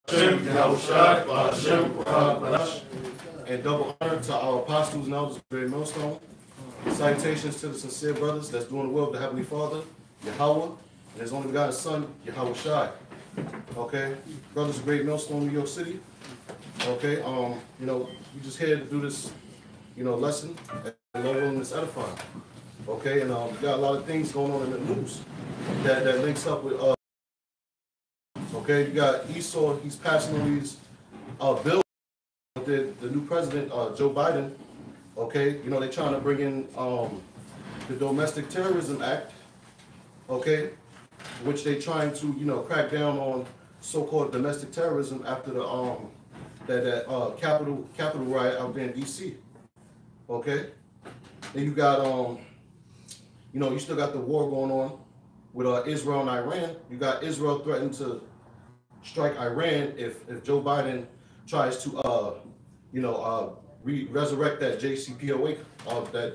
Hashem, Yahushua, Hashem, Barash, and double honor to our apostles and elders of the great millstone. Salutations to the sincere brothers that's doing the will of the Heavenly Father, Yahweh, and His only begotten Son, Yahushua. Okay, brothers of Great Millstone, New York City. Okay, we just here to do this, lesson and Lord willing, it's edifying. Okay, and we got a lot of things going on in the news that links up with. Okay, you got Esau. He's passing on these bills. The new president, Joe Biden. Okay, they're trying to bring in the Domestic Terrorism Act. Okay, which they're trying to crack down on so-called domestic terrorism after the Capitol riot out there in D.C. Okay, then you got you still got the war going on with Israel and Iran. You got Israel threatening to strike Iran if Joe Biden tries to resurrect that JCPOA that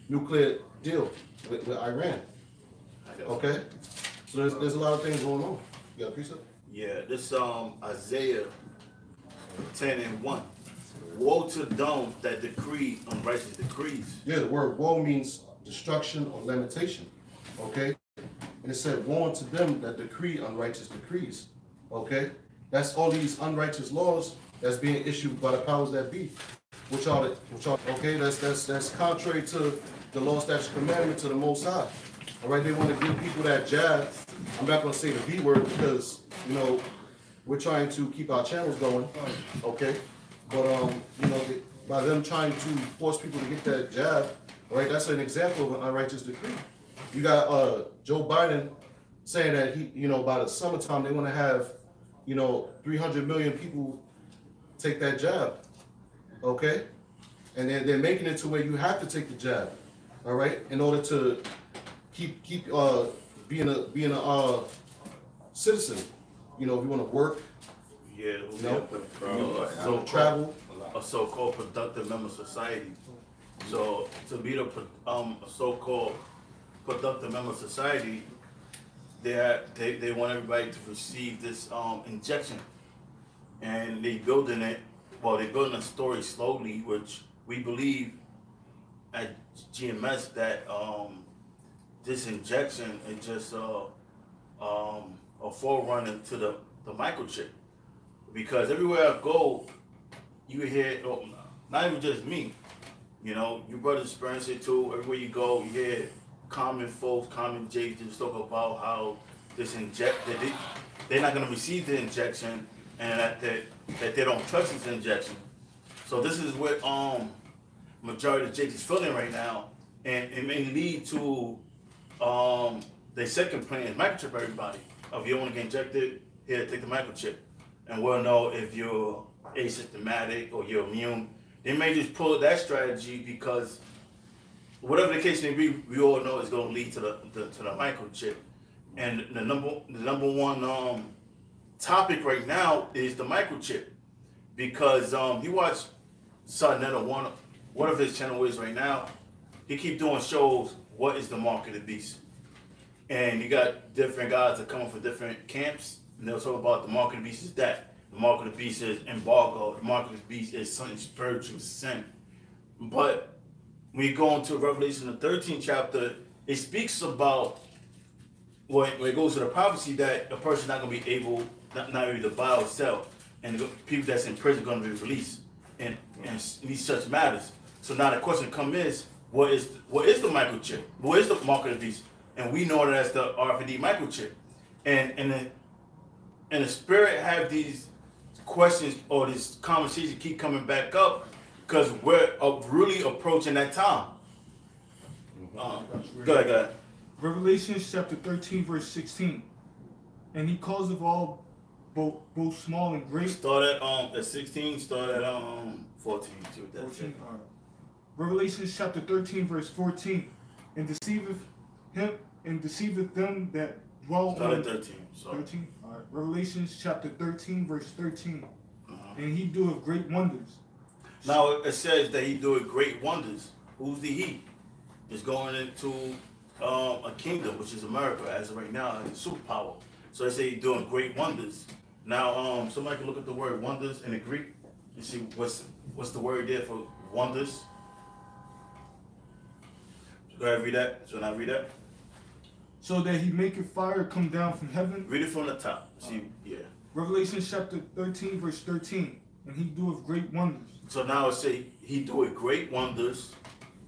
nuclear deal with Iran. Okay, so there's a lot of things going on. You got a piece of it? Yeah, this Isaiah 10:1. Woe to them that decree unrighteous decrees. Yeah, the word woe means destruction or lamentation. Okay, and it said woe unto them that decree unrighteous decrees. Okay, that's all these unrighteous laws that's being issued by the powers that be, which are okay. That's contrary to the law, statute, commandment to the Most High. All right, they want to give people that jab. I'm not going to say the B word because we're trying to keep our channels going. Okay, but by them trying to force people to get that jab, all right, that's an example of an unrighteous decree. You got Joe Biden saying that he, by the summertime they want to have 300 million people take that jab, okay? And they're making it to where you have to take the jab, all right, in order to keep being a citizen. If you want to work, travel, a so-called productive member of society. So to be a so-called productive member of society, they want everybody to receive this injection, and they're building it. Well, they're building a story slowly, which we believe at GMS that this injection is just a forerunner to the microchip, because everywhere I go, you hear, not even just me, your brothers experience it too. Everywhere you go, you hear common folks, common J's just talk about how this they're not going to receive the injection, and that they don't trust this injection. So this is what majority of J's is feeling right now, and it may lead to the second plan is microchip everybody. If you want to get injected, here, take the microchip, and we'll know if you're asymptomatic or you're immune. They may just pull that strategy because whatever the case may be, we all know it's going to lead to the microchip. And the number one topic right now is the microchip, because you watch Sarnetta, one of his channel is right now, he keep doing shows. What is the mark of the beast? And you got different guys that come from different camps, and they'll talk about the mark of the beast is that. The mark of the beast is embargo. The mark of the beast is something spiritual, sin. But when you go into Revelation, the 13th chapter, it speaks about when it goes to the prophecy that a person not going to be able, not able to buy or sell, and the people that's in prison are going to be released, and these such matters. So now the question comes is, what is the microchip? What is the mark of the beast? And we know that as the RFID microchip. And the spirit have these questions or this conversation keep coming back up because we're really approaching that time. Go ahead. Revelation chapter 13, verse 16. And he calls of all, both small and great. Start at 16, start at 14. 14. Revelation chapter 13, verse 14. And deceiveth them that dwell start on. At 13. Sorry. 13? All right. Revelation chapter 13, verse 13. And he doeth great wonders. Now it says that he doeth great wonders. Who's the he? It's going into a kingdom, which is America, as of right now, it's a superpower. So they say he's doing great wonders. Now, somebody can look at the word wonders in the Greek and see what's the word there for wonders. Go ahead, read that. So now read that. So that he maketh fire come down from heaven. Read it from the top. See, yeah. Revelation chapter 13, verse 13. And he doeth great wonders. So now it say he doeth great wonders.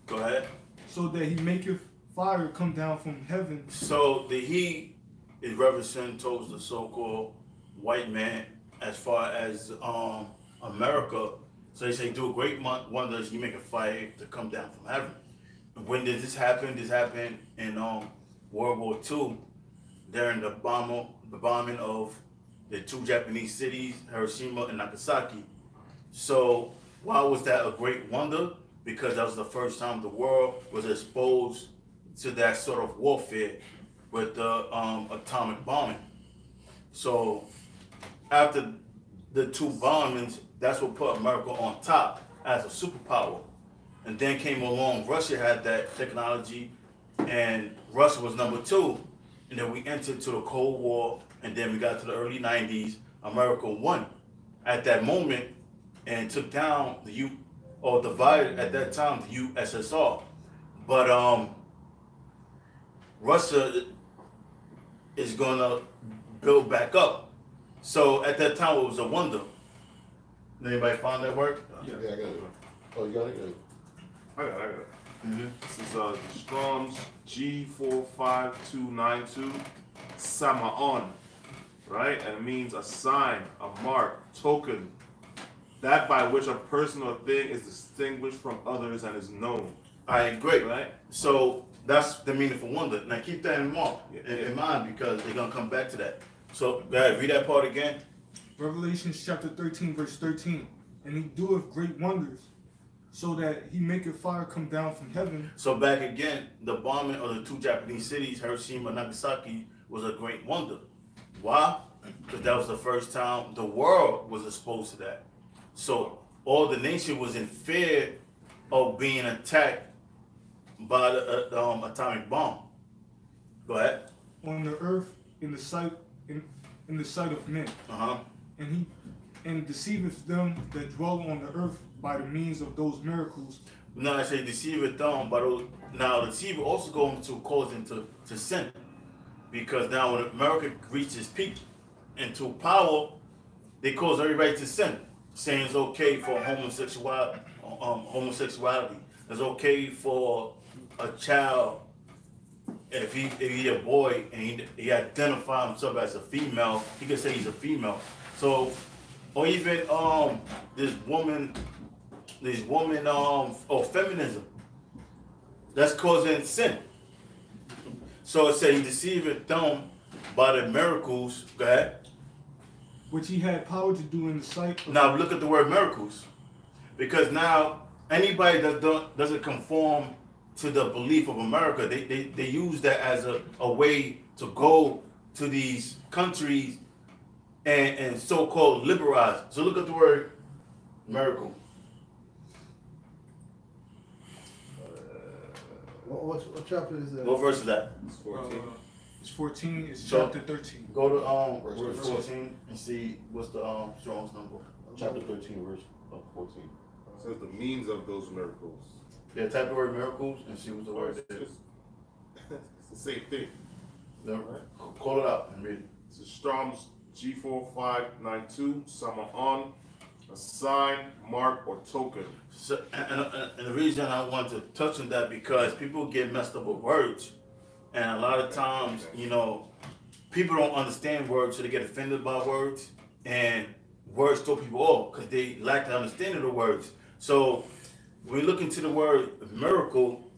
Go ahead. So that he maketh fire come down from heaven. So the he is referencing towards the so-called white man as far as America. So they say do great wonders. You make a fire to come down from heaven. When did this happen? This happened in World War II during the bombing of the two Japanese cities, Hiroshima and Nagasaki. So why was that a great wonder? Because that was the first time the world was exposed to that sort of warfare with the atomic bombing. So after the two bombings, that's what put America on top as a superpower. And then came along, Russia had that technology, and Russia was number two. And then we entered to the Cold War, and then we got to the early 90s. America won at that moment and took down divided at that time the USSR. But Russia is gonna build back up. So at that time, it was a wonder. Did anybody find that work? Yeah, I got it. Oh, you got it? I got it. Mm-hmm. This is the Strong's G45292 Samaon, right? And it means a sign, a mark, token, that by which a person or thing is distinguished from others and is known. I agree. Right? So that's the meaning for wonder. Now keep that in mind because they're gonna come back to that. So go ahead, read that part again. Revelation chapter 13, verse 13. And he doeth great wonders, so that he maketh fire come down from heaven. So back again, the bombing of the two Japanese cities, Hiroshima and Nagasaki, was a great wonder. Why? Because that was the first time the world was exposed to that. So all the nation was in fear of being attacked by the atomic bomb. Go ahead. On the earth in the sight of men. Uh-huh. And deceiveth them that dwell on the earth by the means of those miracles. Now I say deceiveth them, but now deceiver also going to cause them to sin. Because now when America reaches peak into power, they cause everybody to sin. Saying it's okay for homosexuality. It's okay for a child, if he a boy and he identifies himself as a female, he can say he's a female. So, or even this woman or feminism, that's causing sin. So it says he deceiveth them by the miracles. Go ahead. Which he had power to do in the sight of. Now look at the word miracles, because now anybody that doesn't conform to the belief of America, they use that as a way to go to these countries and so-called liberalize. So look at the word miracle. What chapter is that? What verse is that? It's 14. It's 14, it's So- chapter 13. Go to Verse verse 14. 14 and see what's the Strong's number. Chapter 13, verse 14. It says the means of those miracles. Yeah, type the word miracles and see what the word is. It's the same thing. No, call it out and read it. This is Strong's G4592 Samaon, a sign, mark, or token. So, and the reason I want to touch on that because people get messed up with words, and a lot of times, people don't understand words, so they get offended by words, and words throw people off because they lack the understanding of the words. So when you look into the word miracle,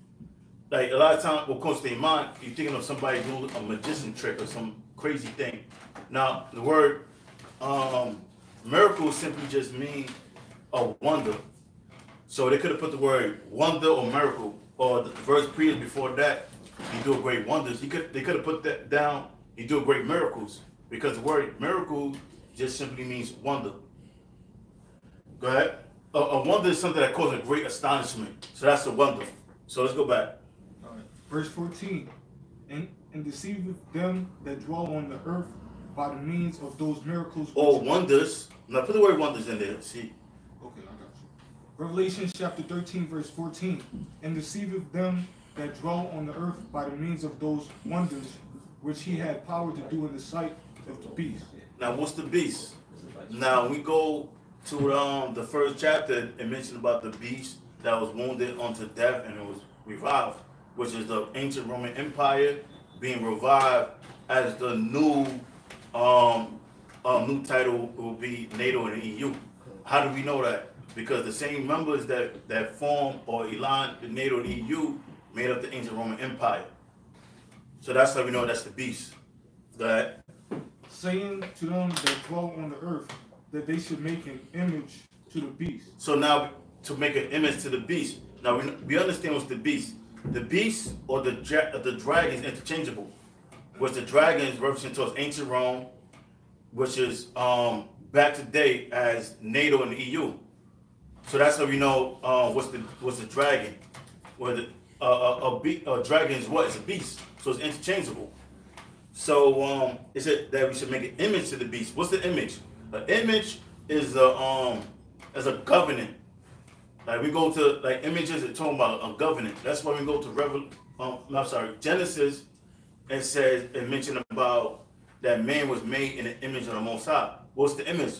like a lot of times, what comes to your mind, you're thinking of somebody doing a magician trick or some crazy thing. Now the word miracle simply just means a wonder. So they could have put the word wonder or miracle, or the verse previous before that, he do great wonders. They could have put that down, he do great miracles, because the word miracle just simply means wonder. Go ahead. A wonder is something that causes a great astonishment. So that's a wonder. So let's go back. Verse 14. And deceiveth them that dwell on the earth by the means of those miracles. Or wonders. Now put the word wonders in there. See. Okay, I got you. Revelation chapter 13, verse 14. And deceiveth them that dwell on the earth by the means of those wonders which he had power to do in the sight of the beast. Now what's the beast? Now we go to the first chapter and mention about the beast that was wounded unto death and it was revived, which is the ancient Roman Empire being revived as the new new title will be NATO and EU. How do we know that? Because the same members that form or align the NATO and EU made up the ancient Roman Empire. So that's how we know that's the beast. Go ahead. Saying to them that dwell on the earth that they should make an image to the beast. So now to make an image to the beast. Now we understand what's the beast. The beast or the dragon is interchangeable. Which the dragon is referencing towards ancient Rome, which is back today as NATO and the EU. So that's how we know what's the dragon. Well, a dragon is what? It's a beast. So it's interchangeable. So it said that we should make an image to the beast. What's the image? An image is a covenant. Like we go to like images that talking about a covenant. That's why we go to Genesis. It says it mentioned about that man was made in the image of the Most High. What's the image?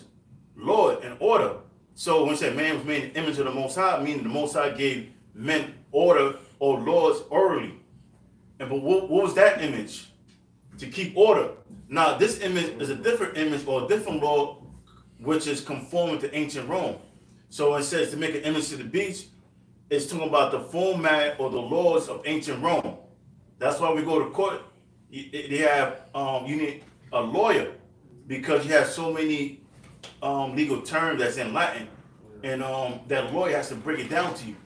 Lord and order. So when it said man was made in the image of the Most High, meaning the Most High gave men order or laws orally. And but what was that image? To keep order. Now this image is a different image or a different law, which is conforming to ancient Rome. So it says to make an image to the beast, it's talking about the format or the laws of ancient Rome. That's why we go to court. They have you need a lawyer because you have so many legal terms that's in Latin, and that lawyer has to break it down to you.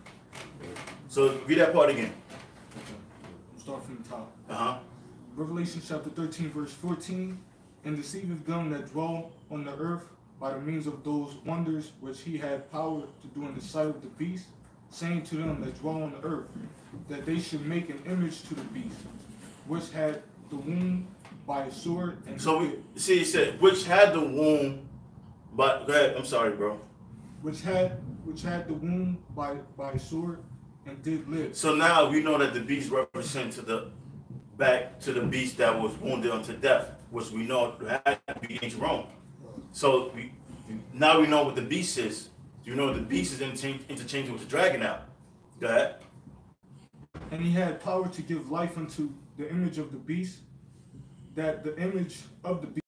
So read that part again. Start from the top. Uh-huh. Revelation chapter 13, verse 14. And deceiveth them that dwell on the earth by the means of those wonders which he had power to do in the sight of the beast, saying to them that dwell on the earth, that they should make an image to the beast, which had the wound by a sword. And so we see it said which had the wound, but go ahead. I'm sorry, bro. Which had the wound by a sword and did live. So now we know that the beast represents back to the beast that was wounded unto death, which we know had to be ancient Rome. So now we know what the beast is. You know the beast is interchangeable with the dragon now. Go ahead. And he had power to give life unto the image of the beast, that the image of the beast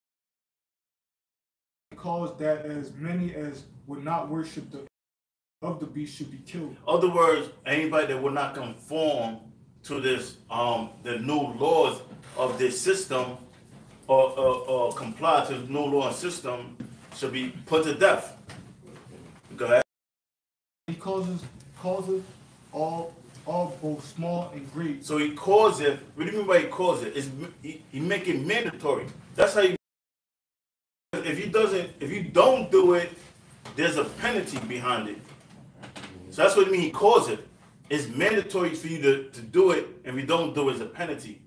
caused that as many as would not worship of the beast should be killed. In other words, anybody that would not conform to this the new laws of this system or comply to the new law and system should be put to death. Go ahead. He causes all both small and great. So he calls it. What do you mean by he calls it? He make it mandatory. That's how you. If you don't do it, there's a penalty behind it. So that's what I mean. He calls it. It's mandatory for you to do it, and if you don't do it, it's a penalty.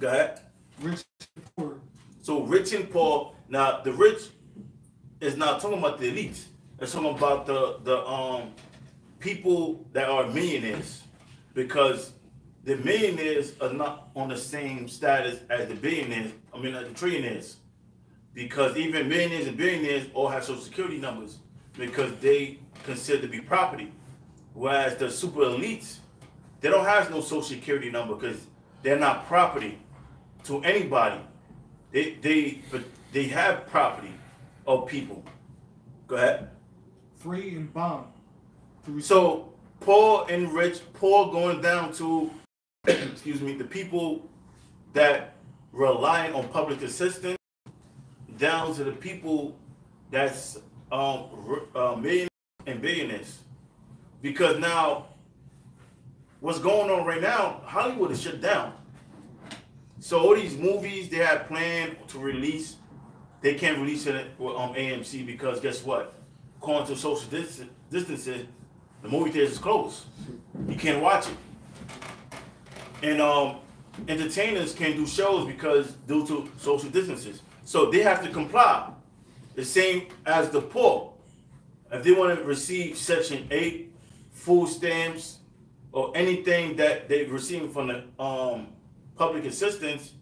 Go ahead. Rich and poor. So rich and poor. Now the rich is not talking about the elite. It's talking about the people that are millionaires, because the millionaires are not on the same status as the billionaires. I mean, the trillionaires, because even millionaires and billionaires all have social security numbers because they consider to be property. Whereas the super elites, they don't have no social security number because they're not property to anybody. But they have property of people. Go ahead. Free and bond. So poor and rich, poor going down to, excuse me, the people that rely on public assistance, down to the people that's millionaires and billionaires. Because now, what's going on right now, Hollywood is shut down. So all these movies they had planned to release, they can't release it on AMC because guess what? According to social distancing, the movie theaters is closed. You can't watch it. And entertainers can't do shows because due to social distances. So they have to comply. The same as the poor. If they want to receive Section 8, food stamps, or anything that they receive from the public assistance,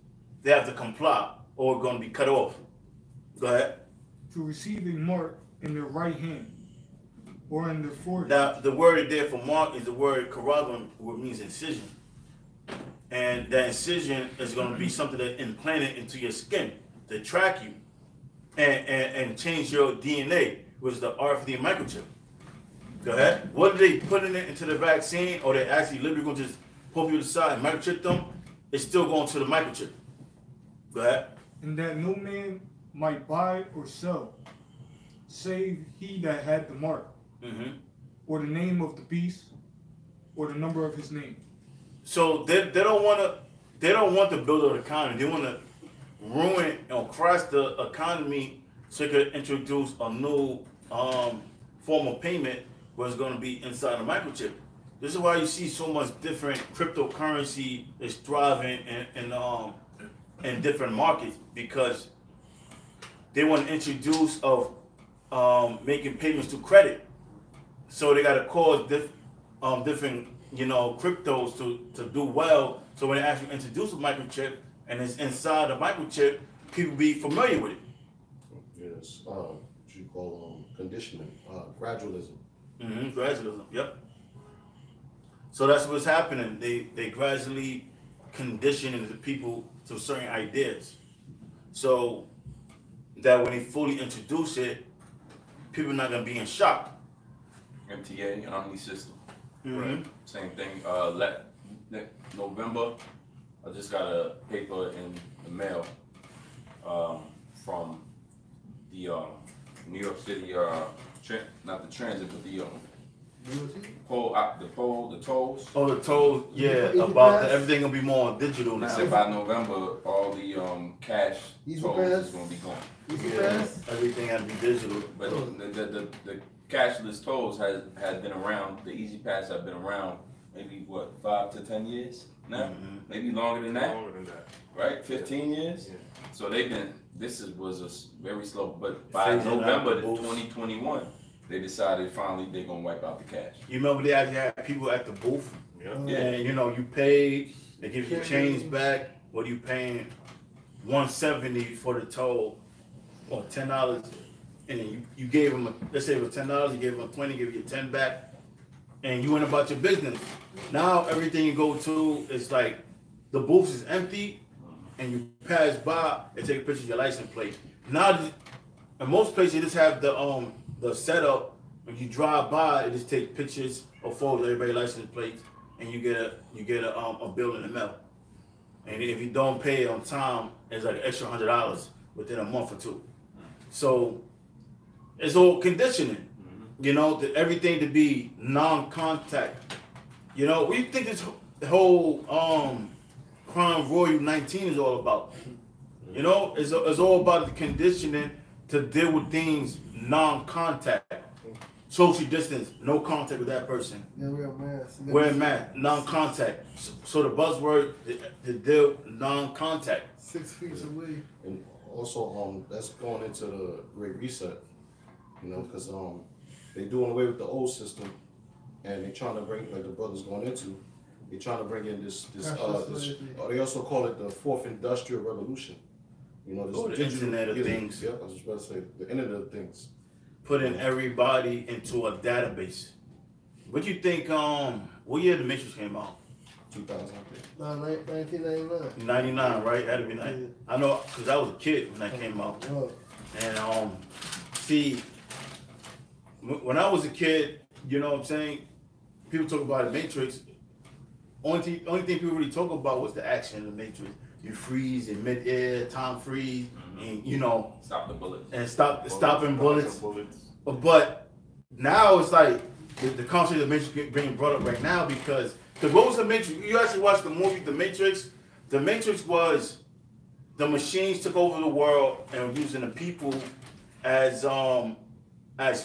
they have to comply or going to be cut off. Go ahead. To receive a mark in their right hand or in their forehead. Now, the word there for mark is the word karagam, which means incision. And that incision is going to be something that implanted into your skin to track you and change your DNA, which is the RFID microchip. Go ahead. Whether they putting it into the vaccine or they actually literally going to just pull people aside and microchip them, it's still going to the microchip. Go ahead. And that no man might buy or sell, save he that had the mark, or the name of the beast, or the number of his name. So they don't want to build an economy. They want to ruin or crash the economy so they could introduce a new form of payment where it's going to be inside a microchip. This is why you see so much different cryptocurrency is thriving in different markets, because they want to introduce of making payments to credit. So they got to cause different cryptos to do well. So when they actually introduce a microchip and it's inside a microchip, people be familiar with it. Yes, what you call conditioning, gradualism. Gradualism, yep. So that's what's happening. They gradually conditioning the people to certain ideas, so that when they fully introduce it, people are not gonna be in shock. MTA, Omni System. Right. Same thing. November, I just got a paper in the mail from the New York City, not the transit, but the tolls. Oh, the tolls, yeah, about everything gonna be more digital They now. said by November, all the cash tolls is gonna be gone. Yeah, everything has to be digital. But the cashless tolls has been around. The Easy Pass have been around maybe what 5 to 10 years now, maybe longer than that. Longer than that. Right? 15 years. Yeah. So they've been. Was a very slow, but by Phasing out November the booths. 2021, they decided finally they're gonna wipe out the cash. You remember they actually had people at the booth, Yeah. and you paid, they give you change back. What are you paying? $170 for the toll, or $10, and then you gave them let's say it was $10, you gave them $20, give you 10 back, and you went about your business. Now everything you go to is like the booth is empty, and you pass by and take a picture of your license plate. Now, in most places, you just have the setup. When you drive by, it just takes pictures or photos of everybody's license plates, and you get a bill in the mail. And if you don't pay on time, it's like an extra $100 within a month or two. So it's all conditioning. Everything to be non-contact. What do you think this whole Crime Royal 19 is all about? It's all about the conditioning to deal with things non-contact, social distance, no contact with that person. Yeah, Wear a mask, non-contact. So the buzzword to deal non-contact. 6 feet away. And also, that's going into the Great Reset, because they doing away with the old system, and they trying to bring, like the brother's going into, they're trying to bring in this they also call it the fourth industrial revolution. The Internet of Things. Yeah, I was just about to say the Internet of Things. Putting everybody into a database. What do you think? What year the Matrix came out? 2000. No, 1999. 99, right? That'd be nice. I know, cause I was a kid when that came out. Oh. And see, when I was a kid, you know what I'm saying? People talk about the Matrix. Only thing people really talk about was the action in the Matrix. You freeze in mid-air, time freeze, and Stop the bullets. and stopping bullets. But now it's like the concept of the Matrix being brought up right now because what was the Matrix? You actually watched the movie The Matrix. The Matrix was the machines took over the world and were using the people as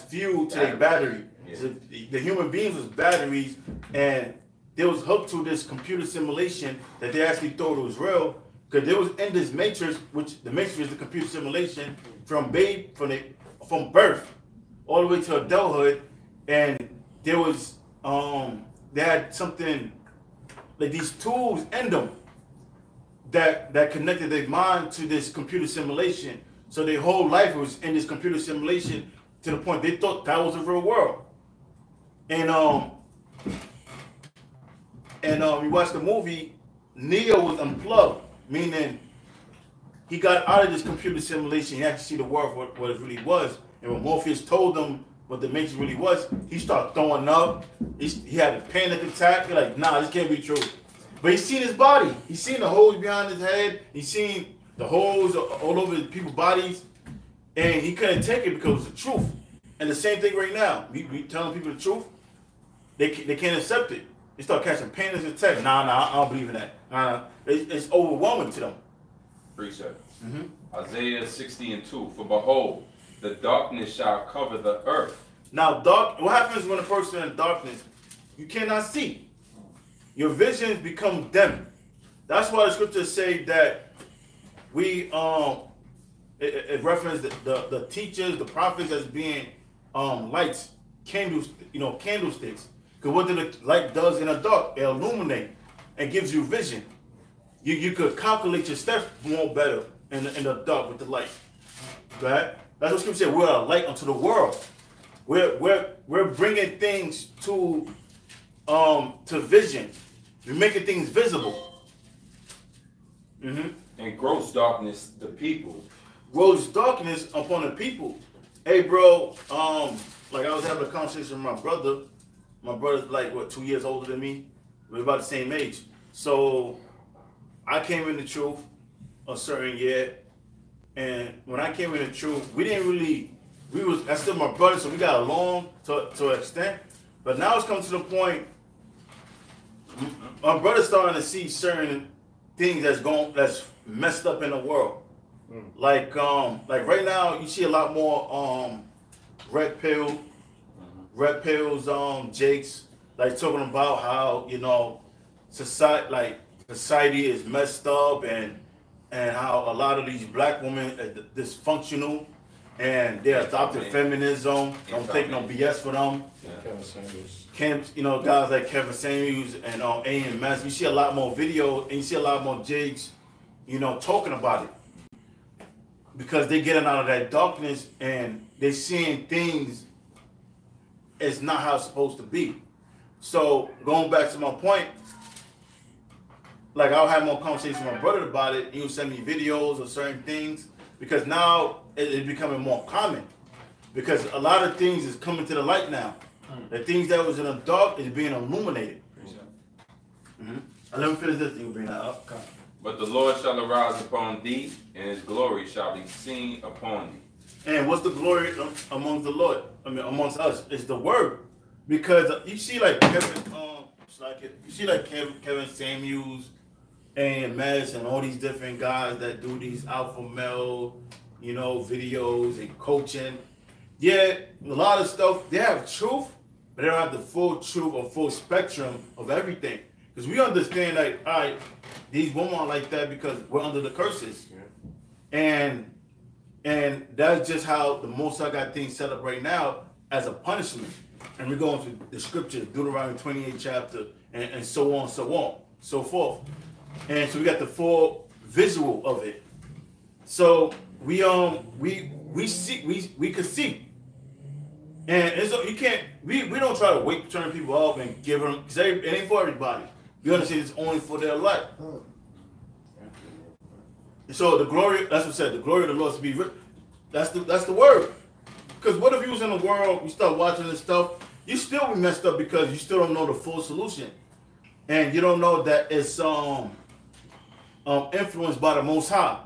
fuel to their battery. Yeah. So the human beings was batteries, and they was hooked to this computer simulation that they actually thought it was real, because they was in this matrix, which the matrix is the computer simulation from from birth all the way to adulthood, and there was they had something like these tools in them that connected their mind to this computer simulation. So their whole life was in this computer simulation to the point they thought that was the real world. And we watched the movie, Neo was unplugged, meaning he got out of this computer simulation. He actually see the world for what it really was. And when Morpheus told him what the Matrix really was, he started throwing up. He had a panic attack. He's like, nah, this can't be true. But he seen his body. He seen the holes behind his head. He seen the holes all over people's bodies. And he couldn't take it because it was the truth. And the same thing right now. We telling people the truth. They can't accept it. They start catching panic attacks. Nah, I don't believe in that. It's overwhelming to them. Precept. Isaiah 60:2. For behold, the darkness shall cover the earth. Now, what happens when a person is in darkness? You cannot see. Your visions become dim. That's why the scriptures say that we it references the teachers, the prophets as being lights, candlesticks. Because what the light does in the dark, it illuminates and gives you vision. You could calculate your steps more better in the dark with the light. Right? That's what scripture said. We're a light unto the world. We're bringing things to vision. We're making things visible. And gross darkness the people. Gross darkness upon the people. Hey, bro. Like I was having a conversation with my brother. My brother's like what, 2 years older than me. We're about the same age. So I came in the truth a certain year, and when I came in the truth, that's still my brother, so we got along to an extent. But now it's come to the point, my brother's starting to see certain things that's messed up in the world. Like right now, you see a lot more red pills, Jakes, like talking about how society is messed up and how a lot of these black women are dysfunctional and they're adopting feminism. Don't take no BS for them. Kevin Samuels. Guys like Kevin Samuels and AMS. You see a lot more video and you see a lot more Jakes, talking about it. Because they're getting out of that darkness and they're seeing things as not how it's supposed to be. So going back to my point, like I'll have more conversations with my brother about it. He will send me videos of certain things because now it's becoming more common. Because a lot of things is coming to the light now. The things that was in the dark is being illuminated. Let me finish this. You bring that up. Come. But the Lord shall arise upon thee, and his glory shall be seen upon thee. And what's the glory amongst the Lord? Amongst us, it's the word. Because you see like Kevin Samuels and Mez and all these different guys that do these alpha male, videos and coaching. Yeah, a lot of stuff, they have truth, but they don't have the full truth or full spectrum of everything. Because we understand like, all right, these women are like that because we're under the curses. Yeah. And that's just how the Most High got things set up right now as a punishment. And we're going through the scriptures, Deuteronomy 28 chapter, and so on, so forth. And so we got the full visual of it. So we could see. And it's, you can't, we don't try to turn people off and give them, because it ain't for everybody. You understand it's only for their life. So the glory, that's what I said, the glory of the Lord is to be written. That's the word. Because what if you was in the world, you start watching this stuff, you still be messed up because you still don't know the full solution. And you don't know that it's influenced by the Most High.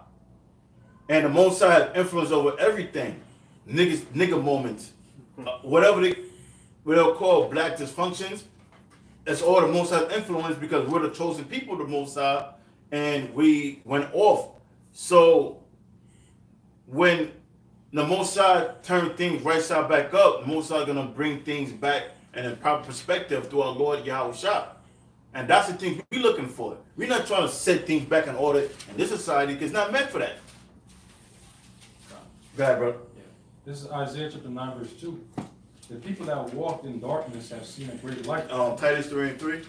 And the Most High has influence over everything. Nigga moments. Whatever they'll call black dysfunctions, that's all the Most High's influence because we're the chosen people of the Most High and we went off. So when the Most High turn things right side back up, the Most High is going to bring things back in a proper perspective through our Lord Yahweh Shah. And that's the thing we're looking for. We're not trying to set things back in order in this society because it's not meant for that. Go ahead, bro. Yeah. This is Isaiah chapter 9, verse 2. The people that walked in darkness have seen a great light. Titus 3:3.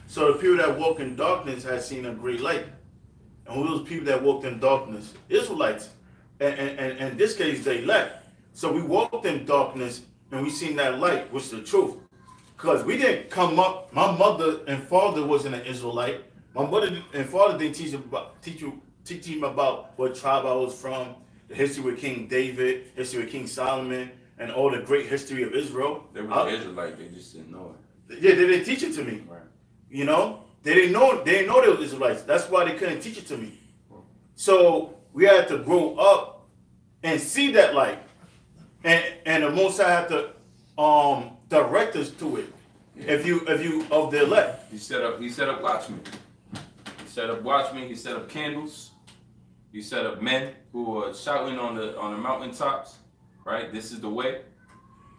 So the people that walk in darkness have seen a great light. And who those people that walked in darkness? Israelites. And in this case, they elect. So we walked in darkness and we seen that light, which is the truth. Because we didn't come up, my mother and father wasn't an Israelite. My mother and father didn't teach him about what tribe I was from, the history with King David, history with King Solomon, and all the great history of Israel. They were Israelite, they just didn't know it. Yeah, they didn't teach it to me. Right. You know? They didn't know they were Israelites. That's why they couldn't teach it to me. So we had to grow up and see that light. And the Most High had to direct us to it. Yeah. If you of the elect. He set up watchmen. He set up watchmen, he set up candles, he set up men who were shouting on the mountaintops, right? This is the way.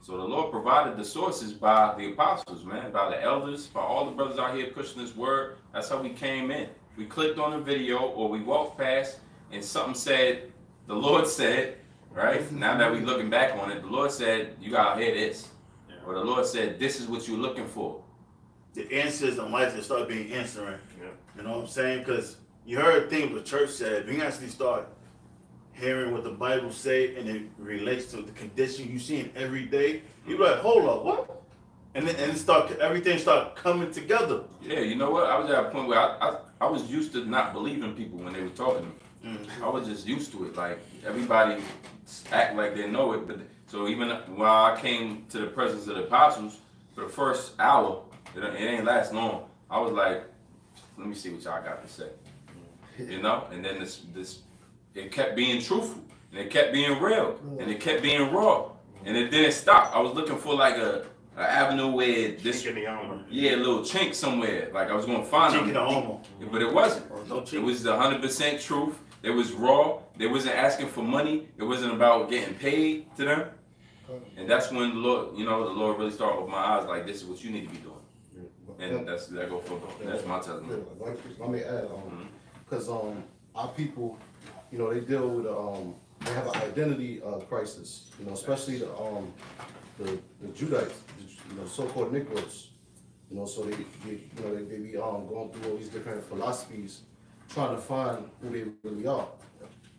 So the Lord provided the sources by the apostles, man, by the elders, by all the brothers out here pushing this word. That's how we came in. We clicked on a video or we walked past and something said, the Lord said, right? Now that we're looking back on it, the Lord said, you gotta hear this. Yeah. Or the Lord said, this is what you're looking for. The answers in life that start being answering. Yeah. You know what I'm saying? Because you heard things the church said, we actually start hearing what the Bible say and it relates to the condition you see every day, you're like, hold up, what? And then everything start coming together. Yeah, you know what? I was at a point where I was used to not believing people when they were talking to me. I was just used to it. Like everybody act like they know it, but so even while I came to the presence of the apostles for the first hour, it ain't last long. I was like, let me see what y'all got to say, you know. And then this. It kept being truthful, and it kept being real, and it kept being raw, and it didn't stop. I was looking for like a avenue where this, yeah, a little chink somewhere. Like I was gonna find them, but it wasn't. It was the 100% truth. It was raw. They wasn't asking for money. It wasn't about getting paid to them, and that's when the Lord, the Lord really started opening my eyes. Like this is what you need to be doing, and that's my testimony. Let me add, because our people. They deal with they have an identity crisis. Especially the Judites, so-called Negroes. So they be going through all these different philosophies, trying to find who they really are.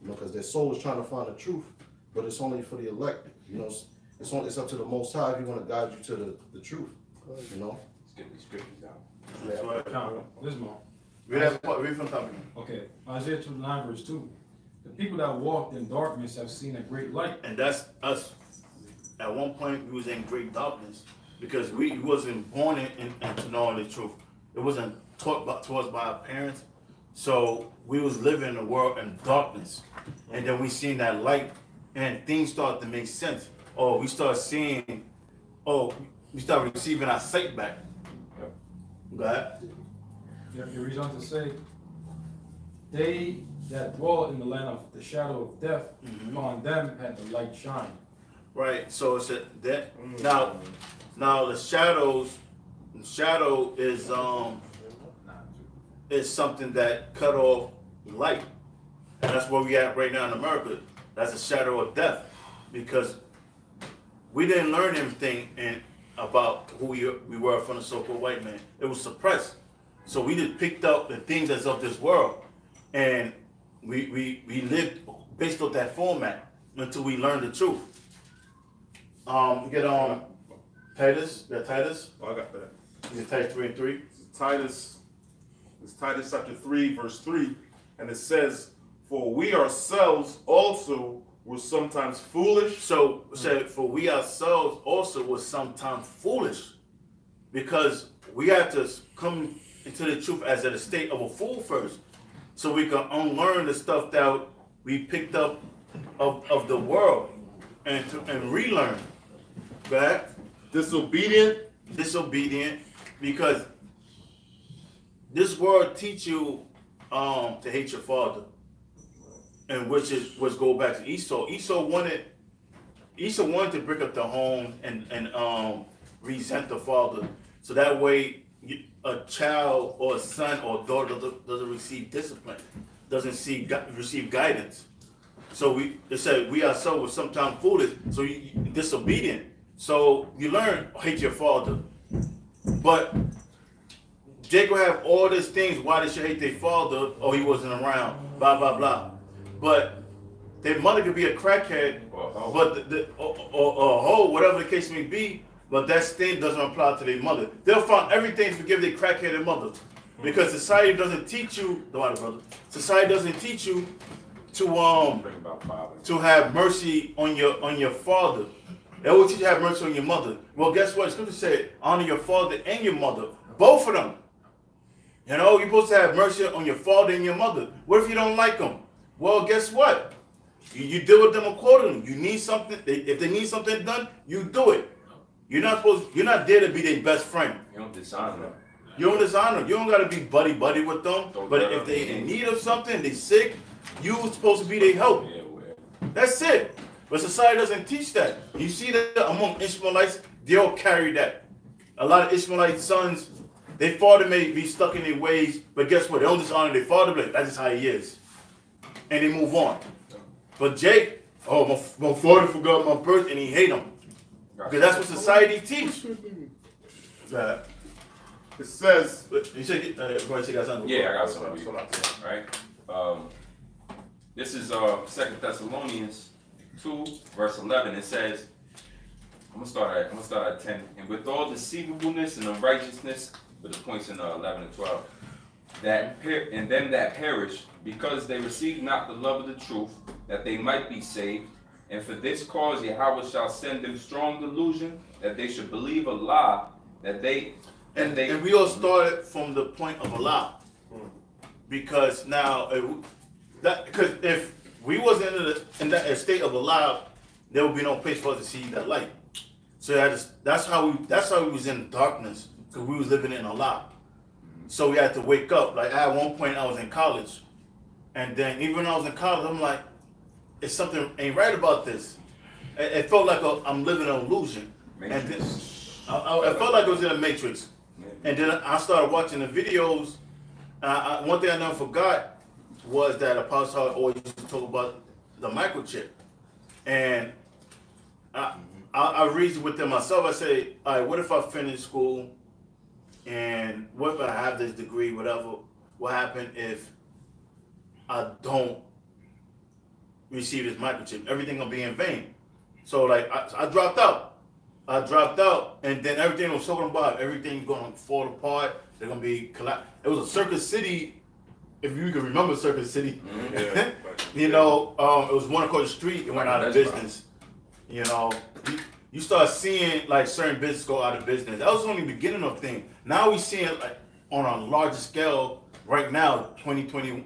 Because their soul is trying to find the truth, but it's only for the elect. It's up to the Most High if He want to guide you to the truth. Let's get these scriptures out. This one. Read from top. Okay, Isaiah chapter 9, verse 2. The people that walked in darkness have seen a great light. And that's us. At one point, we was in great darkness because we wasn't born into knowing the truth. It wasn't taught to us by our parents. So we was living in a world in darkness. And then we seen that light and things started to make sense. Or we start seeing, we start receiving our sight back. Go ahead. Yep, it reads on to say, they that dwell in the land of the shadow of death, upon them had the light shine. Right. So it's that now the shadow is something that cut off light, and that's where we at right now in America. That's a shadow of death because we didn't learn anything about who we were from the so-called white man. It was suppressed. So we just picked up the things that's of this world, and we lived based on that format until we learned the truth. We get Titus. You got Titus? Oh, I got that. You get Titus 3:3. It's Titus chapter 3, verse 3, and it says, "For we ourselves also were sometimes foolish." So for we ourselves also were sometimes foolish, because we had to come into the truth as at a state of a fool first, so we can unlearn the stuff that we picked up of the world and relearn. Right? Disobedient, because this world teach you to hate your father, and which go back to Esau. Esau wanted to break up the home and resent the father, so that way a child or a son or daughter doesn't receive discipline, doesn't receive guidance. So it said we ourselves were sometimes foolish, so you disobedient. So you learn hate your father. But Jacob have all these things. Why they should hate their father? Oh, he wasn't around. Blah blah blah. But their mother could be a crackhead, but or a hoe, whatever the case may be. But that thing doesn't apply to their mother. They'll find everything to forgive their crackheaded mother, because society doesn't teach you. The water, brother. Society doesn't teach you to have mercy on your father. They always teach you to have mercy on your mother. Well, guess what? Scripture said, honor your father and your mother, both of them. You know, you're supposed to have mercy on your father and your mother. What if you don't like them? Well, guess what? You deal with them accordingly. You need something. If they need something done, you do it. You're not there to be their best friend. You don't dishonor them. You don't dishonor them. You don't gotta be buddy with them. But if they in need of something, they sick, you're supposed to be their help. That's it. But society doesn't teach that. You see that among Ishmaelites, they all carry that. A lot of Ishmaelite sons, their father may be stuck in their ways, but guess what? They don't dishonor their father, but that's just how he is. And they move on. But Jake, oh, my father forgot my birth, and he hate him. Because that's what society teach. It says, You said, go ahead, you got something. Yeah, I got something. Right. This is 2 Thessalonians 2, verse 11. It says, I'm gonna start at 10. And with all deceivableness and unrighteousness, with the points in 11 and 12, and them that perish, because they receive not the love of the truth, that they might be saved. And for this cause Yahweh shall send them strong delusion, that they should believe a lie, and we all started from the point of a lie. Because now, because if we wasn't in that state of a lie, there would be no place for us to see that light. So that's how we was in darkness, because we was living in a lie. So we had to wake up. Like at one point, I was in college, and then even when I was in college, I'm like, it's something ain't right about this. It felt like I'm living an illusion. And then I felt like I was in a matrix. And then I started watching the videos. One thing I never forgot was that Apostle always used to talk about the microchip. And I reasoned with them myself. I say, all right, what if I finish school and what if I have this degree, whatever? What happened if I don't receive this microchip? Everything gonna be in vain. So like I dropped out. And then everything was talking about everything's gonna fall apart. They're gonna be collapsed. It was a Circus City, if you can remember Circus City. yeah, You know, it was one across the street. It went out of business. You know, you start seeing like certain businesses go out of business. That was only the beginning of things. Now we seeing it like on a larger scale. Right now, 2020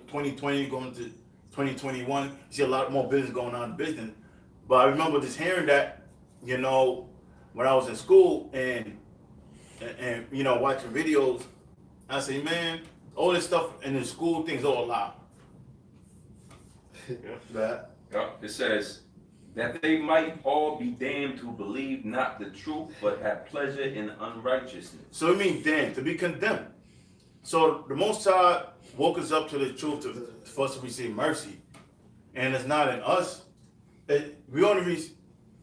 going to 2021, you see a lot more business going on in business. But I remember just hearing that, you know, when I was in school and you know, watching videos, I say, man, all this stuff in the school things all a lie. Yeah, it says that they might all be damned who believe not the truth, but have pleasure in unrighteousness. So it means damned, to be condemned. So the Most High woke us up to the truth for us to receive mercy. And it's not in us. We only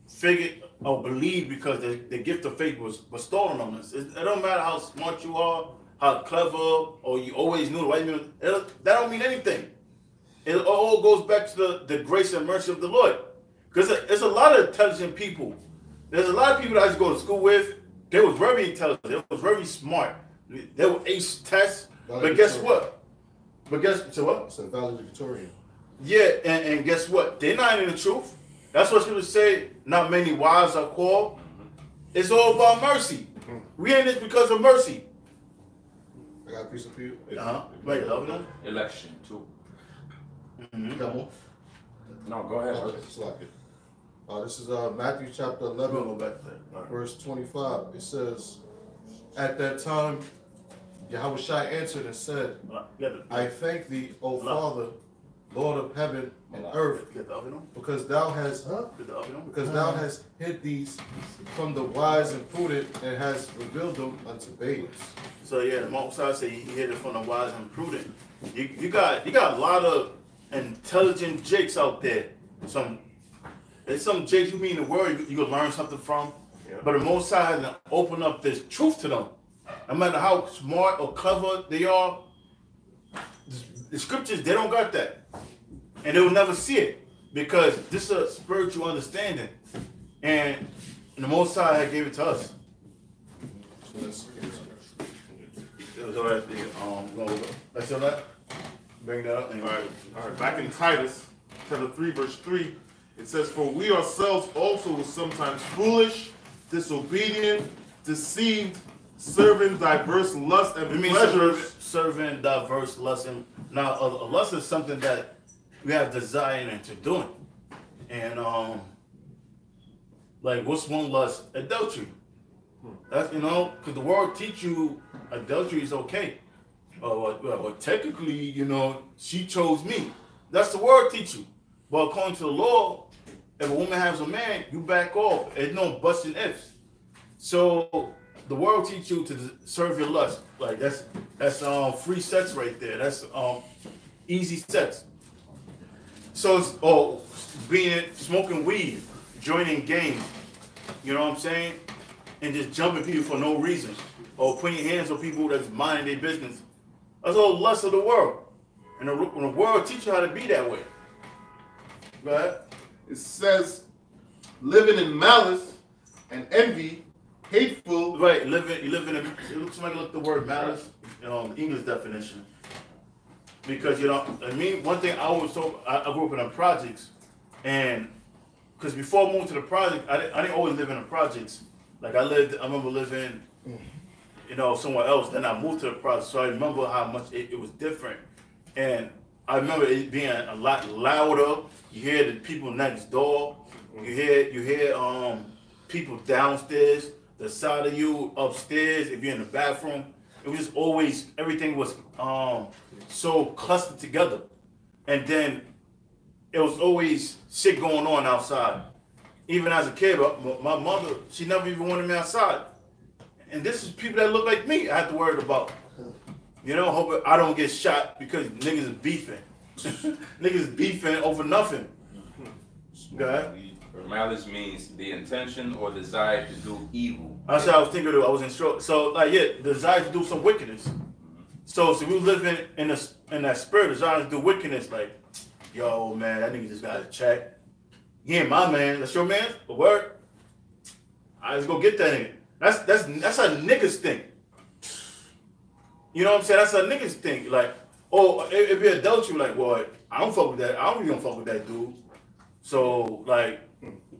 figured or believe because the gift of faith was stolen on us. It don't matter how smart you are, how clever, or you always knew the right thing. That don't mean anything. It all goes back to the grace and mercy of the Lord. Because there's a lot of intelligent people. There's a lot of people that I used to go to school with. They was very intelligent. They was very smart. They would ace tests. But guess what? So what? It's a valedictorian. Yeah, and guess what? They're not in the truth. That's what people say. Not many wives are called. It's all about mercy. We in this because of mercy. I got a piece of you. Wait, love them. Election too. Come on. No, go ahead. Okay, it's like it. This is Matthew chapter We'll 11, go back to that. verse 25. It says, at that time, Yahweh Shai answered and said, I thank thee, O Father, Lord of heaven and earth, Get the oven on? because thou hast Get the oven on? because thou hast hid these from the wise and prudent, and hast revealed them unto babes. So yeah, the Most High say he hid it from the wise and prudent. You got a lot of intelligent jakes out there. There's some jakes you mean the word you can learn something from. Yeah. But the Most High has to open up this truth to them. No matter how smart or clever they are, the scriptures, they don't got that. And they will never see it. Because this is a spiritual understanding. And the Most High had gave it to us. So let's It was alright. Let's show that. Bring that up. All right. Back in Titus, chapter 3, verse 3, it says, "For we ourselves also were sometimes foolish, disobedient, deceived, serving diverse lusts and It means pleasures." serving diverse lusts. Now, a lust is something that we have desire into doing. And like, what's one lust? Adultery. That's, because the world teach you adultery is okay. But technically, she chose me. That's the word teach you. But according to the law, if a woman has a man, you back off. There's no busting ifs. So the world teach you to serve your lust. Like that's free sex right there. That's easy sex. So it's smoking weed, joining gangs. You know what I'm saying? And just jumping people for no reason, or putting your hands on people that's minding their business. That's all lust of the world. And the world teach you how to be that way. Go ahead. It says, living in malice and envy, hateful. Right, you live in it looks like look the word malice, the English definition. Because one thing I always told, I grew up in the projects, and because before I moved to the project, I didn't always live in the projects. Like I remember living, somewhere else. Then I moved to the project, so I remember how much it was different. And I remember it being a lot louder. You hear the people next door. You hear people downstairs, the side of you, upstairs. If you're in the bathroom, it was just always, everything was so clustered together. And then it was always shit going on outside. Even as a kid, my mother, she never even wanted me outside. And this is people that look like me I have to worry about. Hope I don't get shot because niggas is beefing. Niggas beefing over nothing. Go ahead. Malice means the intention or desire to do evil. That's what I was thinking of. I was in short. So, desire to do some wickedness. So we living in that spirit, desire to do wickedness. Like, yo, man, that nigga just got a check. He ain't my man. That's your man? A word? I just go get that nigga. That's a niggas thing. You know what I'm saying? That's a niggas thing. Like, if you're adultery, like, well, I don't fuck with that. I don't even fuck with that dude. So, like,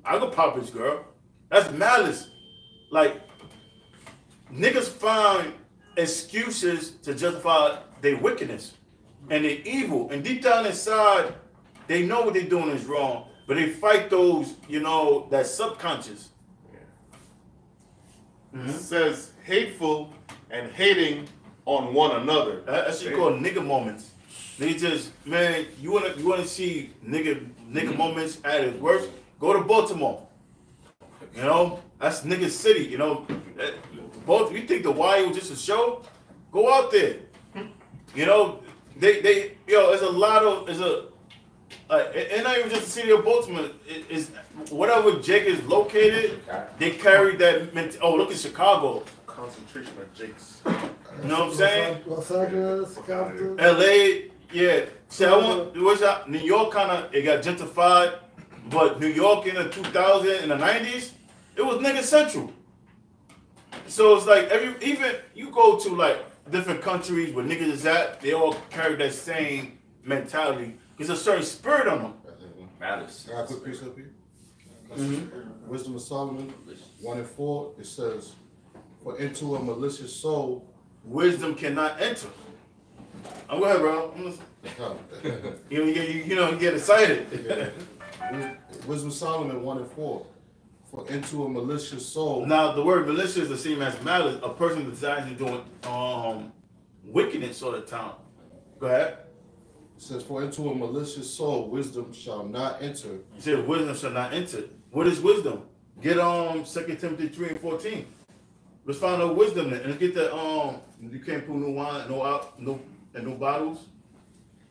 I go pop his girl. That's malice. Like, niggas find excuses to justify their wickedness and their evil. And deep down inside, they know what they're doing is wrong. But they fight those, that subconscious. It says hateful and hating on one another. That's what you call nigga moments. They just, man, you wanna see nigga moments at its worst? Go to Baltimore. That's nigga city. Both. You think the Wire was just a show? Go out there. There's a lot of and not even just the city of Baltimore. It's whatever Jake is located, they carry that. Look at Chicago. Concentration of jakes. You know what I'm saying? Los Angeles, Compton. LA, yeah. See, New York it got gentrified, but New York in the 2000s, in the 90s, it was nigga central. So it's like even you go to like different countries where niggas is at, they all carry that same mentality. There's a certain spirit on them. Malice. I got a quick piece up here. Wisdom of Solomon 1:4. It says, "For into a malicious soul, Wisdom cannot enter." I'm go ahead, bro. You get excited. Wisdom of Solomon 1:4. For into a malicious soul." Now, the word malicious is the same as malice. A person desires to do wickedness all the time. Go ahead. It says, for into a malicious soul wisdom shall not enter. He said, wisdom shall not enter. What is wisdom? Get 2 Timothy 3 and 14. Let's find out wisdom then. And let's get that you can't put no wine, no bottles.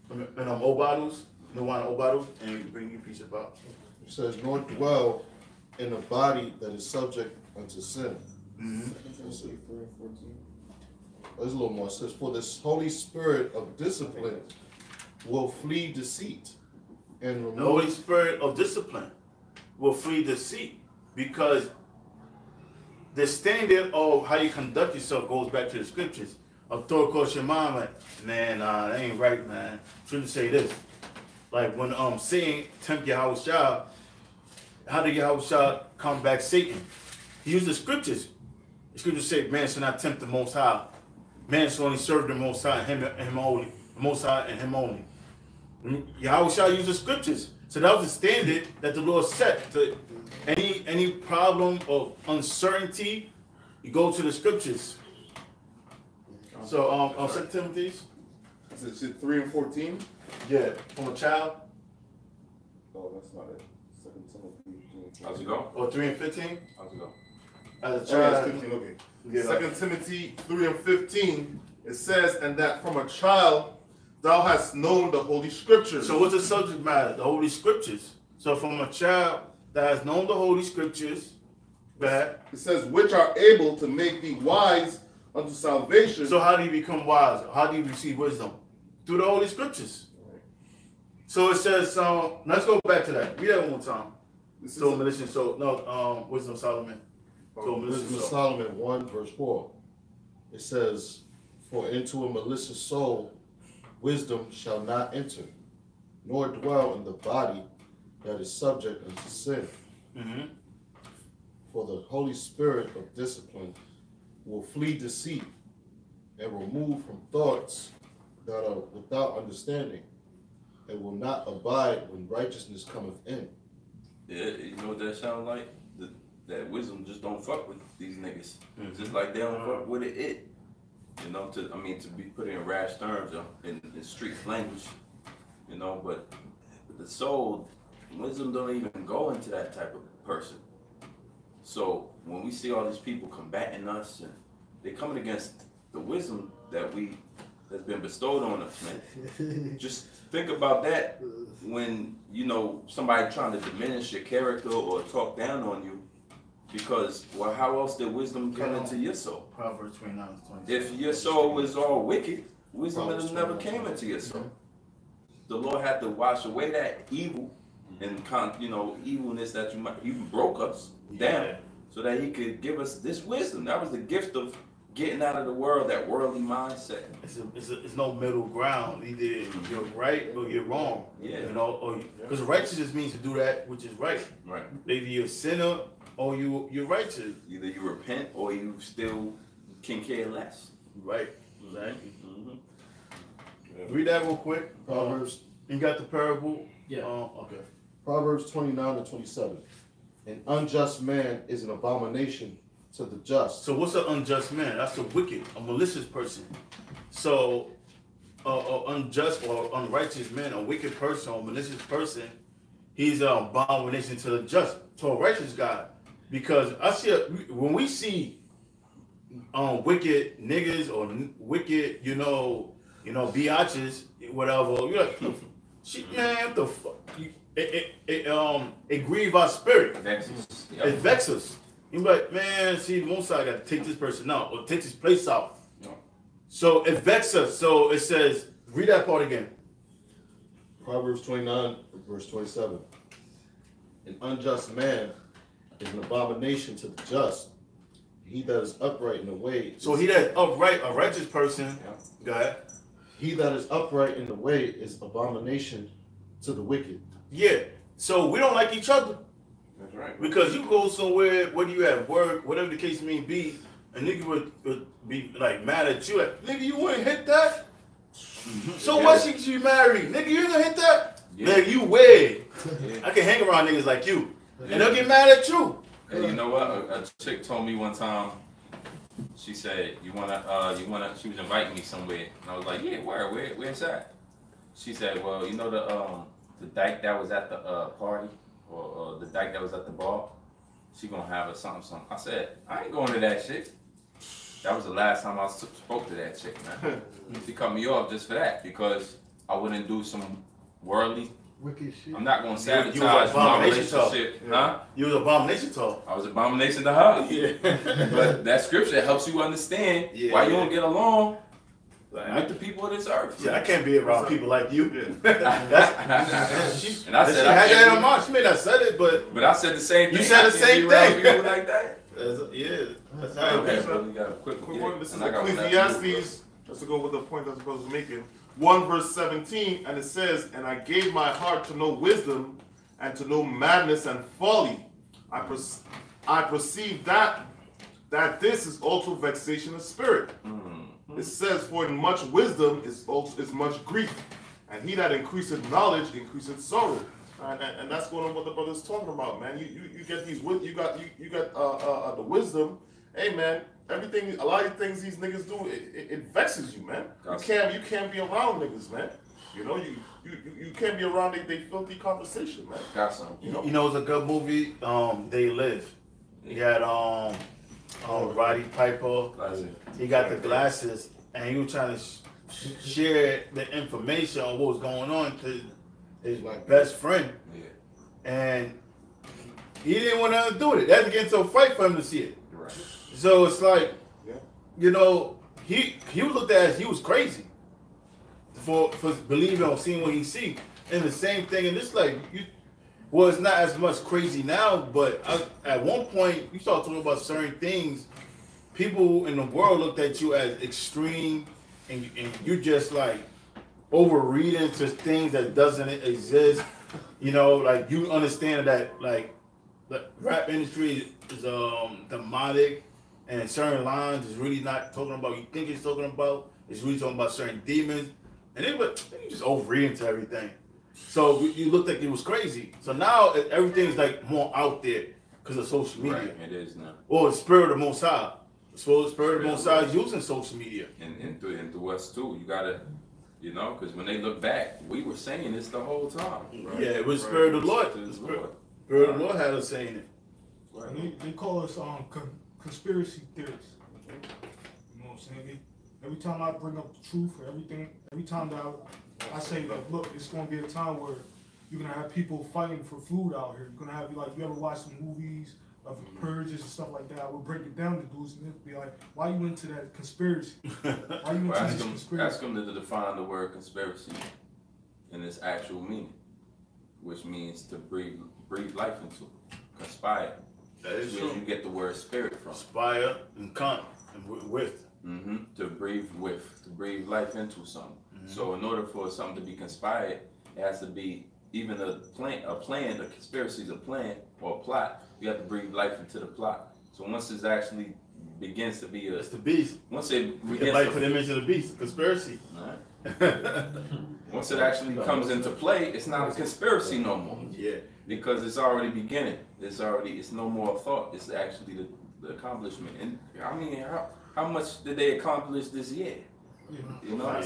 And old bottles, no wine, old bottles, and you bring your piece of out. It says, nor dwell in a body that is subject unto sin. There's a little more. It says, for this Holy Spirit of discipline will flee deceit and remove. The Holy Spirit of discipline will flee deceit, because the standard of how you conduct yourself goes back to the scriptures. Of throw across your mind, like, man, that ain't right, man. Shouldn't say this. Like when Satan tempted Yahushua, how did Yahushua combat Satan? He used the scriptures. The scriptures say, man should not tempt the Most High. Man should only serve the Most High and him only. The Most High and him only. Yahushua used the scriptures. So that was the standard that the Lord set. To any problem of uncertainty, you go to the scriptures. So 2 Timothy. Is it 3 and 14? Yeah, from a child. Oh, that's not it. 2 Timothy. How's it go? Or 3 and 15. How's it go? As a Oh, yeah, child. it's 15, okay. Yeah. 2 Timothy 3 and 15, it says, and that from a child thou hast known the Holy Scriptures. So what's the subject matter? The Holy Scriptures. So from a child that has known the Holy Scriptures, that. It says, which are able to make thee wise unto salvation. So how do you become wise? How do you receive wisdom? Through the Holy Scriptures. So it says, let's go back to that. Read that one more time. So malicious, Wisdom of Solomon. So malicious Wisdom of soul. Solomon 1 verse 4. It says, for into a malicious soul wisdom shall not enter, nor dwell in the body that is subject unto sin. For the Holy Spirit of discipline will flee deceit and remove from thoughts that are without understanding, and will not abide when righteousness cometh in. Yeah, you know what that sounds like? That wisdom just don't fuck with these niggas. Just like they don't fuck with it. You know, to be put in rash terms, in street language. You know, but the soul, wisdom don't even go into that type of person. So when we see all these people combating us, and they coming against the wisdom that's been bestowed on us, man. Just think about that when, you know, somebody trying to diminish your character or talk down on you, because, well, how else did wisdom come into your soul? Proverbs 29 and 26. If your soul was all wicked, wisdom would have never came into your soul. The Lord had to wash away that evil and evilness that you broke us down, so that He could give us this wisdom. That was the gift of getting out of the world, that worldly mindset. It's no middle ground. Either you're right or you're wrong. Yeah. You know, because righteousness means to do that which is right. Right. Either you're a sinner or you're righteous. Either you repent or you still can care less. Right. Exactly. Mm-hmm. Read that real quick. Proverbs You got the parable? Yeah. Okay. Proverbs 29 and 27. An unjust man is an abomination to the just. So what's an unjust man? That's a wicked, a malicious person. So unjust or unrighteous man, a wicked person, a malicious person, he's an abomination to the just, to a righteous God. Because I see when we see wicked niggas or wicked, biatches, whatever, you're like, man, what the fuck? It grieves our spirit. It vexes us. You're like, man, see, most I got to take this person out or take this place out. No. So it vexes us. So it says, read that part again. Proverbs 29 verse 27. An unjust man is an abomination to the just. He that is upright in the way. So he that's upright, a righteous person. Go ahead. He that is upright in the way is abomination to the wicked. Yeah. So we don't like each other. That's right. Because you go somewhere, whether you at work, whatever the case may be, a nigga would be like mad at you. Like, nigga, you wouldn't hit that? So what should you marry? Nigga, you gonna hit that? Yeah. Nigga, you weird. Yeah. I can hang around niggas like you. And they'll get mad at you. And you know what? A chick told me one time, she said, you wanna, she was inviting me somewhere. And I was like, yeah, where's that? she said, well, you know the dyke that was at the party or the dyke that was at the bar, she gonna have her something. I said, I ain't going to that shit. That was the last time I spoke to that chick, man. She cut me off just for that because I wouldn't do some worldly. Wicked shit. I'm not gonna You was sabotage my abomination talk. relationship, huh? You was abomination talk. I was abomination to her. Yeah. But that scripture helps you understand why you don't get along with the people of this earth. Yeah, I can't be around people like you. She, And I said, she I had can't that in be- mind. She may not said it, but I said the same thing. You said I the can't same be around thing. people like that. yeah, that's how Okay, it is. so we got a quick One, this is and I got one after you. Ecclesiastes, just to go with the point that I was making. 1 verse 17, and it says, and I gave my heart to know wisdom and to know madness and folly. I perceive that this is also vexation of spirit. It says, for in much wisdom is much grief, and he that increaseth knowledge increaseth sorrow. And that's what the brother's talking about, man. You get these you got the wisdom. Hey, man, everything, a lot of things these niggas do, it vexes you, man. You can't be around niggas, man. You know, you can't be around they filthy conversation, man. Got some. You know, it's a good movie. They Live. He had Roddy Piper. He got the glasses, and he was trying to share the information on what was going on to his best friend, and he didn't want to do it. They had to get into a fight for him to see it. Right. So it's like, you know, he was looked at as he was crazy for believing or seeing what he see. And the same thing, and it's like well, it's not as much crazy now, but at one point you start talking about certain things. People in the world looked at you as extreme, and you just like overreading to things that doesn't exist. You know, like you understand that like the rap industry is demonic, and certain lines is really not talking about you think it's talking about. It's really talking about certain demons, and you just overreading to everything. So you looked like it was crazy. So now everything's like more out there because of social media. Right, it is now. Or the spirit of the Most High. So the spirit of the Most High is using social media. And through us too. You gotta, you know, because when they look back, we were saying this the whole time. Right? Yeah, it was the spirit of the Lord. The spirit of the Lord had us saying it. Right. They call us conspiracy theorists. You know what I'm saying? Every time I bring up the truth or every time that I say that, look, it's going to be a time where you're going to have people fighting for food out here. You're going to have, like, you ever watch some movies of purges and stuff like that? I would break it down to dudes and it'd be like, why you into that conspiracy? Why you into this conspiracy? Ask them to define the word conspiracy in its actual meaning, which means to breathe life into. Conspire. That is where true. you get the word spirit from. Conspire and come and with. To breathe life into something. So in order for something to be conspired, it has to be even a plan, a conspiracy is a plan or a plot. You have to breathe life into the plot. So once it actually begins to be it's the beast. Once it we get life put him into the beast, conspiracy. Right. Once it actually comes into play, it's not a conspiracy no more. Yeah. Because it's already beginning. It's no more thought. It's actually the accomplishment. And I mean, how much did they accomplish this year? You know,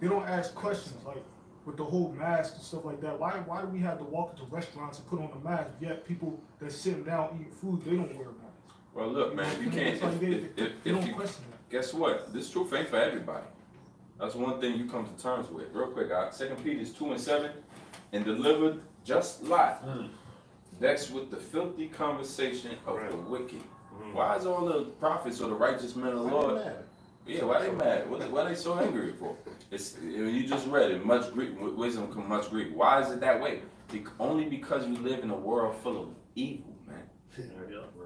they don't ask questions like with the whole mask and stuff like that. Why do we have to walk into restaurants and put on a mask? Yet people that's sitting down eating food, they don't wear a mask. Well, look, man, you can't. They don't question that. Guess what? This truth ain't for everybody. That's one thing you come to terms with. Real quick, 2 Peter 2:7, and delivered just lie, vexed with the filthy conversation of the wicked. Why is all the prophets or the righteous men of the Lord? Yeah, why they mad? Why they so angry for? You just read it. Much grief, wisdom come much grief. Why is it that way? Only because you live in a world full of evil, man.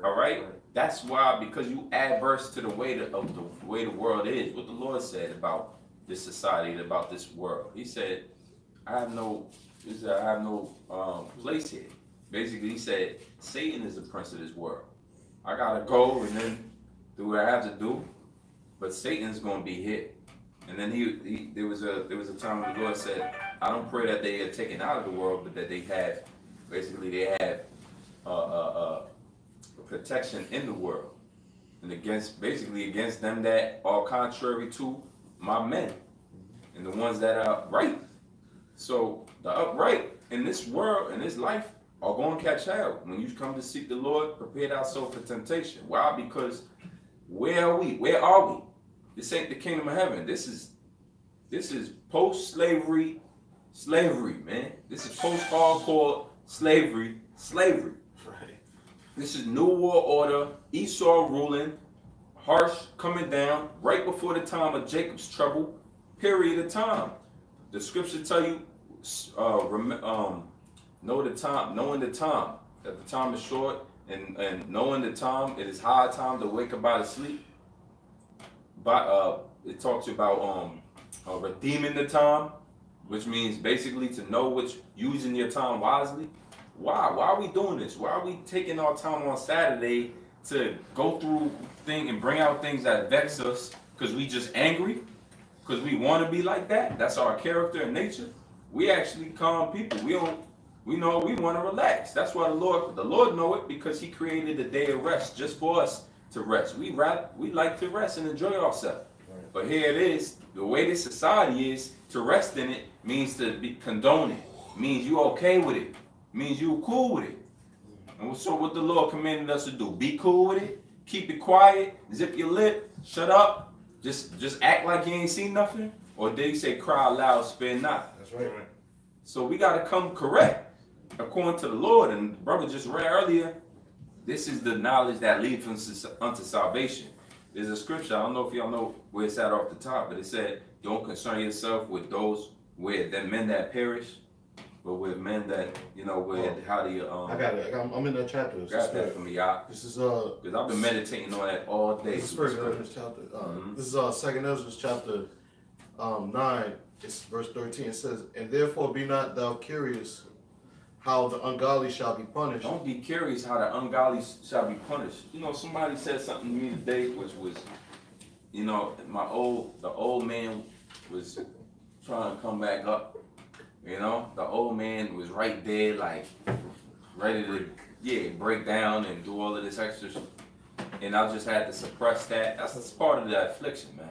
All right, that's why. Because you adverse to the way the world is. What the Lord said about this society, about this world. He said, "I have no place here." Basically, he said, "Satan is the prince of this world. I gotta go and then do what I have to do, but Satan's gonna be here." And then there was a time when the Lord said, "I don't pray that they are taken out of the world, but that they have protection in the world, and against them that are contrary to my men." and the ones that are right. So the upright in this world, in this life, are going to catch hell. When you come to seek the Lord, prepare thyself for temptation. Why? Because where are we? Where are we? This ain't the kingdom of heaven. This is post-slavery, man. This is post-hardcore slavery. Right. This is New World Order, Esau ruling, harsh coming down right before the time of Jacob's trouble, period of time. The scripture tell you, know the time, knowing the time, that the time is short, and knowing the time, it is high time to wake up out of sleep. But it talks about redeeming the time, which means basically to know which using your time wisely. Why? Why are we doing this? Why are we taking our time on Saturday to go through things and bring out things that vex us? Because we just angry? Because we want to be like that? That's our character and nature. We actually calm people. We know we want to relax. That's why the Lord know it, because He created a day of rest just for us to rest. We like to rest and enjoy ourselves. Right. But here it is. The way this society is, to rest in it means to be condoning. Means you okay with it. Means you cool with it. And so what the Lord commanded us to do, be cool with it, keep it quiet, zip your lip, shut up, just act like you ain't seen nothing. Or did He say cry loud, spare not? That's right. So we got to come correct according to the Lord. And the brother just read earlier, this is the knowledge that leads unto salvation. There's a scripture, I don't know if y'all know where it's at off the top, but it said, don't concern yourself with those, with the men that perish, but with men that, how do you, I got it. I'm in that chapter. Got that for me, y'all. This is, because I've been meditating on that all day. This is First Ezra chapter. This is Second Ezra chapter 9. It's verse 13. It says, and therefore be not thou curious how the ungodly shall be punished. Don't be curious how the ungodly shall be punished. Somebody said something to me today, which was, the old man was trying to come back up. The old man was right there, like, ready to, break down and do all of this extra shit. And I just had to suppress that. That's part of the affliction, man.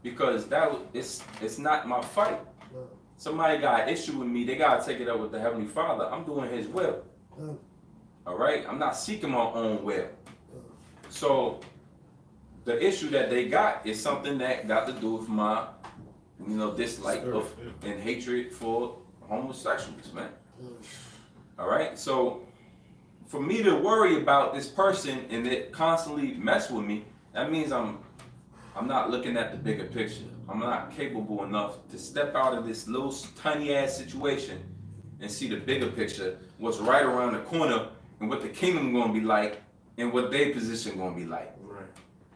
Because it's not my fight. Somebody got an issue with me, they got to take it up with the Heavenly Father. I'm doing His will. All right? I'm not seeking my own will. So the issue that they got is something that got to do with my, dislike of and hatred for homosexuals, man. All right? So for me to worry about this person and it constantly mess with me, that means I'm not looking at the bigger picture. I'm not capable enough to step out of this little tiny ass situation and see the bigger picture, what's right around the corner, and what the kingdom gonna be like, and what their position gonna be like. Right.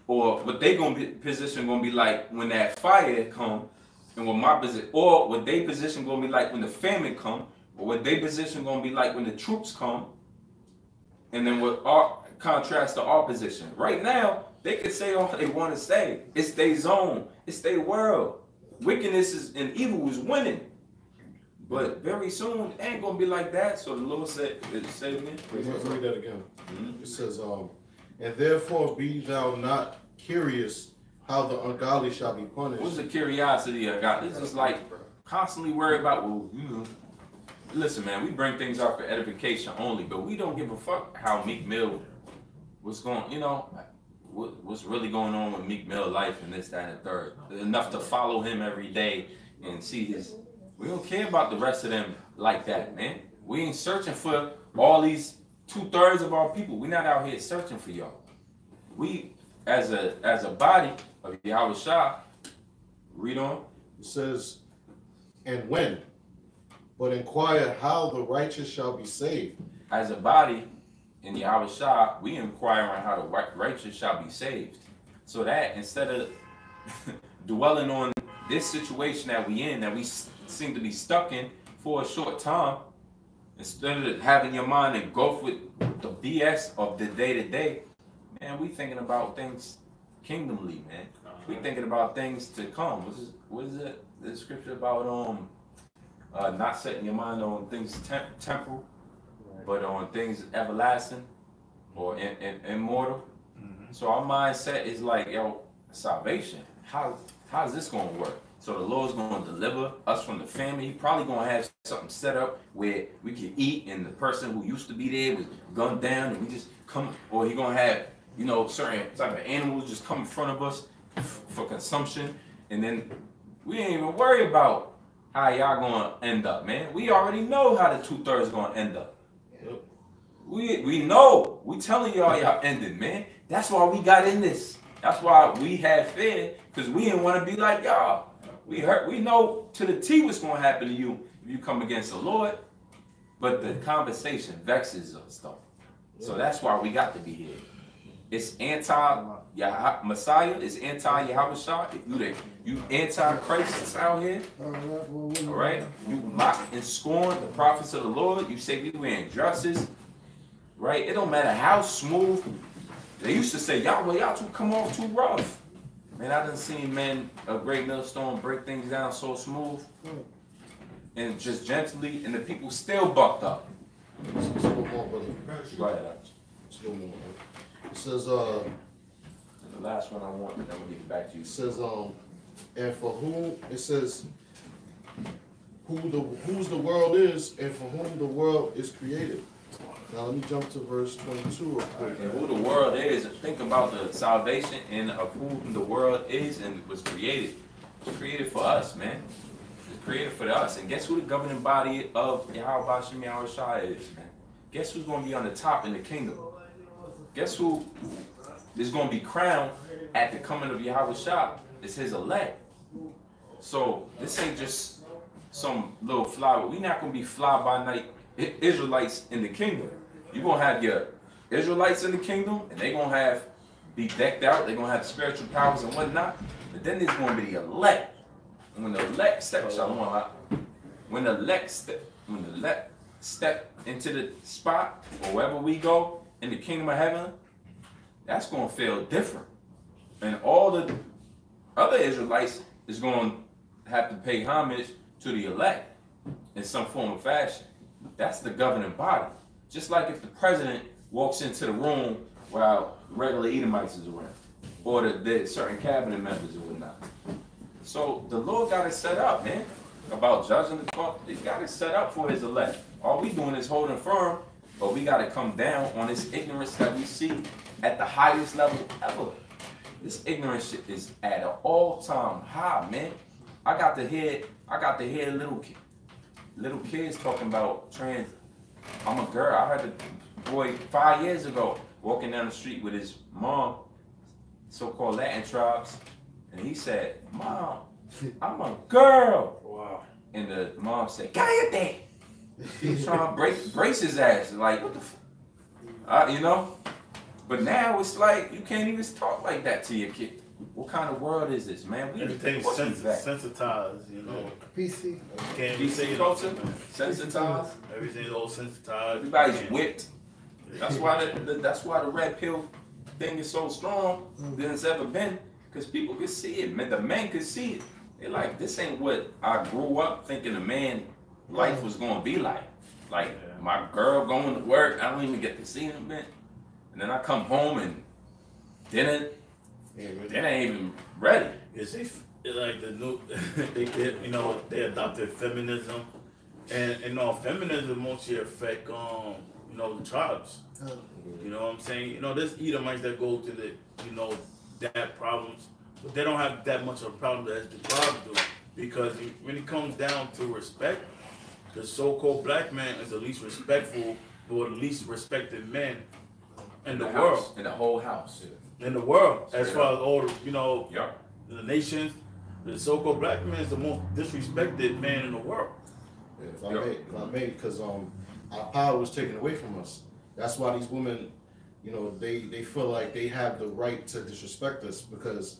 Or what they position gonna be like when that fire come, and what my position, or what their position gonna be like when the famine come, or what their position gonna be like when the troops come, and then what our contrast to our position. Right now, they can say all they want to say. It's their zone. It's their world. Wickedness and evil is winning. But very soon, it ain't going to be like that. So the Lord said, say it again. Read that again. Mm-hmm. It says, and therefore be thou not curious how the ungodly shall be punished. What's the curiosity I got? It's just like constantly worried about, listen, man, we bring things out for edification only, but we don't give a fuck how Meek Mill, what's really going on with Meek Mill life and this, that, and the third. Enough to follow him every day and see his. We don't care about the rest of them like that, man. We ain't searching for all these 2/3 of our people. We're not out here searching for y'all. We, as a body of Yahweh Shah, read on. It says, and when, but inquire how the righteous shall be saved. As a body in Yahweh Shah, we inquiring how the righteous shall be saved. So that instead of dwelling on this situation that we in, that we seem to be stuck in for a short time, instead of having your mind engulfed with the BS of the day-to-day, man, we thinking about things kingdomly, man. We thinking about things to come. What is it? The scripture about not setting your mind on things temporal, but on things everlasting or immortal. Mm-hmm. So our mindset is like, salvation. How's this gonna work? So the Lord's going to deliver us from the famine. He probably going to have something set up where we can eat, and the person who used to be there was gunned down, and we just come, or he going to have, you know, certain type of animals just come in front of us for consumption, and then we ain't even worry about how y'all going to end up, man. We already know how the 2/3 going to end up. Yep. We know. We telling y'all ended, man. That's why we got in this. That's why we had fear, because we didn't want to be like y'all. We know to the T what's going to happen to you if you come against the Lord, but the conversation vexes us though. So that's why we got to be here. It's anti-Messiah, it's anti-Yahushua. You anti-Christ out here. All right? You mock and scorn the prophets of the Lord. You say we wearing dresses. Right? It don't matter how smooth. They used to say, y'all too come off too rough. Man, I done seen men of Great Millstone break things down so smooth and just gently, and the people still bucked up. Still more, brother. Go ahead. Still more. It says, And the last one I want, and then we'll give it back to you. it says, and for whom, it says, whose the world is, and for whom the world is created. Now let me jump to verse 22 real quick. And who the world is, think about the salvation and of who the world is and was created. It's created for us, man. It's created for us. And guess who the governing body of Yahweh Shem Yahushua is, man? Guess who's going to be on the top in the kingdom? Guess who is going to be crowned at the coming of Yahushua? It's his elect. So this ain't just some little flower. We're not going to be fly by night Israelites in the kingdom. You're going to have your Israelites in the kingdom, and they're going to be decked out. They're going to have spiritual powers and whatnot. But then there's going to be the elect. And when the elect step into the spot, or wherever we go in the kingdom of heaven, that's going to feel different. And all the other Israelites is going to have to pay homage to the elect in some form or fashion. That's the governing body. Just like if the president walks into the room while regular Edomites is around, or the certain cabinet members or whatnot. So the Lord got it set up, man, about judging the court. He got it set up for his elect. All we doing is holding firm, but we got to come down on this ignorance that we see at the highest level ever. This ignorance shit is at an all-time high, man. I got to hear little kids talking about trans. I'm a girl. I heard a boy 5 years ago walking down the street with his mom, so-called Latin tribes, and he said, "Mom, I'm a girl." Wow. And the mom said, "Cállate." He was trying to brace his ass, like, what the you know? But now it's like, you can't even talk like that to your kid. What kind of world is this, man? Everything's sensitized, you know. PC. Can't PC say culture, nothing, man. sensitized. Everything's all sensitized. Everybody's whipped. That's why the red pill thing is so strong than it's ever been, because people can see it. Man, the men can see it. They're like, this ain't what I grew up thinking a man life was gonna be like. Like my girl going to work, I don't even get to see them, man. And then I come home and dinner ain't even ready. It's like the new, they adopted feminism, and feminism mostly affect the tribes. You know what I'm saying? You know, there's Edomites that go to the that problems, but they don't have that much of a problem as the tribes do, because when it comes down to respect, the so-called black man is the least respectful or the least respected man in the world. In the whole house. In the world, as far as all Yep. the nations, the so-called black man is the most disrespected man in the world. If I may, because our power was taken away from us. That's why these women, they feel like they have the right to disrespect us, because,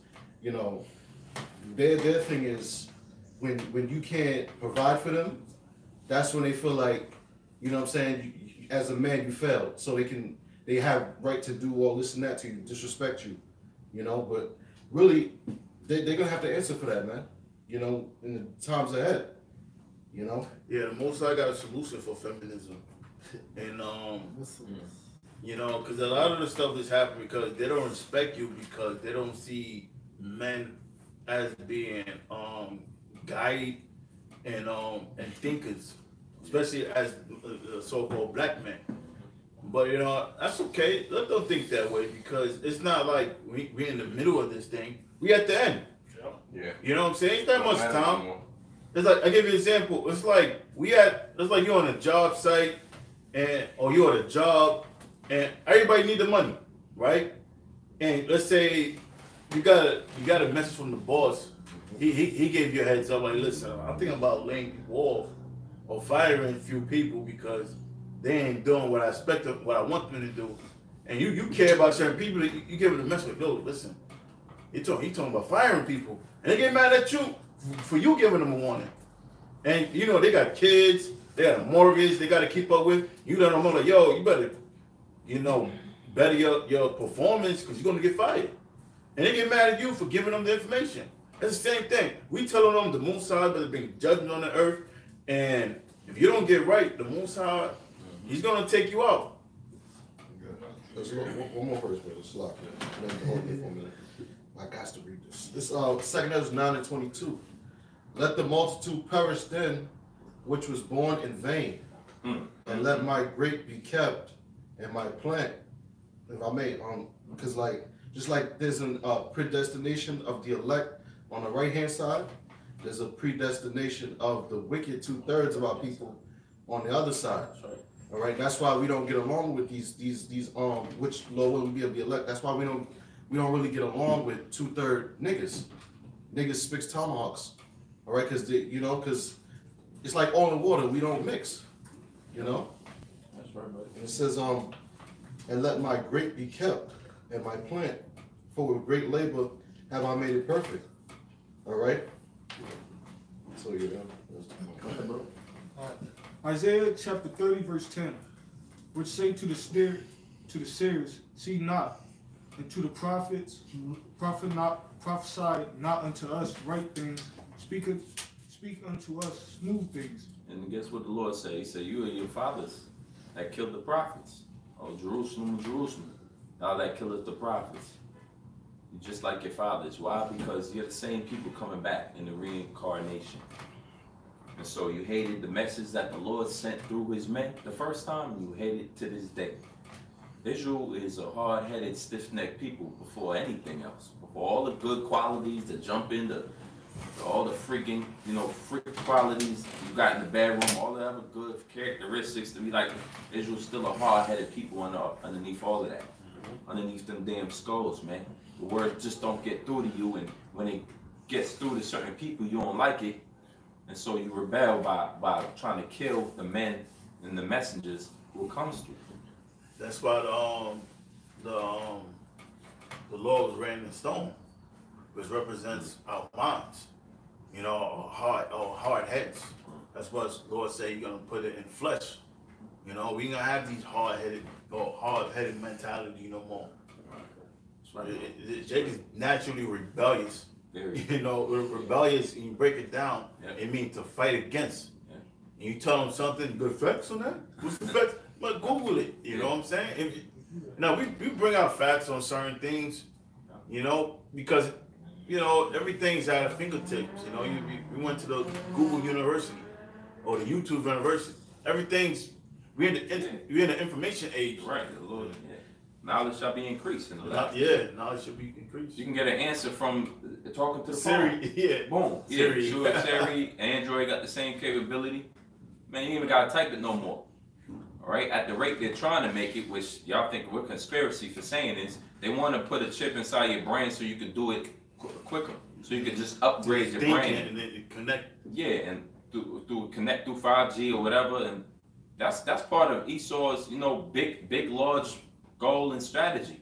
their thing is when you can't provide for them, that's when they feel like, as a man you failed, so they have right to do all this and that to you, disrespect you, but really they're gonna have to answer for that, man, in the times ahead, Yeah, the Most High got a solution for feminism, and because a lot of the stuff is happening because they don't respect you, because they don't see men as being guide and thinkers, especially as so-called black men. But that's okay. Let them think that way because it's not like we're in the middle of this thing. We at the end. Yeah. You know what I'm saying? Ain't that much Don't matter time. anymore. It's like I give you an example. It's like you're on a job site or you're at a job and everybody need the money, right? And let's say you got a message from the boss. He gave you a heads up like, listen, I'm thinking about laying people off or firing a few people because they ain't doing what I expect of what I want them to do. And you care about certain people, you give them a message like, yo, listen, he talking about firing people. And they get mad at you for you giving them a warning. And they got kids, they got a mortgage, they got to keep up with. You let them know like, yo, you better, better your performance because you're gonna get fired. And they get mad at you for giving them the information. It's the same thing. We telling them the Most High better bring judgment on the earth, and if you don't get right, the Most High, He's gonna take you out. Let's look, one more verse, brother. Slock. Hold me for a minute. I got to read this. This 2 Ezra 9:22. Let the multitude perish then, which was born in vain, and let my grape be kept, and my plant, if I may, because just like there's a predestination of the elect on the right hand side, there's a predestination of the wicked 2/3 of our people on the other side. All right, that's why we don't get along with these which Lord will be of the elect. That's why we don't really get along with 2/3 niggas. Niggas speaks tomahawks. All right, because it's like oil and water. We don't mix. That's right, buddy. And it says and let my grape be kept and my plant, for with great labor have I made it perfect. All right. So bro. Isaiah chapter 30, verse 10, which say to the spirit, to the seers, see not, and to the prophets, prophesy not unto us right things, speak unto us smooth things. And guess what the Lord said? He said, you and your fathers that killed the prophets. Oh, Jerusalem, Jerusalem, thou that killeth the prophets. You're just like your fathers. Why? Because you're the same people coming back in the reincarnation. And so you hated the message that the Lord sent through his men the first time, you hate it to this day. Israel is a hard-headed, stiff-necked people before anything else. Before all the good qualities that jump into all the freaking, freak qualities you got in the bedroom, all the other good characteristics to be like, Israel's still a hard-headed people underneath all of that. Underneath them damn skulls, man. The word just don't get through to you, and when it gets through to certain people, you don't like it. And so you rebel by trying to kill the men and the messengers who it comes to. That's why the law was written in stone, which represents our minds, our hard heads. That's what the Lord said He's gonna put it in flesh. We ain't gonna have these hard-headed mentality no more. Jacob's naturally rebellious. Rebellious, and you break it down, it means to fight against. And you tell them something, the facts on that? What's the facts? But Google it, you know what I'm saying? We bring out facts on certain things, because, everything's at our fingertips. We went to the Google University or the YouTube University. We're in the information age. Right, the Lord. Knowledge shall be increased in the life. Knowledge should be increased. You can get an answer from talking to the Siri. phone. Boom. Siri. Siri, Android got the same capability. Man, you ain't even gotta type it no more. All right. At the rate they're trying to make it, which y'all think we're conspiracy for saying is, they want to put a chip inside your brain so you can do it quicker, so you can just upgrade your brain and then connect. Yeah, and connect through 5G or whatever, and that's part of Esau's big large goal and strategy,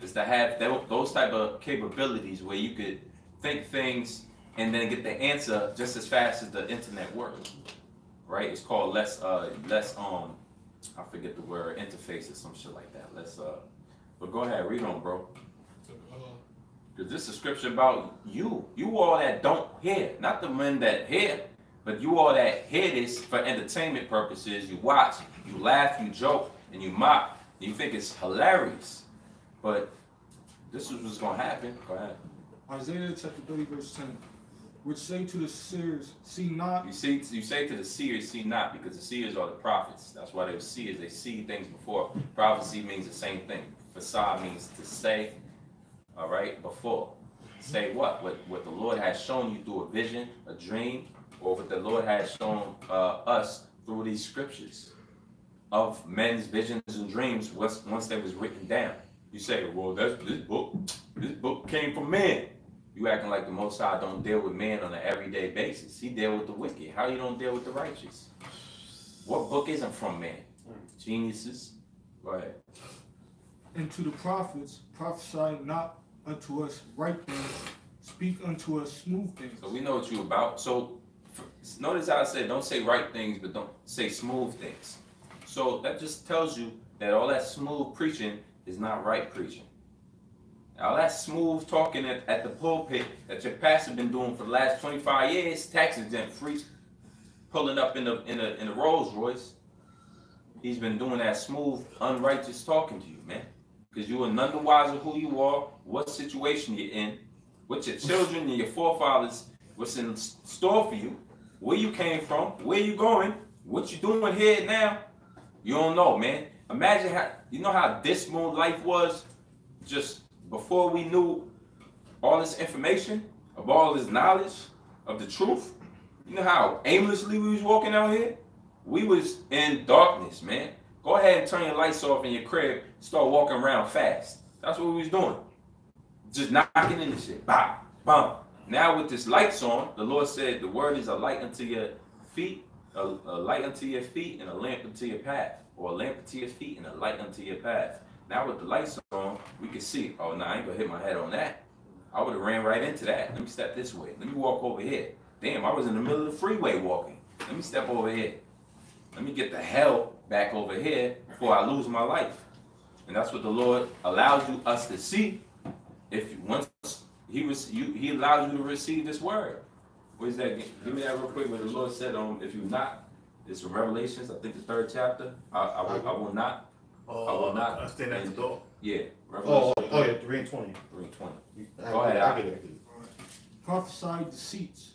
is to have those type of capabilities where you could think things and then get the answer just as fast as the internet works. Right? It's called less I forget the word, interface or some shit like that. But go ahead, read on, bro. Because this is scripture about you all that don't hear, not the men that hear, but you all that hear this for entertainment purposes. You watch, you laugh, you joke, and you mock. You think it's hilarious, but this is what's gonna happen. Go ahead. Isaiah chapter 30, verse 10, which say to the seers, see not. You say to the seers, see not, because the seers are the prophets. That's why they're seers. They see things before. Prophecy means the same thing. Facade means to say, all right, before. Say what? What the Lord has shown you through a vision, a dream, or what the Lord has shown us through these scriptures of men's visions and dreams once they was written down. You say, well, this book came from man. You acting like the Most High don't deal with man on an everyday basis. He deal with the wicked. How you don't deal with the righteous? What book isn't from man? Geniuses. Go ahead. And to the prophets, prophesy not unto us right things, speak unto us smooth things. So we know what you about. So notice how I said, don't say right things, but don't say smooth things. So that just tells you that all that smooth preaching is not right preaching. All that smooth talking at the pulpit that your pastor been doing for the last 25 years, tax exempt free, pulling up in the Rolls Royce. He's been doing that smooth, unrighteous talking to you, man. Because you are none the wiser who you are, what situation you're in, what your children and your forefathers, what's in store for you, where you came from, where you going, what you doing here now. You don't know, man. Imagine how dismal life was just before we knew all this information, of all this knowledge, of the truth. You know how aimlessly we was walking out here? We was in darkness, man. Go ahead and turn your lights off in your crib, start walking around fast. That's what we was doing. Just knocking into shit. Bam, bam. Now with this lights on, the Lord said the word is a light unto your feet, a light unto your feet, and a lamp unto your path. Or a lamp unto your feet and a light unto your path. Now with the lights on, we can see, oh no, I ain't gonna hit my head on that. I would have ran right into that. Let me step this way. Let me walk over here. Damn, I was in the middle of the freeway walking. Let me step over here. Let me get the hell back over here before I lose my life. And that's what the Lord allows us to see. If you once He allows you to receive this word. What is that? Give me that real quick. Where the Lord said, if you not, it's from Revelations, I think the 3rd chapter. I will not. I will not. I stand at the door. Yeah. Revelation. Oh yeah, 3 and 20. 3 and 20. I Go ahead. get it. Prophesy deceits.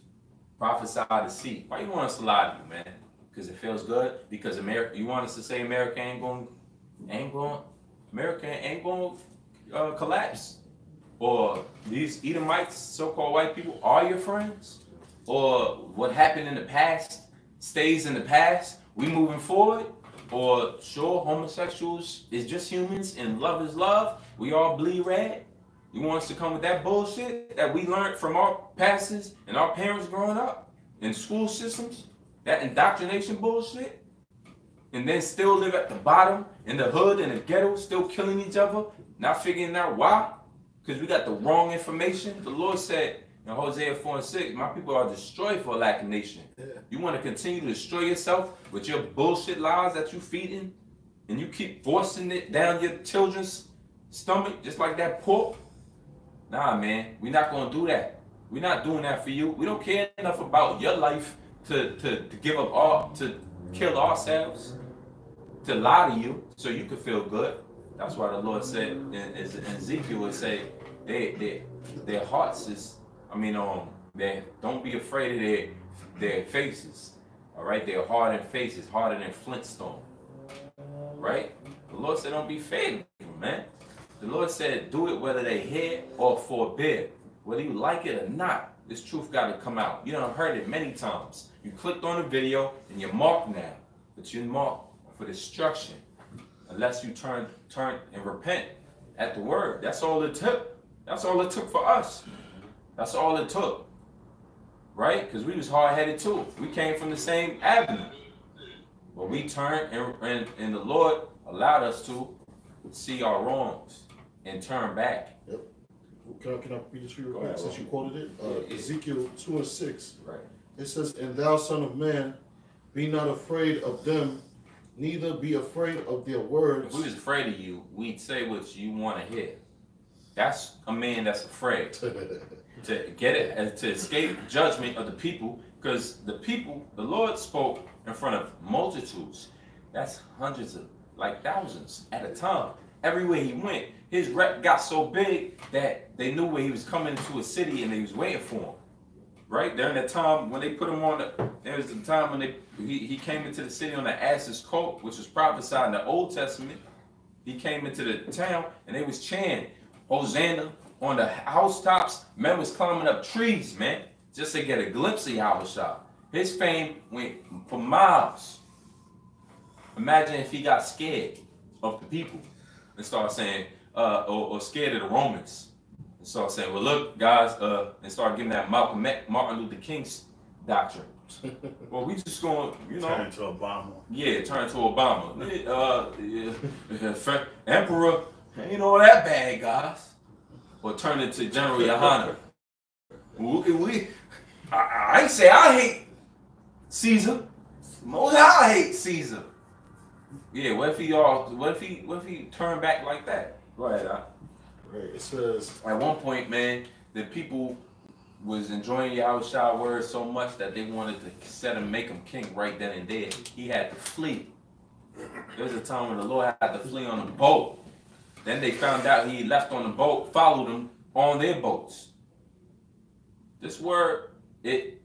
Prophesy deceit. Why you want us to lie to you, man? Because it feels good? Because America, you want us to say America ain't going to collapse? Or these Edomites, so-called white people, are your friends? Or what happened in the past stays in the past? We moving forward? Or sure, homosexuals is just humans and love is love? We all bleed red? You want us to come with that bullshit that we learned from our pastors and our parents growing up in school systems? That indoctrination bullshit? And then still live at the bottom, in the hood, in the ghetto, still killing each other, not figuring out why? Because we got the wrong information. The Lord said in Hosea 4 and 6, my people are destroyed for lack of nation. You want to continue to destroy yourself with your bullshit lies that you feeding, and you keep forcing it down your children's stomach, just like that pork? Nah, man, we're not going to do that. We're not doing that for you. We don't care enough about your life to give up all, to kill ourselves, to lie to you so you can feel good. That's why the Lord said in Ezekiel would say their hearts is, they don't be afraid of their faces. All right, their hardened faces, harder than Flintstone. Right? The Lord said don't be afraid of them, man. The Lord said do it whether they hear or forbid. Whether you like it or not, this truth got to come out. You done heard it many times. You clicked on the video and you're marked now. But you're marked for destruction. Unless you turn and repent at the word. That's all it took. That's all it took for us. That's all it took. Right? Because we was hard-headed too. We came from the same avenue. But we turned and the Lord allowed us to see our wrongs and turn back. Yep. Can I read this for you real quick since you quoted it? Ezekiel 2 and 6. Right. It says, and thou son of man, be not afraid of them, neither be afraid of their words. If we was afraid of you, we'd say what you want to hear. That's a man that's afraid to get it and to escape judgment of the people, because the people, the Lord spoke in front of multitudes. That's hundreds of, like thousands at a time. everywhere he went, his rep got so big that they knew where he was coming into a city and they was waiting for him. Right? During that time when they put him on there was the time when he came into the city on the ass's coat, which was prophesied in the Old Testament. He came into the town and they was chanting Hosanna on the housetops. Men was climbing up trees, man, just to get a glimpse of Yahushua. His fame went for miles. Imagine if he got scared of the people and started saying, or scared of the Romans. And started saying, well, look, guys, and started giving that Martin Luther King's doctrine. Well, we just going, you know. Turn into Obama. Yeah, turn to Obama. Emperor, ain't all that bad, guys. Or turn it to General Yohana. I ain't say I hate Caesar. Most I hate Caesar. Yeah, what if he turned back like that? Go ahead, Right. It says at one point, man, the people was enjoying Yahushua's word so much that they wanted to set him, make him king right then and there. He had to flee. There was a time when the Lord had to flee on a boat. Then they found out he left on the boat, followed them on their boats. This word, the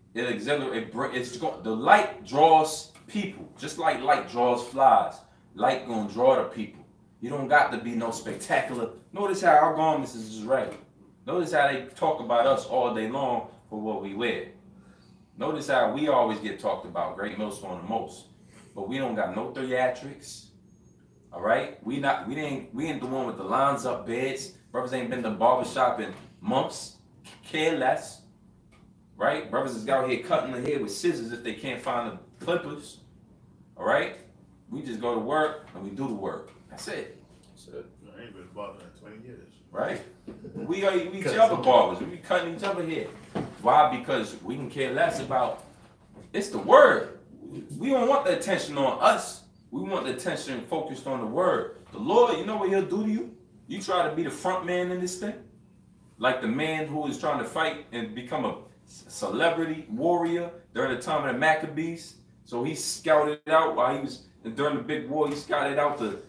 light draws people, just like light draws flies. Light gonna draw the people. You don't got to be no spectacular. Notice how our garments is right. Notice how they talk about us all day long for what we wear. Notice how we always get talked about, Great Millstone the most. But we don't got no theatrics. All right? We ain't the one with the lines up beds. Brothers ain't been to barbershop in months. Care less. Right? Brothers is out here cutting the hair with scissors if they can't find the clippers. All right? We just go to work and we do the work. That's it. I ain't been bothered in 20 years. Right? We each other barbers. We be cutting each other hair. Why? Because we can care less about, it's the word. We don't want the attention on us. We want the attention focused on the word. The Lord, you know what he'll do to you? You try to be the front man in this thing? Like the man who is trying to fight and become a celebrity warrior during the time of the Maccabees. So he scouted out while he was, during the big war, he scouted out the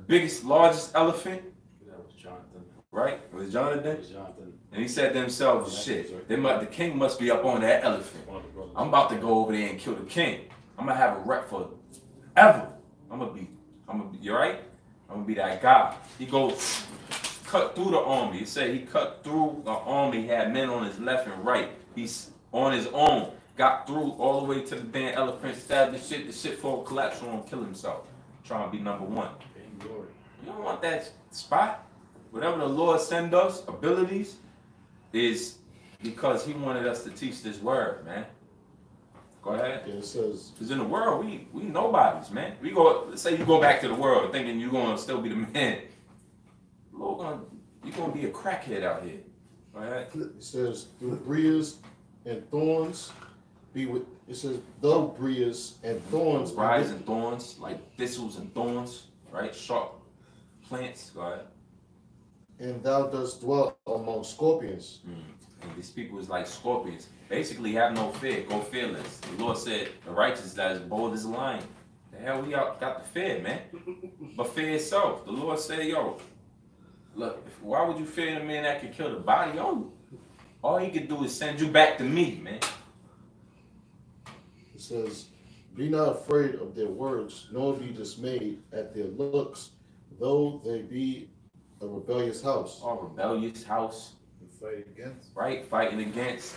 biggest, largest elephant. That was Jonathan. Right? It was Jonathan? It was Jonathan. And he said to himself, shit, the king must be up on that elephant. I'm about to go over there and kill the king. I'm going to have a rep for ever. I'm gonna be, you right? I'm gonna be that guy. He goes, cut through the army. He said he cut through the army, had men on his left and right. He's on his own, got through all the way to the damn elephant, stabbed the shit fall collapsed on him, kill himself. Trying to be number one. You don't want that spot. Whatever the Lord send us, abilities, is because he wanted us to teach this word, man. Go ahead. it says Because in the world, we nobodies, man. We go, let's say you go back to the world thinking you're gonna still be the man. You're gonna be a crackhead out here. Go ahead. it says through briars and thorns be with. It says though briars and thorns. Briars and thorns, like thistles and thorns, right? Sharp plants. Go ahead. And thou dost dwell among scorpions. And these people is like scorpions. Basically, have no fear. Go fearless. The Lord said, the righteous that is bold as a lion. The hell we got the fear, man. But fear itself. The Lord said, yo, look, why would you fear the man that could kill the body on you? All he could do is send you back to me, man. It says, be not afraid of their words, nor be dismayed at their looks, though they be a rebellious house. Our rebellious house. Fight against. Right? Fighting against,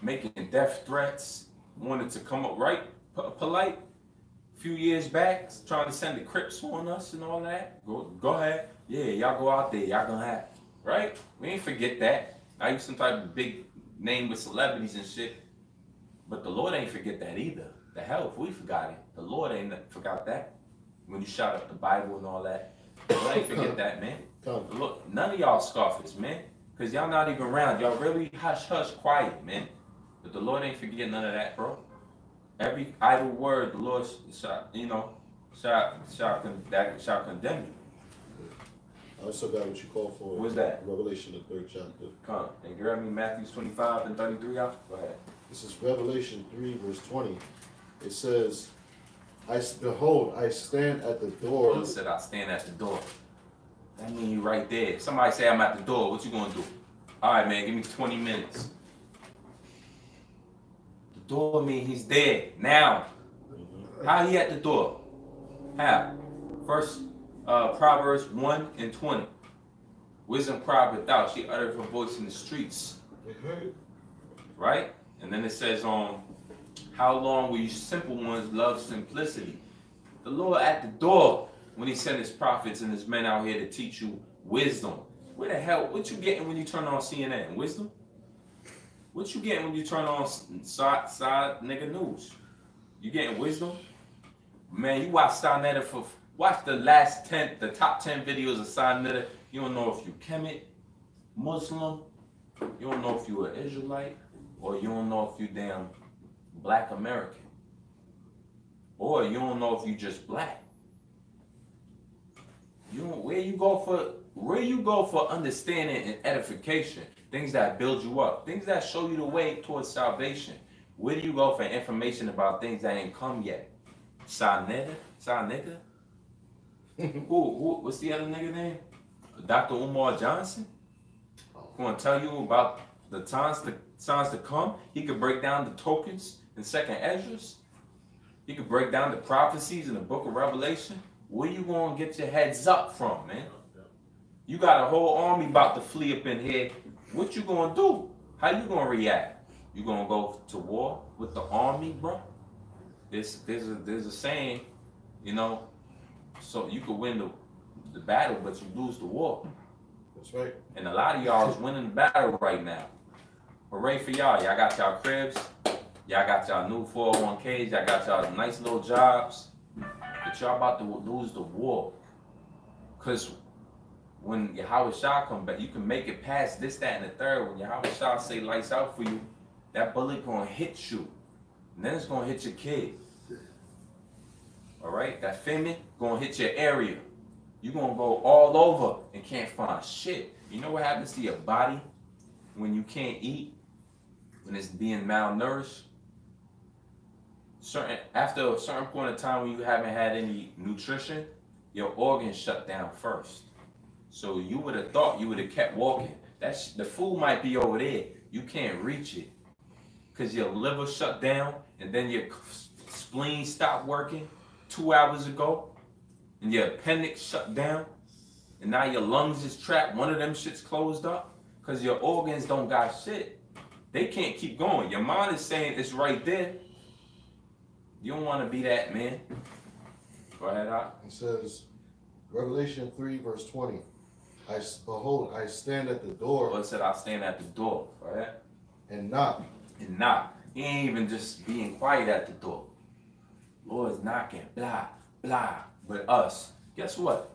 making death threats, wanted to come up right, polite. A few years back, trying to send the Crips on us and all that. Go ahead. Yeah, y'all go out there. Y'all gonna have, right? We ain't forget that. Now you some type of big name with celebrities and shit. But the Lord ain't forget that either. The hell if we forgot it. The Lord ain't forgot that. When you shot up the Bible and all that. The Lord ain't forget that, man. Look, none of y'all scoffers, man. Because y'all not even around. Y'all really hush, quiet, man. But the Lord ain't forget none of that, bro. Every idle word, the Lord shall condemn you. I also got what you call for. What's that? Revelation, the 3rd chapter. Come, and grab me Matthew 25 and 33 out. Go ahead. This is Revelation 3, verse 20. It says, behold, I stand at the door. The Lord said, I stand at the door. That mean you right there. Somebody say I'm at the door. What you gonna do? All right, man. Give me 20 minutes. The door mean he's there now. How he at the door? How? First, Proverbs 1:20. Wisdom cried without. She uttered her voice in the streets. Right? And then it says, how long will you simple ones love simplicity? The Lord at the door when he sent his prophets and his men out here to teach you wisdom. Where the hell, what you getting when you turn on CNN? Wisdom? What you getting when you turn on side nigga news? You getting wisdom? Man, you watch Sarnetta watch the top 10 videos of Sarnetta. You don't know if you Kemet, Muslim, you don't know if you an Israelite, or you don't know if you damn Black American. Or you don't know if you just black. Where you go for understanding and edification, things that build you up, things that show you the way towards salvation. Where do you go for information about things that ain't come yet? Sarnetta? Who? What's the other nigga name? Dr. Umar Johnson? Gonna tell you about the times to come. He could break down the tokens in 2nd Esdras. He could break down the prophecies in the book of Revelation. Where you gonna get your heads up from, man? You got a whole army about to flee up in here. What you gonna do? How you gonna react? You gonna go to war with the army, bro? There's a saying, you know, so you could win the battle, but you lose the war. That's right. And a lot of y'all is winning the battle right now. Hooray for y'all. Y'all got y'all cribs. Y'all got y'all new 401ks. Y'all got y'all nice little jobs. But y'all about to lose the war. Because when Yahweh Shah come back, you can make it past this, that, and the third. When Yahweh Shah say lights out for you, that bullet gonna hit you. And then it's gonna hit your kid. All right? That famine gonna hit your area. You're gonna go all over and can't find shit. You know what happens to your body when you can't eat? When it's being malnourished? After a certain point of time when you haven't had any nutrition, your organs shut down first. So you would have thought you would have kept walking. The food might be over there. You can't reach it because your liver shut down and then your spleen stopped working 2 hours ago and your appendix shut down and now your lungs is trapped. One of them shit's closed up because your organs don't got shit. They can't keep going. Your mind is saying it's right there. You don't want to be that, man. Go ahead, Doc. It says, Revelation 3:20. Behold, I stand at the door. Lord said, I stand at the door. Go ahead. And knock. And knock. He ain't even just being quiet at the door. Lord's knocking. Blah, blah. But us. Guess what?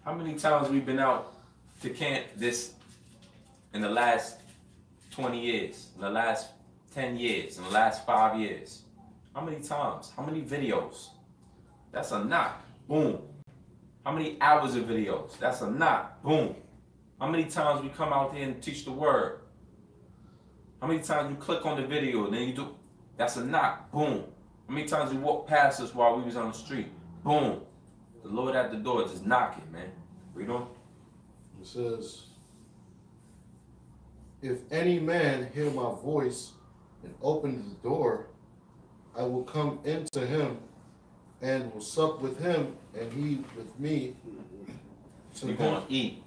How many times we've been out to camp this in the last 20 years, in the last 10 years, in the last 5 years? How many times? How many videos? That's a knock. Boom. How many hours of videos? That's a knock. Boom. How many times we come out here and teach the word? How many times you click on the video and then you do? That's a knock. Boom. How many times you walk past us while we was on the street? Boom. The Lord at the door just knocking, man. Read on. It says, if any man hear my voice and open the door, I will come into him and will sup with him and he with me. You're going to eat.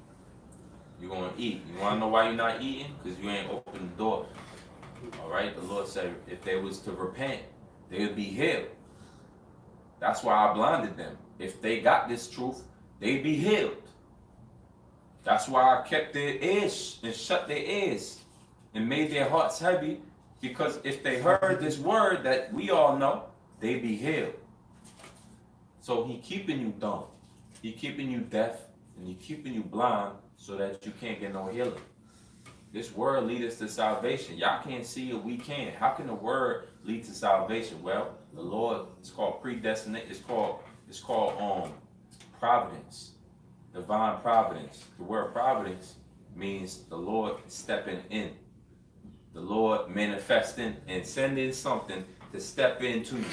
You're going to eat. You want to know why you're not eating? Because you ain't opened the door. All right? The Lord said if they was to repent, they would be healed. That's why I blinded them. If they got this truth, they'd be healed. That's why I kept their ears and shut their ears and made their hearts heavy, because if they heard this word that we all know, they'd be healed. So he keeping you dumb. He keeping you deaf and he keeping you blind so that you can't get no healing. This word leads us to salvation. Y'all can't see it, we can. How can the word lead to salvation? Well, the Lord, it's called predestinate. It's called providence, divine providence. The word providence means the Lord stepping in, the Lord manifesting and sending something to step into you,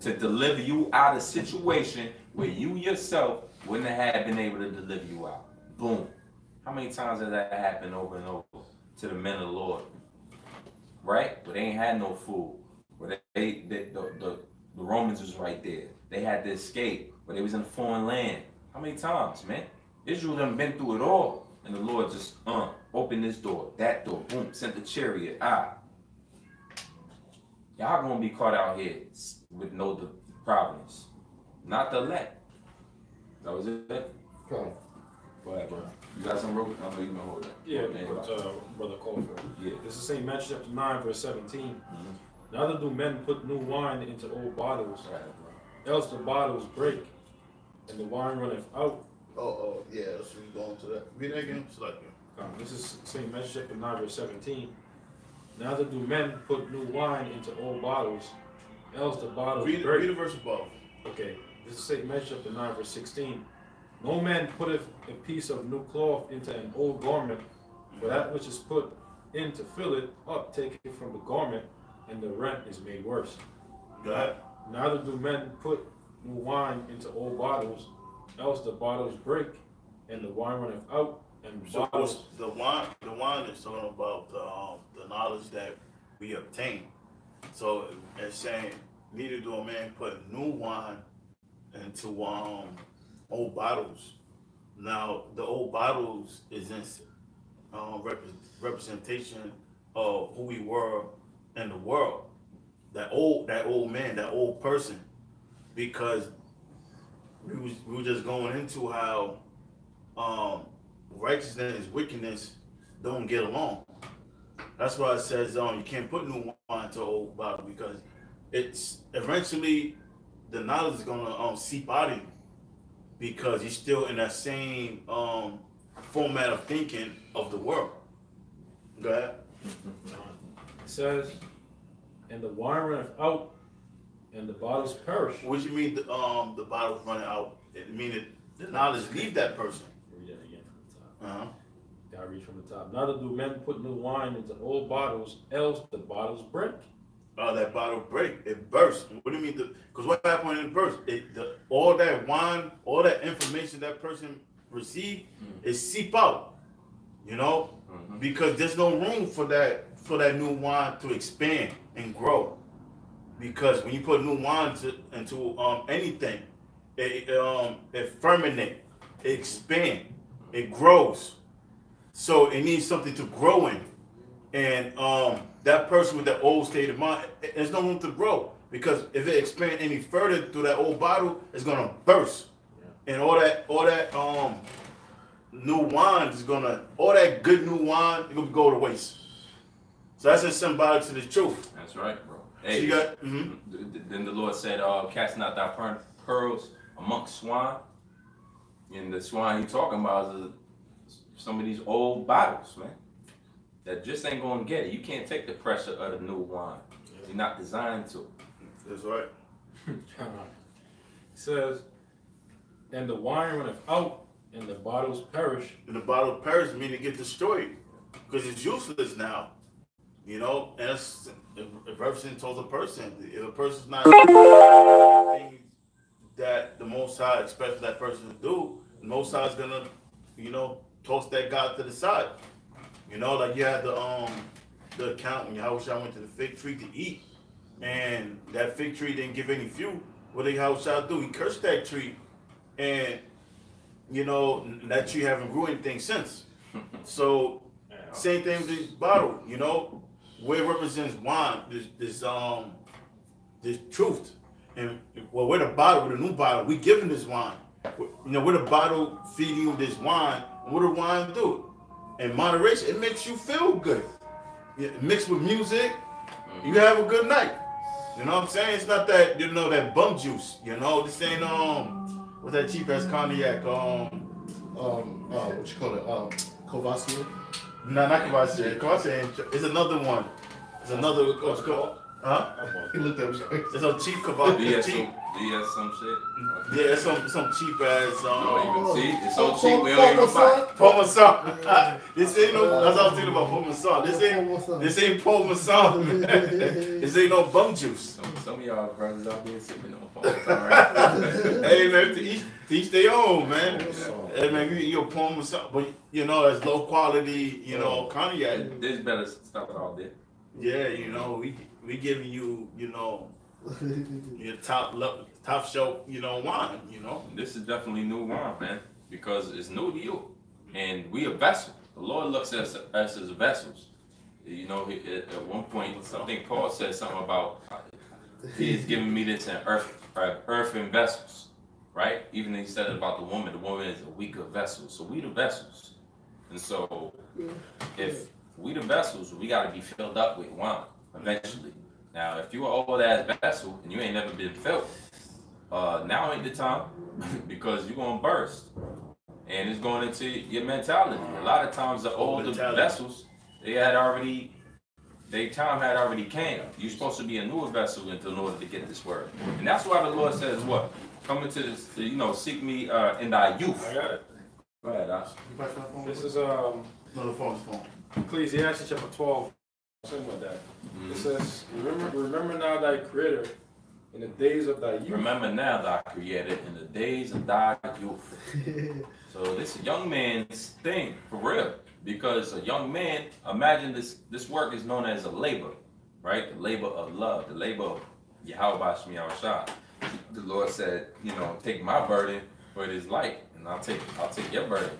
to deliver you out of a situation where you yourself wouldn't have been able to deliver you out. Boom. How many times has that happened over and over to the men of the Lord? Right? But they ain't had no food. But the Romans was right there. They had to escape, but they was in a foreign land. How many times, man? Israel done been through it all. And the Lord just, opened this door, that door, boom, sent the chariot, Y'all gonna be caught out here with no providence. Not the elect. That was it? Come. Go ahead, bro. You got some rope? I know you can hold that. Yeah, Brother Crawford. Yeah. This is St. Matthew chapter 9, verse 17. Neither do men put new wine into old bottles, else the bottles break, and the wine runneth out. Yeah, so we going to that. Read that again. It's like, This is St. Matthew chapter 9, verse 17. Neither do men put new wine into old bottles, else the bottles break. read the verse above. Okay, this is St. Matthew chapter 9, verse 16. No man putteth a piece of new cloth into an old garment, for that which is put in to fill it up taketh from the garment, and the rent is made worse. Go ahead. Neither do men put new wine into old bottles, else the bottles break, and the wine runneth out, and So bottles. the wine is talking about the knowledge that we obtain. So it's saying, neither do a man put new wine into old bottles. Now the old bottles is in representation of who we were in the world. That old man, that old person, because we were just going into how righteousness and wickedness don't get along. That's why it says you can't put new wine to old bottle, because it's eventually the knowledge is gonna seep out of you, because you're still in that same format of thinking of the world. Go ahead. It says, and the wine runneth out, and the bottles perish. What do you mean the bottle's running out? It mean the knowledge leave that person. Read that again from the top. Uh-huh. Gotta read from the top. Neither do men put new wine into old bottles, else the bottles break. That bottle break, it bursts. What do you mean? Because what happened when it burst? All that wine, all that information that person received, it seep out. You know, because there's no room for that new wine to expand and grow. Because when you put new wine into anything, it fermentate, it expand, it grows. So it needs something to grow in, and that person with that old state of mind, there's no room to grow, because if it expands any further through that old bottle, it's gonna burst, and all that new wine is all that good new wine is gonna go to waste. So that's just symbolic to the truth. That's right, bro. So Hey, you got, then the Lord said, cast not thy pearls amongst swine. And the swine he talking about is some of these old bottles, man, that just ain't gonna get it. You can't take the pressure of the new wine. You're not designed to. That's right. It says, and the wine runneth out, and the bottles perish. And the bottle perish, meaning get destroyed, because it's useless now. You know, and it's, if person told a person, if a person's not doing things that the Most High expects that person to do, the Most High is gonna, toss that God to the side. You know, like you had the account when Yahushua went to the fig tree to eat, and that fig tree didn't give any fruit. What did Yahushua do? He cursed that tree, and that tree haven't grew anything since. So same thing with this bottle. Where it represents wine, this truth, and we're the bottle, we're the new bottle. We giving this wine. We're the bottle feeding you this wine. And what do wine do? In moderation, it makes you feel good. Mixed with music, you have a good night. You know what I'm saying? It's not that that bum juice. This ain't what's that cheap ass cognac? What you call it? Courvoisier. No, not Courvoisier. Courvoisier. It's another one. It's another. Huh? He looked at me. It's some cheap kebab. Cheap. DS some shit. Yeah, it's some cheap ass. You don't even see? It's so cheap we don't even buy. Parmesan. This ain't no. That's what I was thinking about Parmesan. This ain't Parmesan. This ain't no bum juice. Some of y'all brothers out there sipping on Parmesan, right? Hey man, to each their own, man. Hey man, you Parmesan, but you know that's low quality. You know, cognac. There's better stuff out there. Yeah, you know we giving you your top shelf wine. You know. This is definitely new wine, man, because it's new to you, and we a vessel. The Lord looks at us as vessels. You know, at one point, I think Paul said something about He is giving me this in earthen vessels, right? Even he said about the woman is a weaker vessel. So we the vessels, and so if we the vessels, we got to be filled up with wine eventually. Now, if you are old ass vessel and you ain't never been filled, now ain't the time because you're gonna burst, and it's going into your mentality. A lot of times, the older vessels, their time had already came. You're supposed to be a newer vessel in order to get this word, and that's why the Lord says, "What? Come into this, seek me in thy youth." I got it. Go ahead, Ash. This is No, the phone. Ecclesiastes chapter 12, something like that. It says, remember now thy Creator in the days of thy youth. Remember now thy Creator in the days of thy youth. So this young man's thing, for real. Because a young man, imagine this work is known as a labor, right? The labor of love, the labor of Yahweh Shmi Shah. The Lord said, take my burden, for it is light, and I'll take your burden,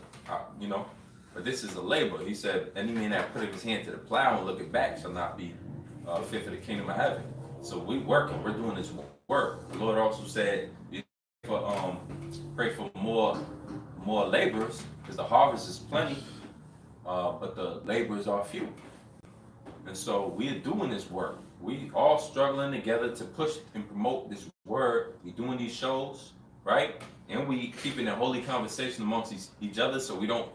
But this is a labor. He said, any man that put his hand to the plow and looking back shall not be fit for the kingdom of heaven. So we're doing this work. The Lord also said, pray for more laborers, because the harvest is plenty. But the laborers are few. And so we are doing this work. We all struggling together to push and promote this word. We doing these shows, right? And we keeping a holy conversation amongst each other so we don't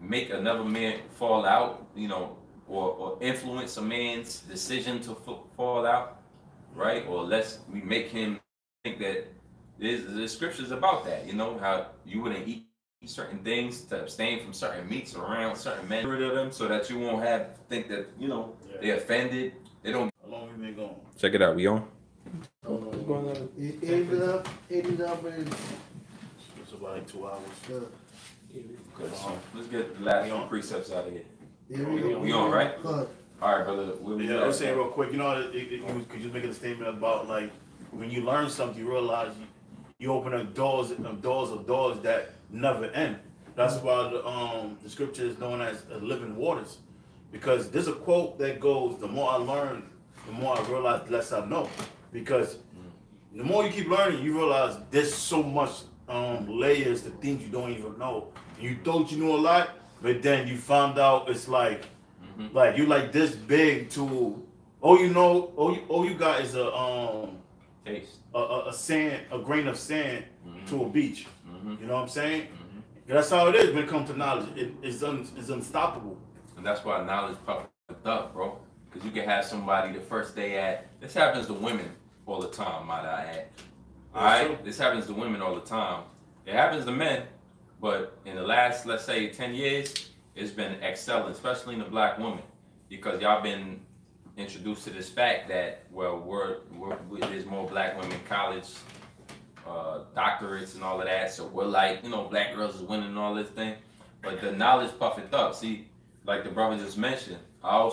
make another man fall out, or influence a man's decision to fall out, right? Or lest we make him think that the scriptures about that, how you wouldn't eat certain things, to abstain from certain meats around certain men, rid of them, so that you won't think that they're offended. They don't. How long we been going? Check it out. We on? Eight up, It's about like 2 hours. Good. So let's get the last few precepts out of here. Yeah, We on, right? All right, brother. Yeah, I was saying real quick. You could just make a statement about like when you learn something, you realize you open up doors that never end. That's why the scripture is known as living waters, because there's a quote that goes, "The more I learn, the more I realize, the less I know." Because the more you keep learning, you realize there's so much layers to things you don't even know. You thought you knew a lot, but then you found out it's like you're like this big to all you got is a taste, a grain of sand to a beach. You know what I'm saying? That's how it is when it comes to knowledge. It's unstoppable. And that's why knowledge puffed up, bro. Because you can have somebody the first day this happens to women all the time, might I add. All right? This happens to women all the time. It happens to men, but in the last, let's say, 10 years, it's been excelling, especially in the black woman, because y'all been introduced to this fact that, there's more black women in college, doctorates and all of that, so we're like, black girls is winning and all this thing, but the knowledge puffeth up. See, like the brother just mentioned, I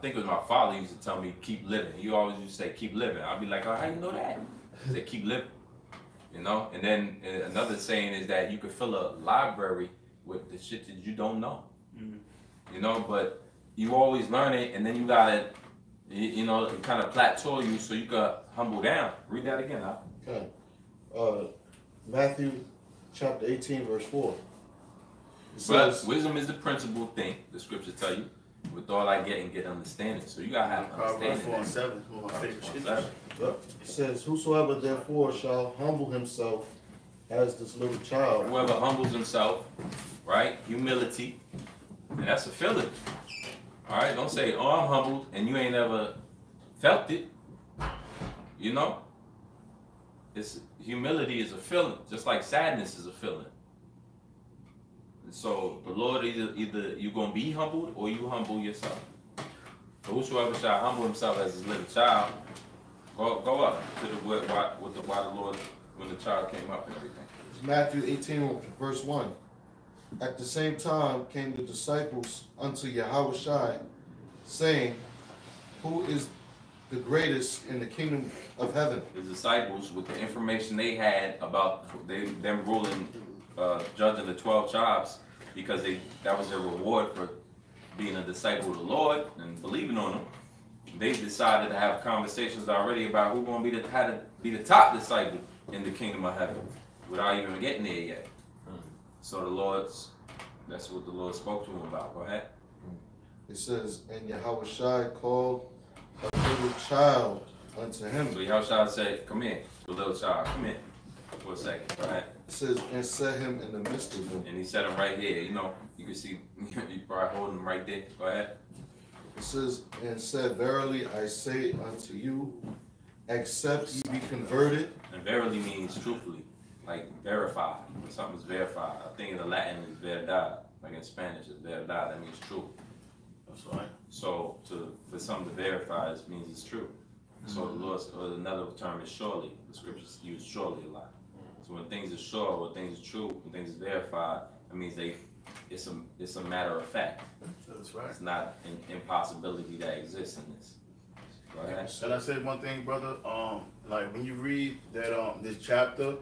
think it was my father used to tell me, keep living. He always used to say, keep living. I'd be like, oh, how you know that? He said, keep living, and then another saying is that you could fill a library with the shit that you don't know, but you always learn it, and then you gotta, it kind of plateau you so you can humble down. Read that again, huh? Okay. Matthew chapter 18, verse 4. But wisdom is the principal thing, the scriptures tell you. With all I get understanding. So you gotta have Proverbs understanding. 4:7, one of my favorite scriptures. It says, whosoever therefore shall humble himself as this little child. Whoever humbles himself, right? Humility. And that's a feeling. All right, don't say, oh, I'm humbled, and you ain't ever felt it. You know, it's humility is a feeling, just like sadness is a feeling. And so the Lord either you're gonna be humbled or you humble yourself. So whosoever shall humble himself as his little child, go up to the why the Lord when the child came up and everything. Matthew 18, verse 1. At the same time came the disciples unto Yahushua, saying, who is the greatest in the kingdom of heaven? The disciples, with the information they had about them ruling, judging the 12 tribes, because that was their reward for being a disciple of the Lord and believing on him. They decided to have conversations already about who's going to be the top disciple in the kingdom of heaven, without even getting there yet. So that's what the Lord spoke to him about. Go ahead. It says, and Yahushua called a little child unto him. So Yahushua said, come here, the little child, come here for a second. Go ahead. It says, and set him in the midst of them. And he set him right here. You know, you can see, you probably holding him right there. Go ahead. It says, and said, verily I say unto you, except ye be converted. And verily means truthfully, like verified. When something's verified. I think in the Latin is verdad. Like in Spanish it's verdad. That means true. That's right. So for something to verify it means it's true. So the Lord's another term is surely. The scriptures use surely a lot. So when things are sure, when things are true, when things are verified, it means it's a matter of fact. That's right. It's not an impossibility that exists in this. Go ahead. And I said one thing, brother. Like when you read that this chapter,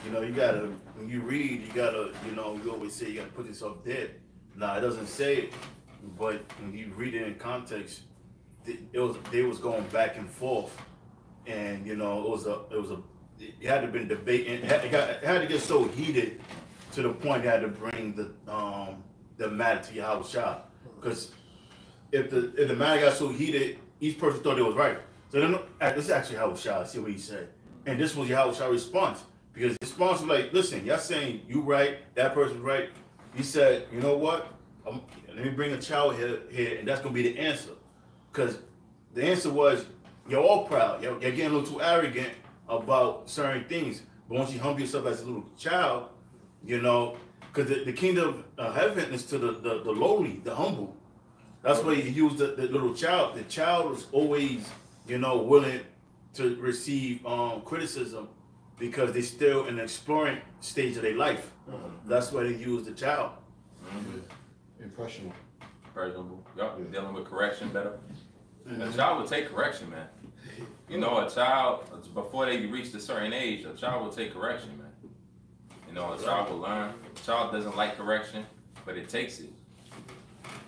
you know, when you read, you always say you gotta put yourself dead. Now it doesn't say it, but when you read it in context, they was going back and forth, and you know it had to been debate, and it had to get so heated to the point they had to bring the matter to Yahushua, because if the matter got so heated, each person thought it was right. So then this is actually Yahushua. See what he said, and this was Yahushua's response, because the response was like, listen, y'all saying you right, that person's right. He said, you know what? Let me bring a child here, and that's gonna be the answer. Because the answer was, you're all proud. You're getting a little too arrogant about certain things. But once you humble yourself as a little child, you know, because the kingdom of heaven is to the lowly, the humble. That's why you use the little child. The child was always, you know, willing to receive criticism because they're still in the exploring stage of their life. That's why they use the child. Impressionable. Personable. Yup, dealing with correction better. A child will take correction, man. You know, a child, before they reach a certain age, a child will take correction, man. You know, a child will learn. A child doesn't like correction, but it takes it.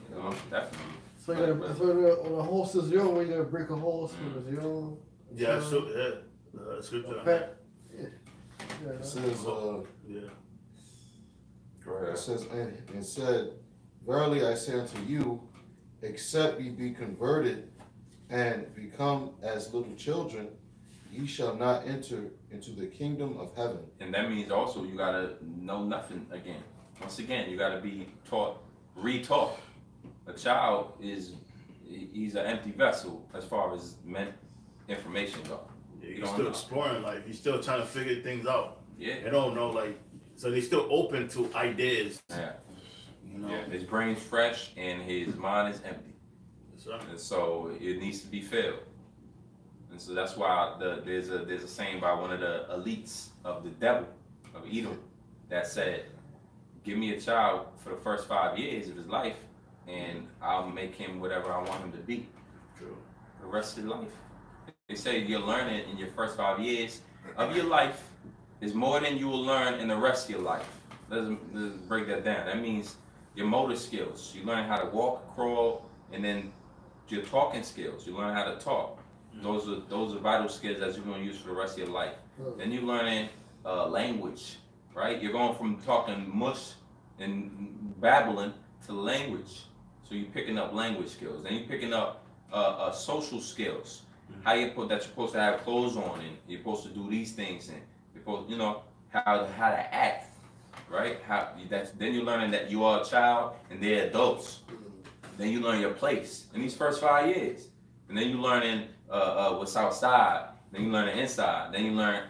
You know, definitely. So when a horse is young, when you gotta break a horse when it's young. Yeah, so scripture. Pet. It says, Yeah. Go ahead. it says, and said, verily I say unto you, except ye be converted and become as little children, ye shall not enter into the kingdom of heaven. And that means also you gotta know nothing again. Once again, you gotta be taught, re-taught. A child he's an empty vessel as far as information go. Yeah, you're still exploring life. You're still trying to figure things out. Yeah. They don't know, like, so they're still open to ideas. Yeah. You know? Yeah. His brain's fresh and his mind is empty. That's right. And so it needs to be filled. And so that's why there's a saying by one of the elites of the devil, of Edom, that said, give me a child for the first 5 years of his life and I'll make him whatever I want him to be. True. For the rest of his life. They say you're learning in your first 5 years of your life is more than you will learn in the rest of your life. Let's break that down. That means your motor skills. You learn how to walk, crawl, and then your talking skills. You learn how to talk. Those are vital skills that you're going to use for the rest of your life. Then you're learning language, right? You're going from talking mush and babbling to language. So you're picking up language skills. Then you're picking up social skills. How that you're supposed to have clothes on, and you're supposed to do these things, and you're supposed, you know, how to act, right? Then you're learning that you are a child and they're adults. Then you learn your place in these first 5 years, and then you're learning what's outside. Then you learn the inside. Then you learn.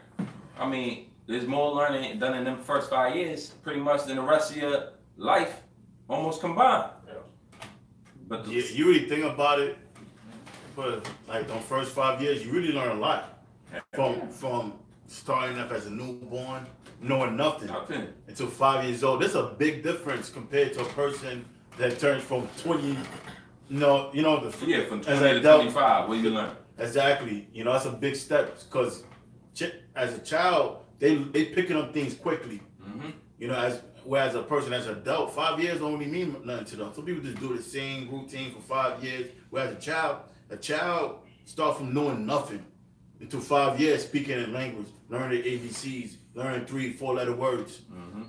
I mean, there's more learning done in them first 5 years, pretty much, than the rest of your life, almost combined. Yeah. But Yeah, you really think about it, but like those first 5 years, you really learn a lot. From starting up as a newborn, knowing nothing, until 5 years old. There's a big difference compared to a person that turns from 20, from 20 to 25, what do you learn? Exactly. That's a big step because as a child, they picking up things quickly. Whereas a person as an adult, 5 years don't really mean nothing to them. Some people just do the same routine for 5 years. Whereas a child start from knowing nothing until 5 years speaking in language, learning the ABCs, learning 3-4 letter words,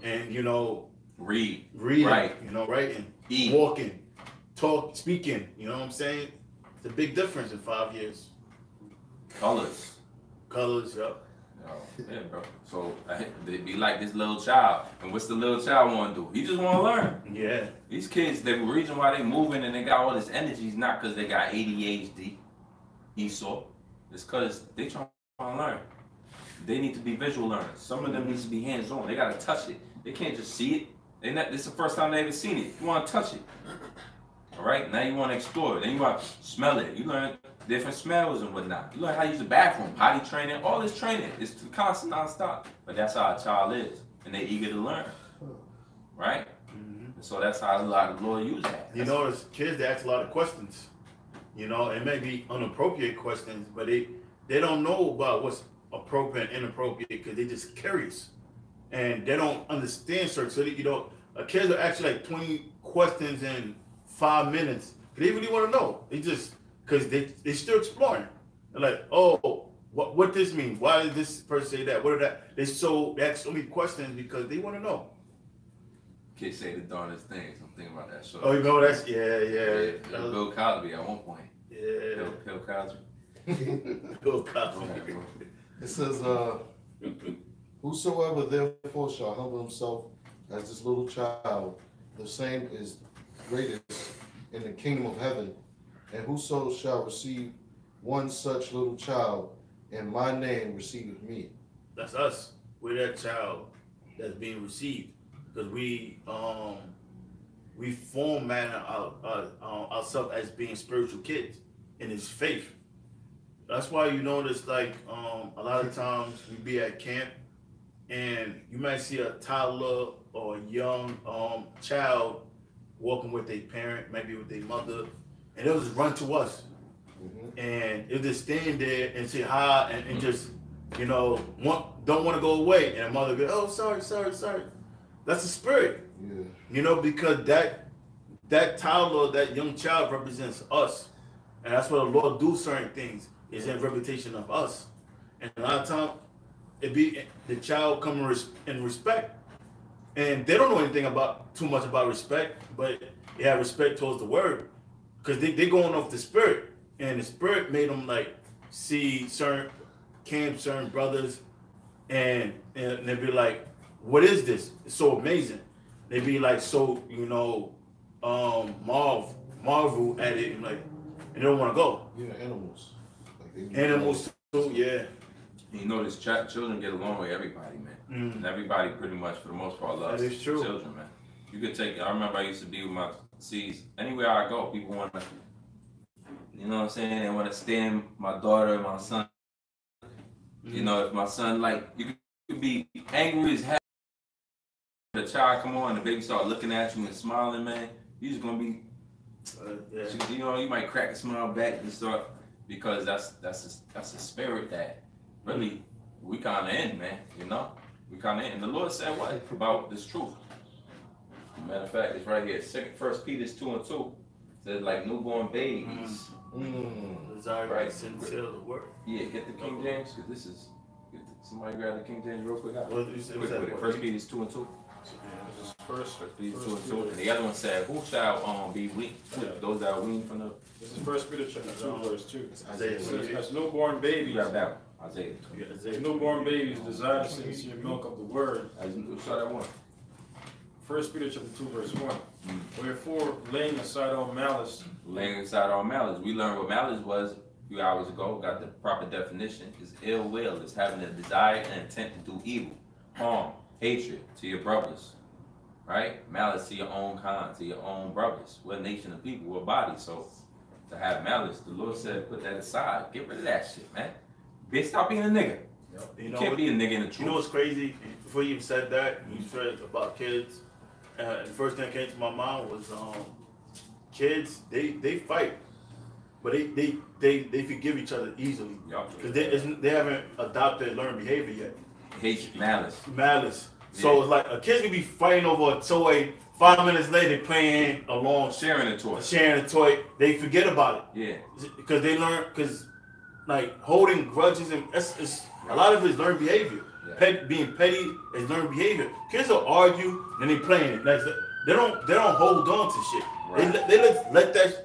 and reading, right, writing, eat, walking, speaking. You know what I'm saying? It's a big difference in 5 years. Colors, yeah. Yeah, bro. So they be like this little child, and what's the little child want to do? He just want to learn. Yeah. These kids, the reason why they moving and they got all this energy is not because they got ADHD, Esau. It's because they trying to learn. They need to be visual learners. Some of them needs to be hands-on. They gotta touch it. They can't just see it. This is the first time they ever seen it. You want to touch it. All right. Now you want to explore it. Then you want to smell it. You learn different smells and whatnot. You learn how to use the bathroom, potty training, all this training. It's constant, non-stop. But that's how a child is, and they're eager to learn, right? And so that's how a lot of the Lord use that. You notice kids, they ask a lot of questions. It may be inappropriate questions, but they don't know about what's appropriate and inappropriate because they're just curious, and they don't understand certain. So kids will ask you like 20 questions in 5 minutes. They really want to know. They just because they still exploring. They're like, oh, what this means? Why did this person say that? What did that? They ask so many questions because they want to know. Kids say the darndest things. I'm thinking about that show. Oh, that's yeah. Bill Cosby at one point. Yeah. Bill Cosby. Bill Cosby. It says, whosoever therefore shall humble himself as this little child, the same is greatest in the kingdom of heaven. And whoso shall receive one such little child in my name receiveth me. That's us. We're that child that's being received because we format ourselves as being spiritual kids in His faith. That's why you notice like a lot of times we be at camp and you might see a toddler or a young child walking with their parent, maybe with their mother, and they'll just run to us. And they'll just stand there and say hi and just, don't want to go away. And the mother goes, oh, sorry. That's the spirit. Yeah. Because that toddler, that young child represents us. And that's why the Lord do certain things, is in reputation of us. And a lot of times, it be the child come in respect. And they don't know anything too much about respect, but they have respect towards the word. Because they going off the spirit. And the spirit made them like see certain camps, certain brothers, and they'd be like, what is this? It's so amazing. They'd be like so, marvel at it and like, and they don't want to go. Yeah, animals. Animals too, yeah. This children get along with everybody, man. And everybody pretty much for the most part loves children, man. You could I remember I used to be with my seeds. Anywhere I go, people want to, you know what I'm saying? They want to stand my daughter and my son. If my son, like, you could be angry as hell. The child come on, the baby start looking at you and smiling, man. You just gonna be, you might crack a smile back and start, because that's a spirit that really we kind of in, man. We kind of in. And the Lord said what about this truth? Matter of fact, it's right here. 1 Peter 2:2 says like newborn babies. Right, sincere the word. Yeah, get the King James, because this is. Somebody grab the King James real quick. What you say? 1 Peter 2:2. First Peter 2:2. And the other one said, "Who shall be weak? Those that are weaned from the." This is 1 Peter chapter 2, verse 2. Isaiah. It says, as newborn babies, Grab that one. Isaiah. as newborn babies desire the sincere milk of the word. Saw that one. 1 Peter chapter 2, verse 1. Wherefore, laying aside all malice. Laying aside all malice. We learned what malice was a few hours ago, got the proper definition, is ill will. It's having a desire and intent to do evil, harm, hatred to your brothers, right? Malice to your own kind, to your own brothers. We're a nation of people, we're a body, so to have malice, the Lord said, put that aside. Get rid of that shit, man. Bitch, stop being a nigga. You can't be a nigga in the truth. You know what's crazy? Before you even said that, you said about kids, the first thing that came to my mind was kids, they fight, but they forgive each other easily. Because they haven't adopted learned behavior yet. Hate, malice. Malice. So it's like a kid can be fighting over a toy. 5 minutes later, they playing along, sharing a toy. They forget about it. Yeah. Because they learn, because like holding grudges and it's a lot of it is learned behavior. Yeah. Being petty is learned behavior. Kids will argue and they playing it. Like they don't hold on to shit. Right.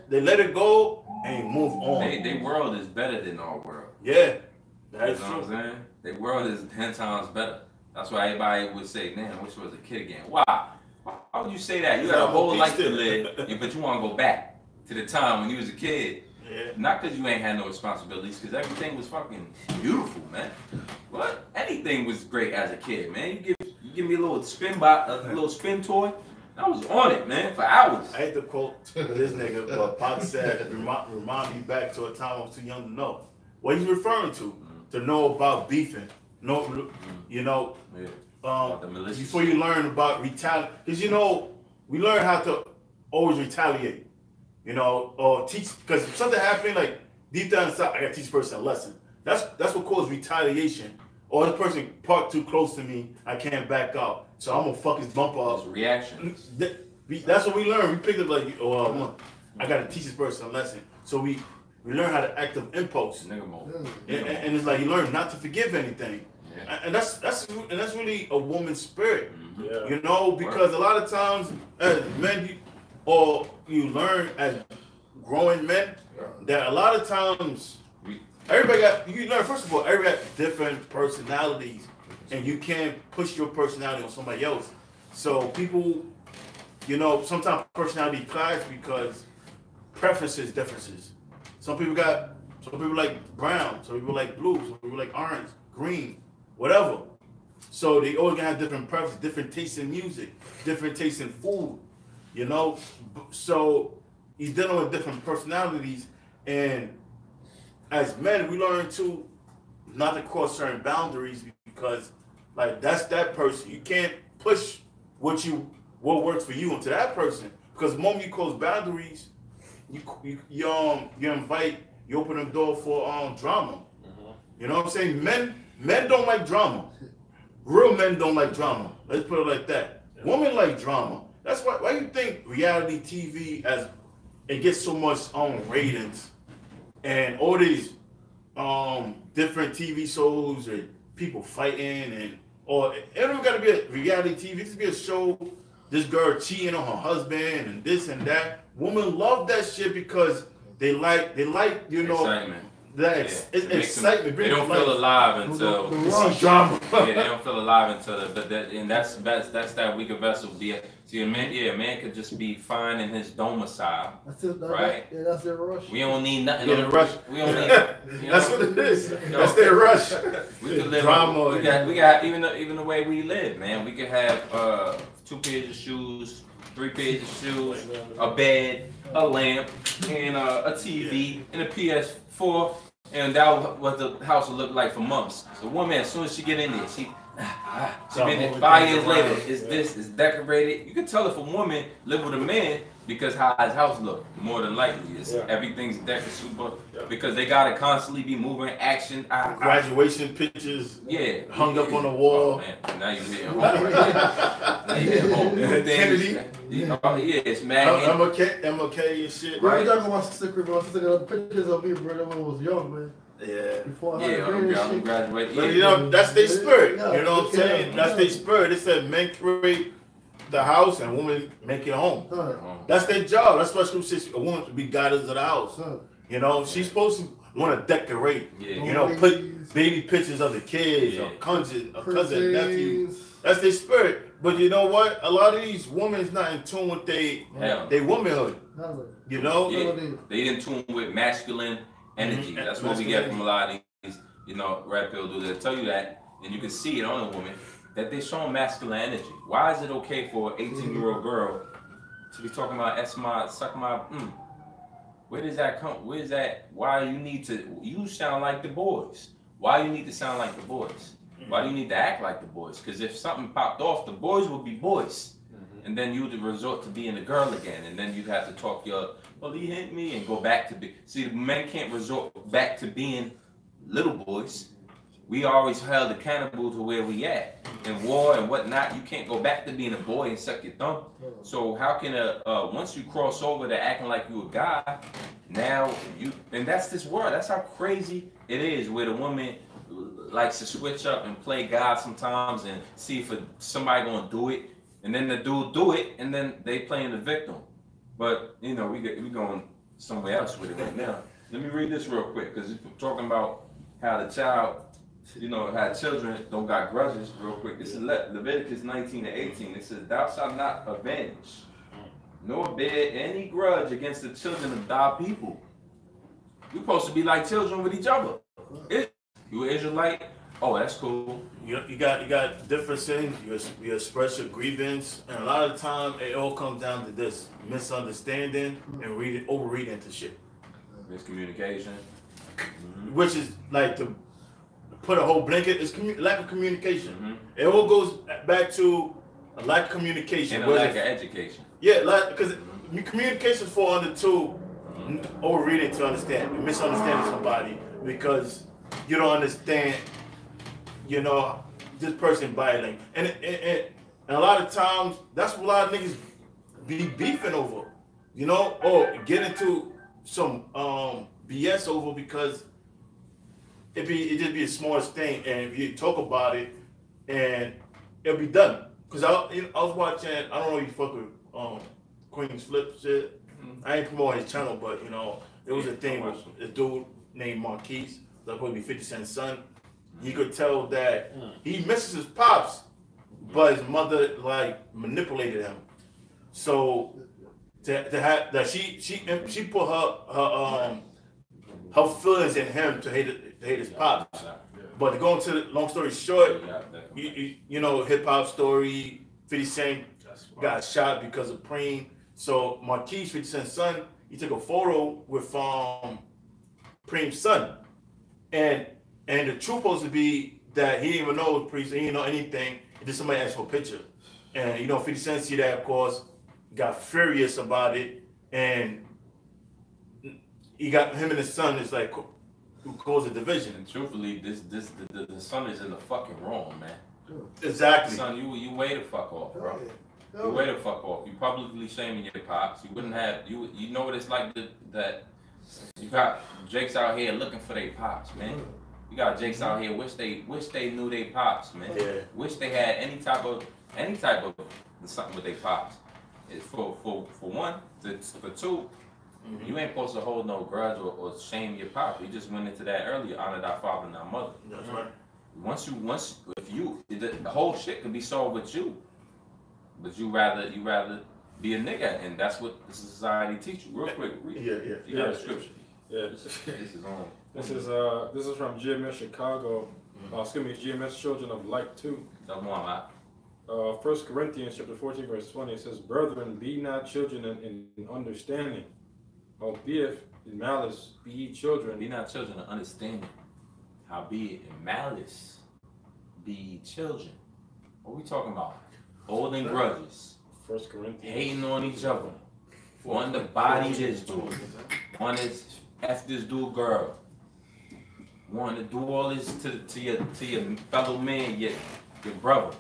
They let it go and move on. Their world is better than our world. Yeah, that's true. What I'm saying? Their world is 10 times better. That's why everybody would say, "Man, I wish I was a kid again." Why? Why would you say that? You got a whole life to live, but you want to go back to the time when you was a kid. Yeah. Not because you ain't had no responsibilities, because everything was fucking beautiful, man. What? Anything was great as a kid, man. You give me a little spin toy. I was on it, man, for hours. I hate to quote this nigga, but Pac said, remind me back to a time I was too young to know. What he's referring to know about beefing. You know, before you learn about retaliation. Because, you know, we learn how to always retaliate. You know, or teach, because if something happened, like deep down inside, I gotta teach a person a lesson. That's what caused retaliation. Or this person parked too close to me, I can't back out, so I'm gonna fuck his bumper up. Reactions. That's what we learned. We picked up like, I gotta teach this person a lesson. So we learn how to act of impulse. Nigga mode. And it's like you learn not to forgive anything. Yeah. And that's really a woman's spirit. Mm-hmm. Yeah. You know, because a lot of times as men, you learn as growing men that a lot of times you learn, first of all, everybody got different personalities and you can't push your personality on somebody else. So people, you know, sometimes personality clash because differences. Some people like brown, some people like blue, some people like orange, green, whatever. So they always gonna have different preferences, different tastes in music, different tastes in food. You know, so he's dealing with different personalities, and as men, we learn to not to cross certain boundaries because, like, that's that person. You can't push what works for you into that person because the moment you cross boundaries, you open the door for drama. Mm-hmm. You know what I'm saying? Men don't like drama. Real men don't like drama. Let's put it like that. Women like drama. That's why you think reality TV it gets so much ratings and all these different TV shows and people fighting or it don't gotta be a reality TV. It could be a show. This girl cheating on her husband and this and that. Women love that shit because they like you know excitement. It's excitement. They don't feel alive until drama. They don't feel alive until that's that weaker vessel. See, a man could just be fine in his domicile. That's it, right? Yeah, that's their rush. We don't need nothing. Yeah, rush. We don't need. That's what it is. That's their rush. We could live. Drama. We got even the way we live, man. We could have 2 pairs of shoes, 3 pairs of shoes, a bed, a lamp, and a TV, and a PS4, and that was what the house would look like for months. The woman, as soon as she get in there, she been there 5 years later. It's decorated. You can tell if a woman live with a man because how his house look. More than likely, everything's decorated super because they gotta constantly be moving, action. Graduation pictures. Hung up on the wall. Oh, man. Now you hitting home. Now you hitting home. Kennedy. It's mad. MLK and shit. Right. We're talking about sister, bro. Sister got pictures of me, bro, when I was young, man. Yeah. Before I'm graduating. But you know, that's their spirit. You know what I'm saying? That's their spirit. They said men create the house and women make it home. That's their job. That's why she says a woman to be goddess of the house. You know, she's supposed to want to decorate. You know, put baby pictures of the kids, or cousin, nephew. That's their spirit. But you know what? A lot of these women's not in tune with their womanhood. You know? They in tune with masculine energy. That's what we get from a lot of these, you know, red pill dudes that tell you that, and you can see it on a woman that they're showing masculine energy. Why is it okay for an 18-year-old girl to be talking about suck my, where does that come? Where is that? Why you sound like the boys? Why you need to sound like the boys? Why do you need to act like the boys? Because if something popped off, the boys would be boys. And then you would resort to being a girl again. And then you'd have to talk well, he hit me, and go back to see, the men can't resort back to being little boys. We always held accountable to where we at. In war and whatnot, you can't go back to being a boy and suck your thumb. So how can once you cross over to acting like you a guy, now and that's this world. That's how crazy it is, where the woman likes to switch up and play God sometimes and see if somebody gonna do it, and then the dude do it, and then they playing the victim. But you know, we going somewhere else with it right now. Let me read this real quick, because it's talking about how the child, you know, how children don't got grudges. Real quick, this is Leviticus 19:18. It says, "Thou shalt not avenge, nor bear any grudge against the children of thy people." We're supposed to be like children with each other. You an Israelite? Oh, that's cool. You got different things. You express your grievance, and a lot of the time it all comes down to this misunderstanding and overreading into shit. Miscommunication. Which is like to put a whole blanket. It's lack of communication. It all goes back to a lack of communication and a lack of education. Yeah, because communication fall under two: overreading to understand, misunderstanding somebody because you don't understand, you know, this person violating. And a lot of times, that's what a lot of niggas be beefing over, you know, or get into some BS over because it just be the smallest thing, and you talk about it, and it'll be done. Cause I was watching, I don't know if you fuck with Queen's Flip shit. I ain't promoting his channel, but you know, there was a thing with a dude named Marquise, that would be 50 Cent's son. You could tell that he misses his pops, but his mother like manipulated him. So to have that she put her feelings in him to hate his pops. But to go into the long story short, you know, hip hop story, 50 Cent got shot because of Preem. So Marquise, 50 Cent's son, he took a photo with Preem's son. And the truth supposed to be that he didn't even know it was Preem, he didn't know anything. And then somebody asked for a picture. And you know, 50 Cent see that, of course, got furious about it, and he got him and his son is like who caused the division. And truthfully, the son is in the fucking wrong, man. Exactly. Son, you way the fuck off, bro. You way the fuck off. You publicly shaming your pops. You wouldn't have you know what it's like that you got Jakes out here looking for their pops, man. You got Jakes out here wish they knew their pops, man. Yeah. Wish they had any type of something with their pops. For one, for two, you ain't supposed to hold no grudge or shame your pop. We just went into that earlier. Honor thy father and thy mother. That's right. The whole shit could be solved with you, but you rather be a nigga, and that's what the society teach you. Real quick, read. Yeah. You got a scripture. Yeah. This is from GMS Chicago. Excuse me, GMS Children of Light 2. Tell more, man. 1 Corinthians chapter 14, verse 20, it says, "Brethren, be not children in understanding, albeit in malice be ye children." Be not children of understanding, howbeit in malice be ye children. What we talking about? Holding grudges, 1 Corinthians. hating on each other. One to body this dude. One is F this dude girl. One to do all this to your fellow man, your brother.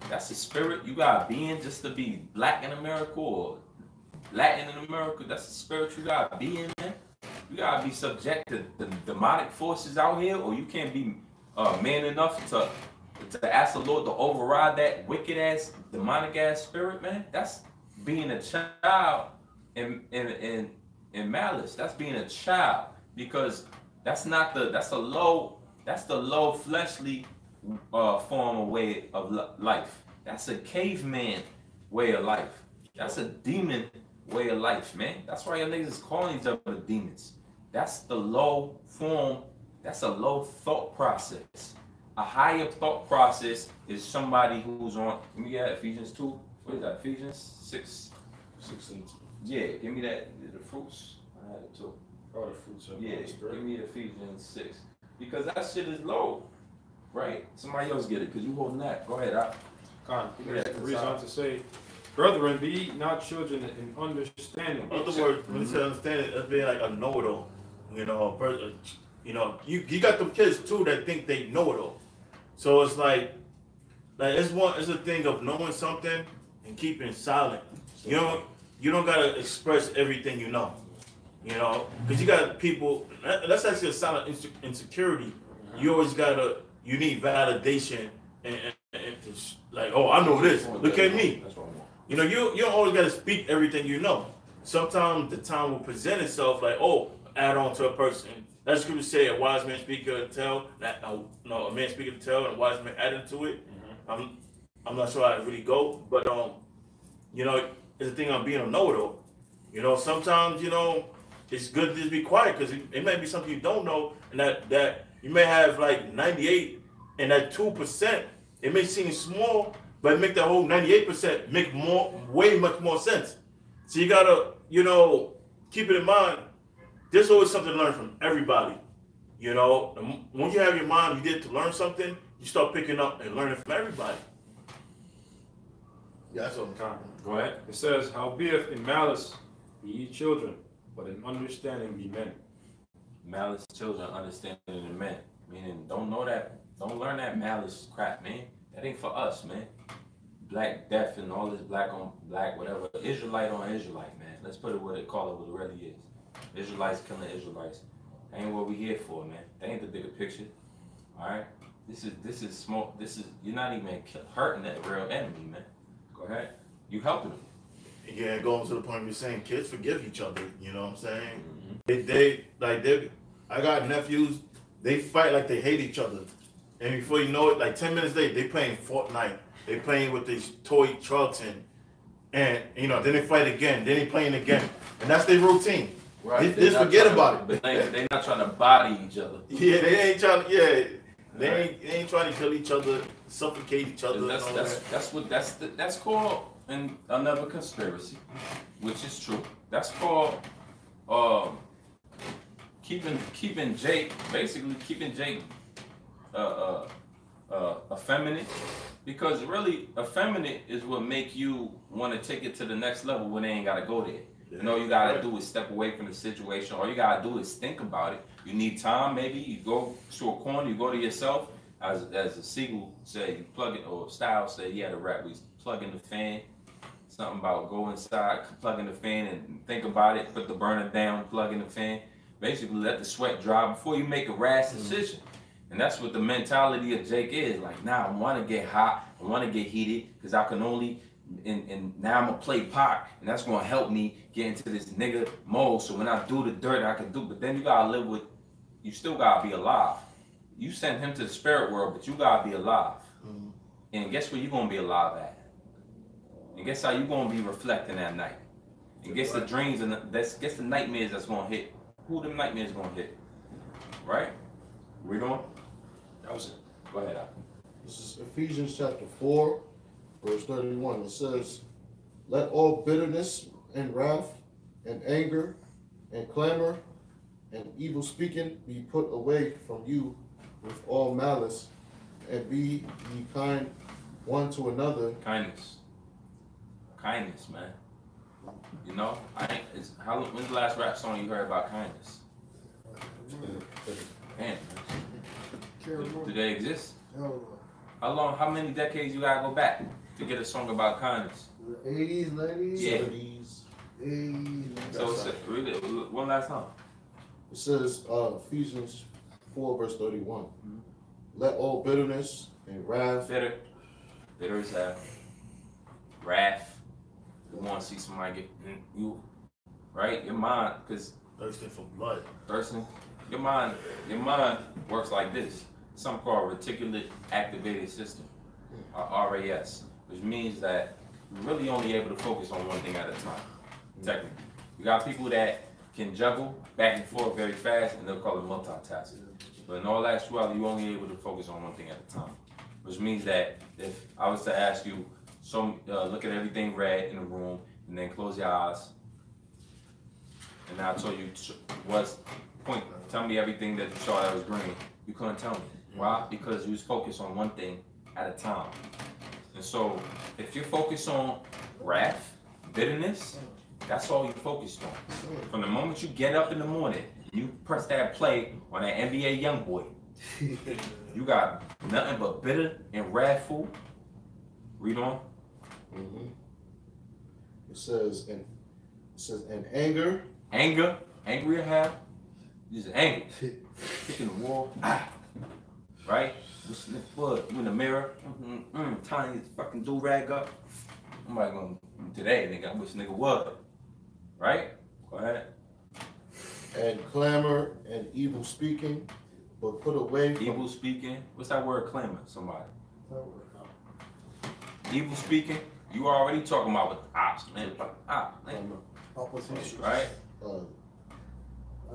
That's the spirit you gotta be in just to be black in America or Latin in America. That's the spirit you gotta be in, man. You gotta be subject to the demonic forces out here, or you can't be man enough to ask the Lord to override that wicked ass, demonic ass spirit, man. That's being a child in malice. That's being a child, because that's the low fleshly form of way of life. That's a caveman way of life. That's a demon way of life, man. That's why your niggas is calling each other demons. That's the low form. That's a low thought process. A higher thought process is somebody who's on. Give me that Ephesians 2. What is that? Ephesians 6. 16. Yeah, give me that. The fruits. I had it too. Oh, the fruits of Yeah, the Spirit. give me Ephesians 6. Because that shit is low. Right? Somebody else get it, because you holding that. Go ahead. It reads on to say, brethren, be ye not children in understanding. In other words, when you say understand it, that's being like a know-it-all. You know, a person, you know, you got them kids too that think they know it all. So it's like it's a thing of knowing something and keeping silent. You don't gotta express everything you know. You know, because you got people. That's actually a sign of insecurity. You always you need validation and like, oh, I know this. Look at me. You know, you don't always gotta speak everything you know. Sometimes the time will present itself like, oh, add on to a person. That's good to say a wise man speaketh to tell. A man speaketh to tell, and a wise man adding to it. I'm not sure how it really go, but you know, it's a thing of being a know-it-all. You know, sometimes it's good to just be quiet because it may be something you don't know, and that you may have like 98, and that 2%, it may seem small, but it make that whole 98% make way much more sense. So you gotta, keep it in mind. There's always something to learn from everybody. You know, and when you have your mind, you did to learn something, you start picking up and learning from everybody. Yeah, that's what I'm talking about. Go ahead. It says, howbeit in malice be ye children, but in understanding be men. Malice children, understanding the men. Meaning, don't learn that malice crap, man. That ain't for us, man. Black death and all this black on black, whatever. Israelite on Israelite, man. Let's put it what it really is. Israelites killing Israelites. That ain't what we here for, man. That ain't the bigger picture. All right. This is small. You're not even hurting that real enemy, man. Go ahead. You helping them. Yeah, going to the point where you're saying kids forgive each other. You know what I'm saying? Mm-hmm. I got nephews. They fight like they hate each other, and before you know it, like 10 minutes later, they playing Fortnite. They playing with these toy trucks and then they fight again. Then they playing again, and that's their routine. Right. They just forget about it. They're not trying to body each other. Yeah, they ain't trying to. Yeah, they ain't trying to kill each other, suffocate each other. That's called another conspiracy, which is true. That's called keeping Jake effeminate, because really effeminate is what make you want to take it to the next level when they ain't gotta go there. All you gotta do is step away from the situation. All you gotta do is think about it. You need time, maybe you go to a corner, you go to yourself. As a Siegel said, you plug it, or Styles said he had a rap. We plug in the fan. Something about go inside, plug in the fan, and think about it. Put the burner down, plug in the fan. Basically, let the sweat dry before you make a rash decision. And that's what the mentality of Jake is. Like, now I want to get hot, I want to get heated, because I can only, and now I'm going to play Pac, and that's going to help me get into this nigga mode. So when I do the dirt, I can do, but then you got to live with, you still got to be alive. You sent him to the spirit world, but you got to be alive. Mm-hmm. And guess where you going to be alive at? And guess how you going to be reflecting that night? And guess the dreams, and guess the nightmares that's going to hit. Who them nightmares going to hit? Right? Read on. That was it. Go ahead, Al. This is Ephesians chapter 4, verse 31. It says, let all bitterness and wrath and anger and clamor and evil speaking be put away from you with all malice, and be ye kind one to another. Kindness, man. You know, when's the last rap song you heard about kindness? Man, do they exist? How many decades you gotta go back to get a song about kindness? 80s, 90s? Yeah. 70s. 80s. So read it one last time. It says Ephesians 4, verse 31. Mm-hmm. Let all bitterness and wrath. Bitter is wrath. You want to see somebody get you, right? Your mind, because thirsting for blood. Your mind works like this. Something called reticular activated system, RAS, which means that you're really only able to focus on one thing at a time. Technically, you got people that can juggle back and forth very fast, and they'll call it multitasking. But in all actuality, you're only able to focus on one thing at a time, which means that if I was to ask you, look at everything red in the room, and then close your eyes, and I told you tell me everything that you saw that was green, you couldn't tell me. Why? Because you was focused on one thing at a time. And so, if you're focused on wrath, bitterness, that's all you focused on. From the moment you get up in the morning, you press that play on that NBA YoungBoy. You got nothing but bitter and wrathful. Read on. Mm-hmm. It says in anger. Anger, angry or have. Just angry. Kicking the wall. Right? You in the mirror. Tying his fucking do-rag up. I'm like, today, nigga, I wish nigga would. Right? Go ahead. And clamor and evil speaking, but put away from evil speaking. What's that word, clamor? Somebody. Evil speaking. You already talking about with ops, man. Opposition. Right?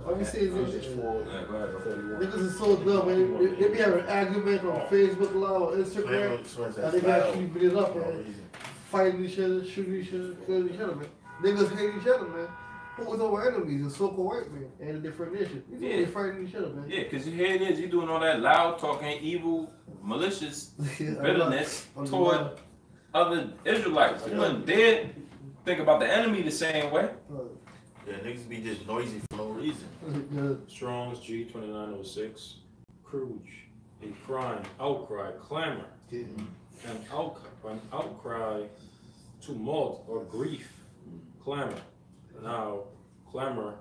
Let me see this. Yeah, go ahead. Niggas is so dumb, man. They be having argument on Facebook Live or Instagram, and they got actually beat it up, man. Fighting each other, shooting each other, killing each other, man. Niggas hate each other, man. Who was our enemies? The so-called white man and a different nation. They fighting each other, man. Yeah, because here it is, you doing all that loud talking, evil, malicious bitterness toward other Israelites. You wouldn't dare think about the enemy the same way. Yeah, niggas be just noisy for no reason. Strong's G2906. Cruge. A crying, outcry, clamor. An outcry, tumult, or grief. Clamor. Now, clamor,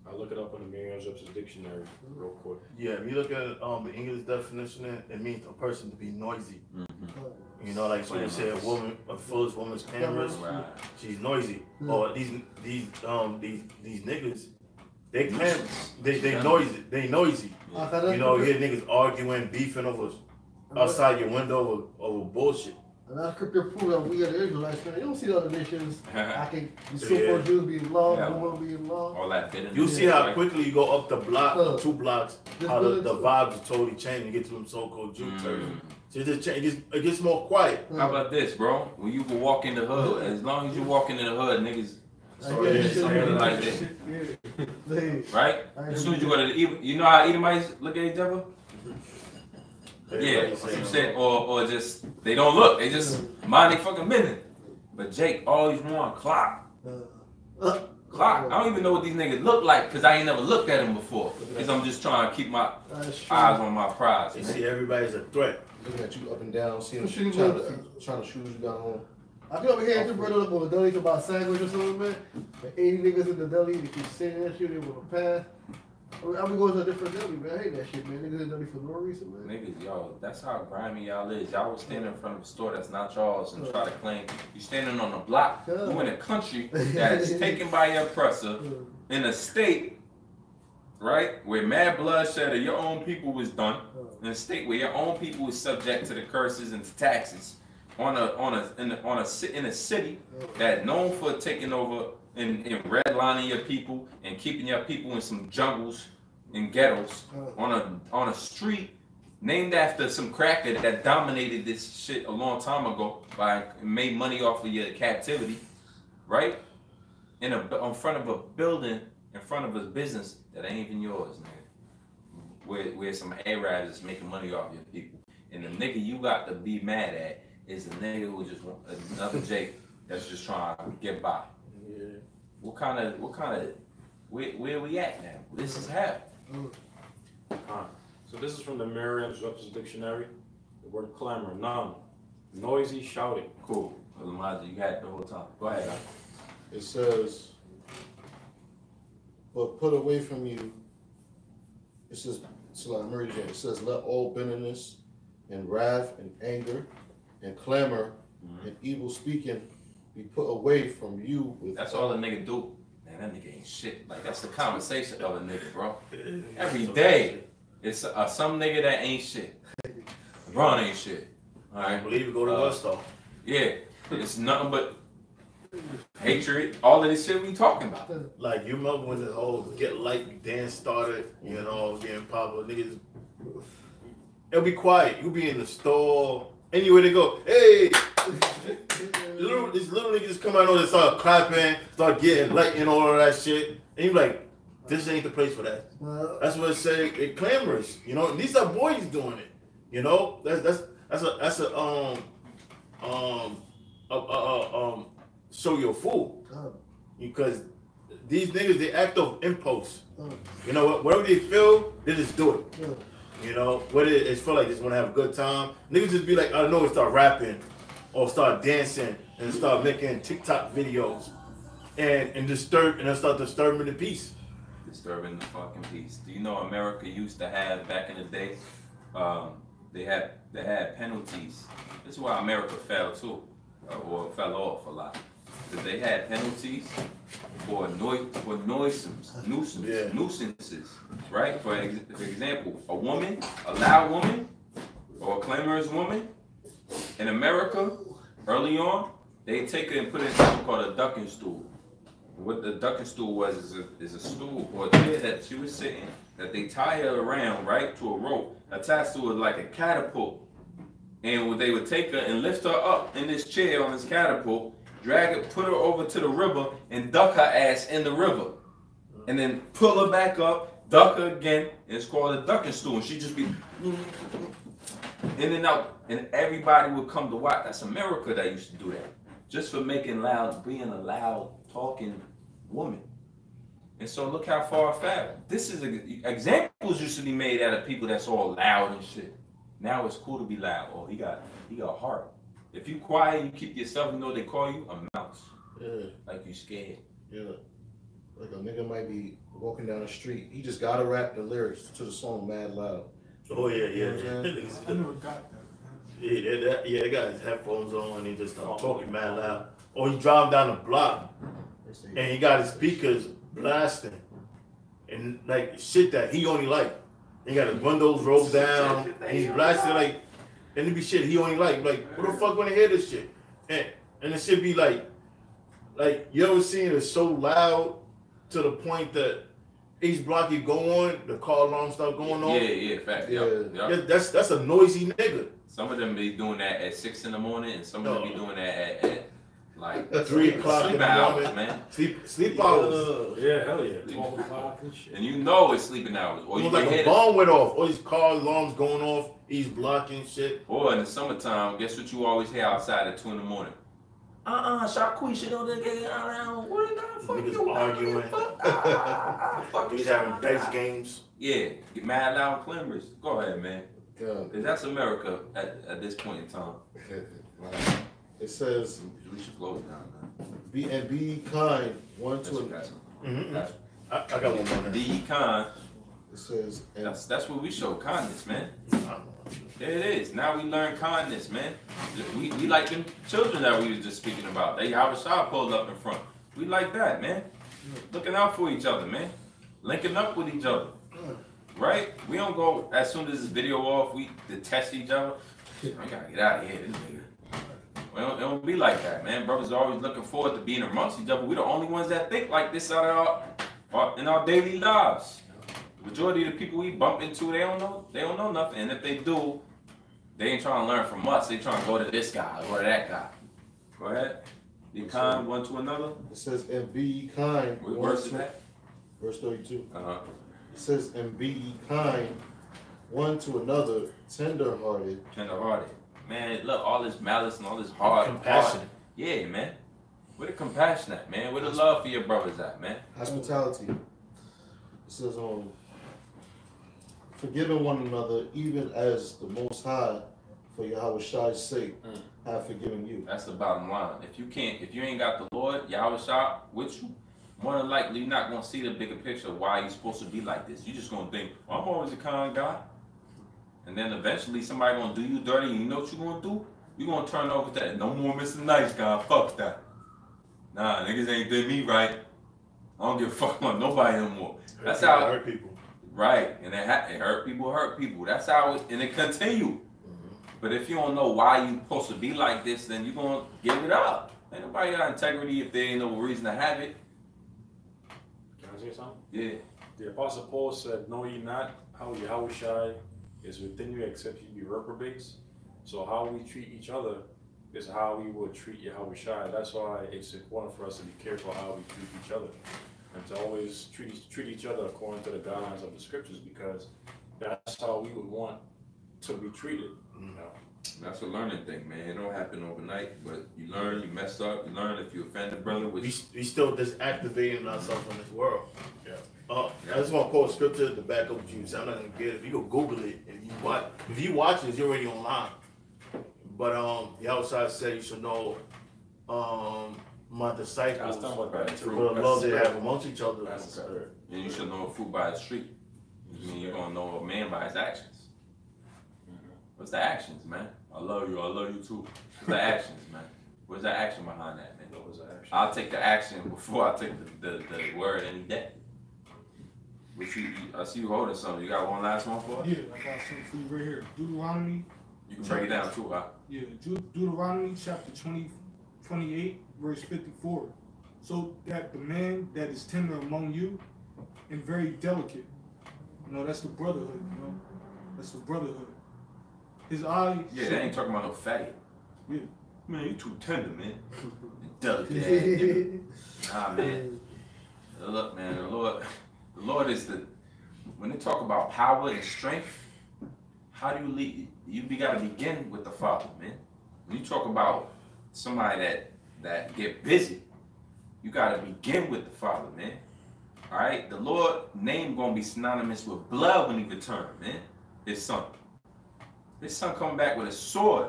I look it up in the Merriam-Webster's dictionary real quick. Yeah, if you look at the English definition, it means a person to be noisy. You know, like so you say a foolish woman's clamorous, she's noisy. Or these niggas, they noisy. They noisy. You know, you hear niggas arguing, beefing over outside your window over bullshit. And that scripture proves that we are the Israelites, man. You don't see the other nations. I can the so-called Jews being loved, the world being loved. All that bitterness. You see how quickly you go up the block, 2 blocks, how the vibes are totally changing and get to them so-called Jew turf. So it gets more quiet. How about this, bro? When you can walk in the hood, as long as you walk into the hood, niggas like that. Right? As soon as you go to the you know how Edomites look at each other? Yeah, some shit, or just they don't look. They just mind their fucking business. But Jake always want clock. Clock. I don't even know what these niggas look like because I ain't never looked at them before. Because I'm just trying to keep my eyes on my prize. They see everybody as a threat. Looking at you up and down, seeing trying to shoot you down home. I come over here and brother up on the deli to buy a sandwich or something, man. And 80 niggas in the deli, they keep saying that shit, they want to pass. I be going to a different deli, man. I hate that shit, man. Niggas in the deli for no reason, man. Niggas, yo, that's how grimy y'all is. Y'all was standing in front of a store that's not y'all's and try to claim you standing on a block. You in a country that's taken by your oppressor in a state, right, where mad bloodshed of your own people was done, in a state where your own people was subject to the curses and to taxes, in a city that known for taking over and redlining your people and keeping your people in some jungles and ghettos on a street named after some cracker that dominated this shit a long time ago by made money off of your captivity, right? In front of a building, in front of a business that ain't even yours, nigga. Where some Arabs is making money off your people, and the nigga you got to be mad at is the nigga who just want another Jake that's just trying to get by. Yeah. What kind of, where we at now? This is happening. So this is from the Merriam-Webster's dictionary. The word clamor, noun, noisy shouting. Cool. Elijah, you had it the whole time. Go ahead. It says, but put away from you. It says, it says, let all bitterness and wrath and anger and clamor and evil speaking be put away from you. That's all a nigga do. Man, that nigga ain't shit. Like, that's the conversation of a nigga, bro. Every day, it's some nigga that ain't shit. LeBron ain't shit. All right. I believe it go to us though. Yeah, it's nothing but hatred, all of this shit we talking about. Like, you remember when the whole Get Light dance started, you know, getting popular, niggas, it'll be quiet. You'll be in the store, anywhere they go, hey, these little niggas just come out and start clapping, start getting light and all of that shit. And you like, this ain't the place for that. That's what it say. It clamorous, you know. And these are boys doing it, you know. That's a show your fool, because these niggas, they act off impulse. You know, whatever they feel, they just do it. You know, whether it's feel like they just want to have a good time, niggas just be like, I don't know, start rapping or start dancing and start making TikTok videos and start disturbing the peace. Disturbing the fucking peace. Do you know America used to have back in the day? They had penalties. This is why America fell too, or fell off a lot. Because they had penalties for nuisances, right? For example, a loud woman, or a clamorous woman in America, early on, they take it and put it in something called a ducking stool. What the ducking stool was is a stool or a chair that she was sitting, that they tie her around, right, to a rope attached to it like a catapult. And they would take her and lift her up in this chair on this catapult, drag it, put her over to the river, and duck her ass in the river. And then pull her back up, duck her again, and it's called a ducking stool. And she'd just be in and out, and everybody would come to watch. That's America that used to do that. Just for being a loud, talking woman. And so look how far it fell. This is examples used to be made out of people that's all loud and shit. Now it's cool to be loud. Oh, he got heart. If you quiet, you keep yourself, you know they call you a mouse. Yeah. Like you scared. Yeah. Like a nigga might be walking down the street. He just gotta rap the lyrics to the song mad loud. Oh yeah, yeah. I never got that. Yeah, they got his headphones on and he just start talking mad loud. Or he drive down the block and he got his speakers blasting and like shit that he only like. He got his windows rolled down and he's blasting like, and it be shit he only like who the fuck wanna hear this shit? And it should be like you ever seen it so loud to the point that each block you go on, the car alarm start going on. Yeah, fact. Yeah. That's a noisy nigga. Some of them be doing that at 6 in the morning, and some of them be doing that at like 3 o'clock in the hours, morning. man. Sleep hours. Yeah, hell yeah. 12 o'clock and shit. And you know it's sleeping hours. Or you like a bomb went off. All these car alarms going off. He's blocking shit. Or in the summertime, guess what you always hear outside at 2 in the morning? Shaquisha don't get around. What the fuck you arguing? He's having base games. Yeah, get mad loud clamorous. Go ahead, man. Yeah. That's America at this point in time. It says, we should close it down, man. Be kind one to another. I got one more. Be kind. It says, that's what we show, kindness, man. There it is. Now we learn kindness, man. We like them children that we was just speaking about. They have a shot pulled up in front. We like that, man. Looking out for each other, man. Linking up with each other. Right? We don't go, as soon as this video off, we detest each other. I gotta get out of here, this nigga. It don't be like that, man. Brothers are always looking forward to being amongst each other. We're the only ones that think like this in our daily lives. The majority of the people we bump into, they don't know nothing. And if they do, they ain't trying to learn from us. They trying to go to this guy or to that guy. Go ahead. Be kind one to another. It says, and be ye kind. What verse is that? Verse 32. Uh-huh. It says, and be ye kind one to another, tender-hearted. Tender-hearted. Man, look, all this malice and all this hard compassion. Yeah, man. Where the compassion at, man? Where the love for your brothers at, man? Hospitality. It says, forgiving one another, even as the Most High, for Yahweh Shai's sake, have forgiven you. That's the bottom line. If you ain't got the Lord, Yahweh Shai, with you, more than likely you're not gonna see the bigger picture of why you're supposed to be like this. You're just gonna think, well, I'm always a kind guy. And then eventually somebody gonna do you dirty, and you know what you're gonna do? You're gonna turn over to that. No more Mr. Nice Guy. Fuck that. Nah, niggas ain't did me right. I don't give a fuck about nobody no more. That's how hurt people. Right, and it hurt people. That's how it continue. But if you don't know why you supposed to be like this, then you're gonna give it up. Ain't nobody got integrity if there ain't no reason to have it. Can I say something? Yeah. The Apostle Paul said, "Know ye not how Yahushua is within you, except you be reprobates." So how we treat each other is how we will treat Yahushua. That's why it's important for us to be careful how we treat each other, and to always treat each other according to the guidelines of the scriptures, because that's how we would want to be treated. You know? That's a learning thing, man. It don't happen overnight, but you learn, you mess up, you learn if you offend a brother. We still disactivating ourselves in this world. Yeah. I just want to quote scripture to back up what you said. I'm not gonna get it. If you go Google it, if you watch this, you're already online. But Yahushua said you should know my disciples for the love they have amongst each other. And you should know a fruit by its tree. I mean, you're gonna know a man by his actions. What's the actions, man? I love you too. What's the actions, man? What's the action behind that, man? What was the action? I'll take the action before I take the word any day. I see you holding something. You got one last one for us? Yeah, I got something for you right here. Deuteronomy. You can break it down too, huh? Yeah, Deuteronomy chapter 28, verse 54. So that the man that is tender among you and very delicate, that's the brotherhood, That's the brotherhood. His eye. Yeah, they ain't talking about no fatty. Yeah. Man, you too tender, man. Delicate. Nah, man. Look, man, the Lord is when they talk about power and strength, how do you lead? You gotta begin with the Father, man. When you talk about somebody that get busy, you gotta begin with the Father, man. All right, the Lord name gonna be synonymous with blood when He return, man. His son. His son coming back with a sword.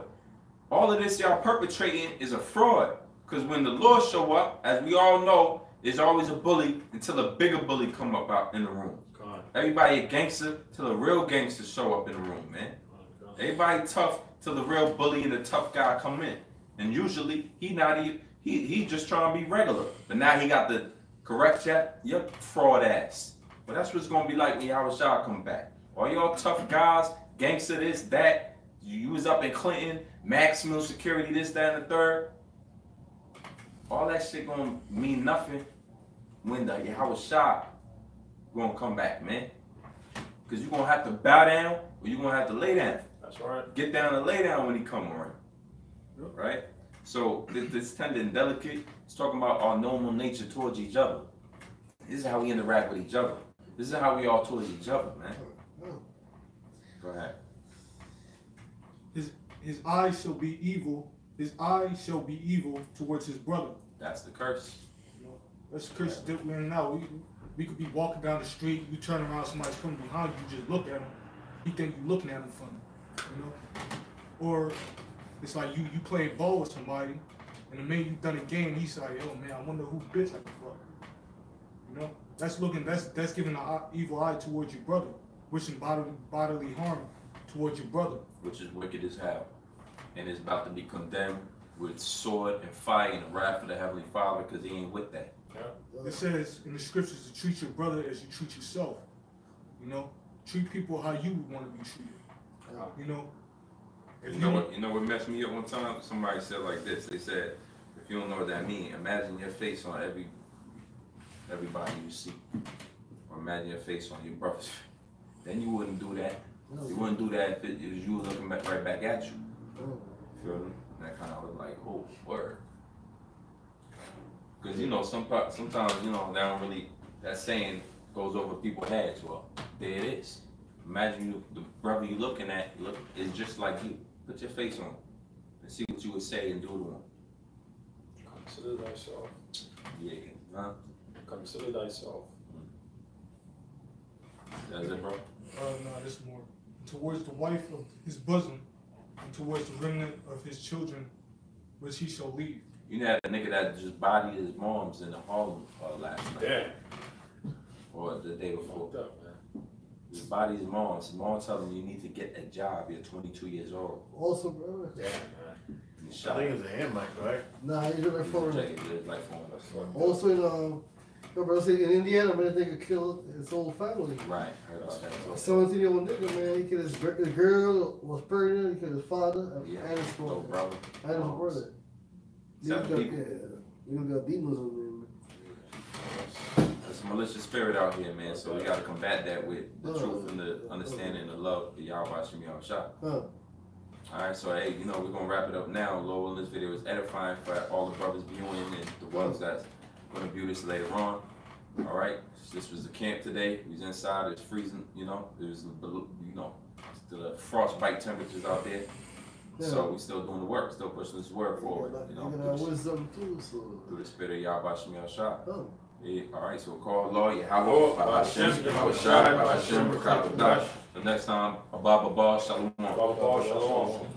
All of this y'all perpetrating is a fraud. Because when the Lord show up, as we all know, there's always a bully until a bigger bully come up out in the room. God. Everybody a gangster till a real gangster show up in the room, man. Everybody tough till the real bully and the tough guy come in. And usually he just trying to be regular. But now he got the correct chat. Yep, fraud ass. But that's what it's gonna be like when Yahushua come back. All y'all tough guys, gangster this, that. You was up in Clinton, maximum security, this, that, and the third. All that shit gonna mean nothing when the Yahushua gonna come back, man. Cause you're gonna have to bow down or you're gonna have to lay down. That's right. Get down and lay down when he come around. Right? So this tender and delicate, it's talking about our normal nature towards each other. This is how we interact with each other. This is how we are towards each other, man. Go ahead. His eye shall be evil. His eye shall be evil towards his brother. That's the curse. That's the curse that we're in now. We could be walking down the street, you turn around, somebody's coming behind you, just look at him. He think you looking at him funny, Or it's like you play ball with somebody, and the minute you done a game, he's like, oh man, I wonder who bitch I can fuck. That's giving an evil eye towards your brother, wishing bodily harm towards your brother. Which is wicked as hell. And it's about to be condemned with sword and fire and the wrath of the Heavenly Father because he ain't with that. Yeah. It says in the scriptures to treat your brother as you treat yourself. Treat people how you would want to be treated. You know what messed me up one time? Somebody said like this. They said, if you don't know what that means, imagine your face on everybody you see. Or imagine your face on your brothers. Then you wouldn't do that. You wouldn't do that if you were looking right back at you. Feel me? That kind of was like, oh, word. Because, sometimes, they don't really, that saying goes over people's heads. Well, there it is. Imagine the brother you're looking at is just like you. Put your face on him and see what you would say and do to him. Consider thyself. Yeah, huh? Consider thyself. That's it, bro? No, there's more. Towards the wife of his bosom, and towards the remnant of his children, which he shall leave. You know that nigga that just bodied his moms in the Harlem last night? Yeah. Or the day before. Fucked up, man. His body's moms. His mom telling him you need to get a job. You're 22 years old. Also, bro. Damn, man. And he I shot think him. it was a hand mic, right? Nah, he's in there for Also, Also, in Indiana, man, they could kill his whole family. right. Heard about that. 17-year-old nigga, man, he killed his girl, was pregnant, he killed his father, Yeah. and his No, brother. brother. And his brother. 7 people. You got demons on there, man. There's a malicious spirit out here, man. So we gotta combat that with the truth and the understanding and the love that y'all watching me on shop. Alright, so hey, you know, we're gonna wrap it up now. Lord, this video is edifying for all the brothers viewing and the ones that's gonna view this later on. Alright, this was the camp today. We was inside, it's freezing, you know, there's the frostbite temperatures out there. So we still doing the work, still pushing this work forward, you know, through the spirit of Yahweh Shem Yahshua. Yeah, alright, so call Lord Yahweh, Baba Shem, Baba Shai, Baba Shem, Rakabadash. The next time, Abba Shalom. Shalom.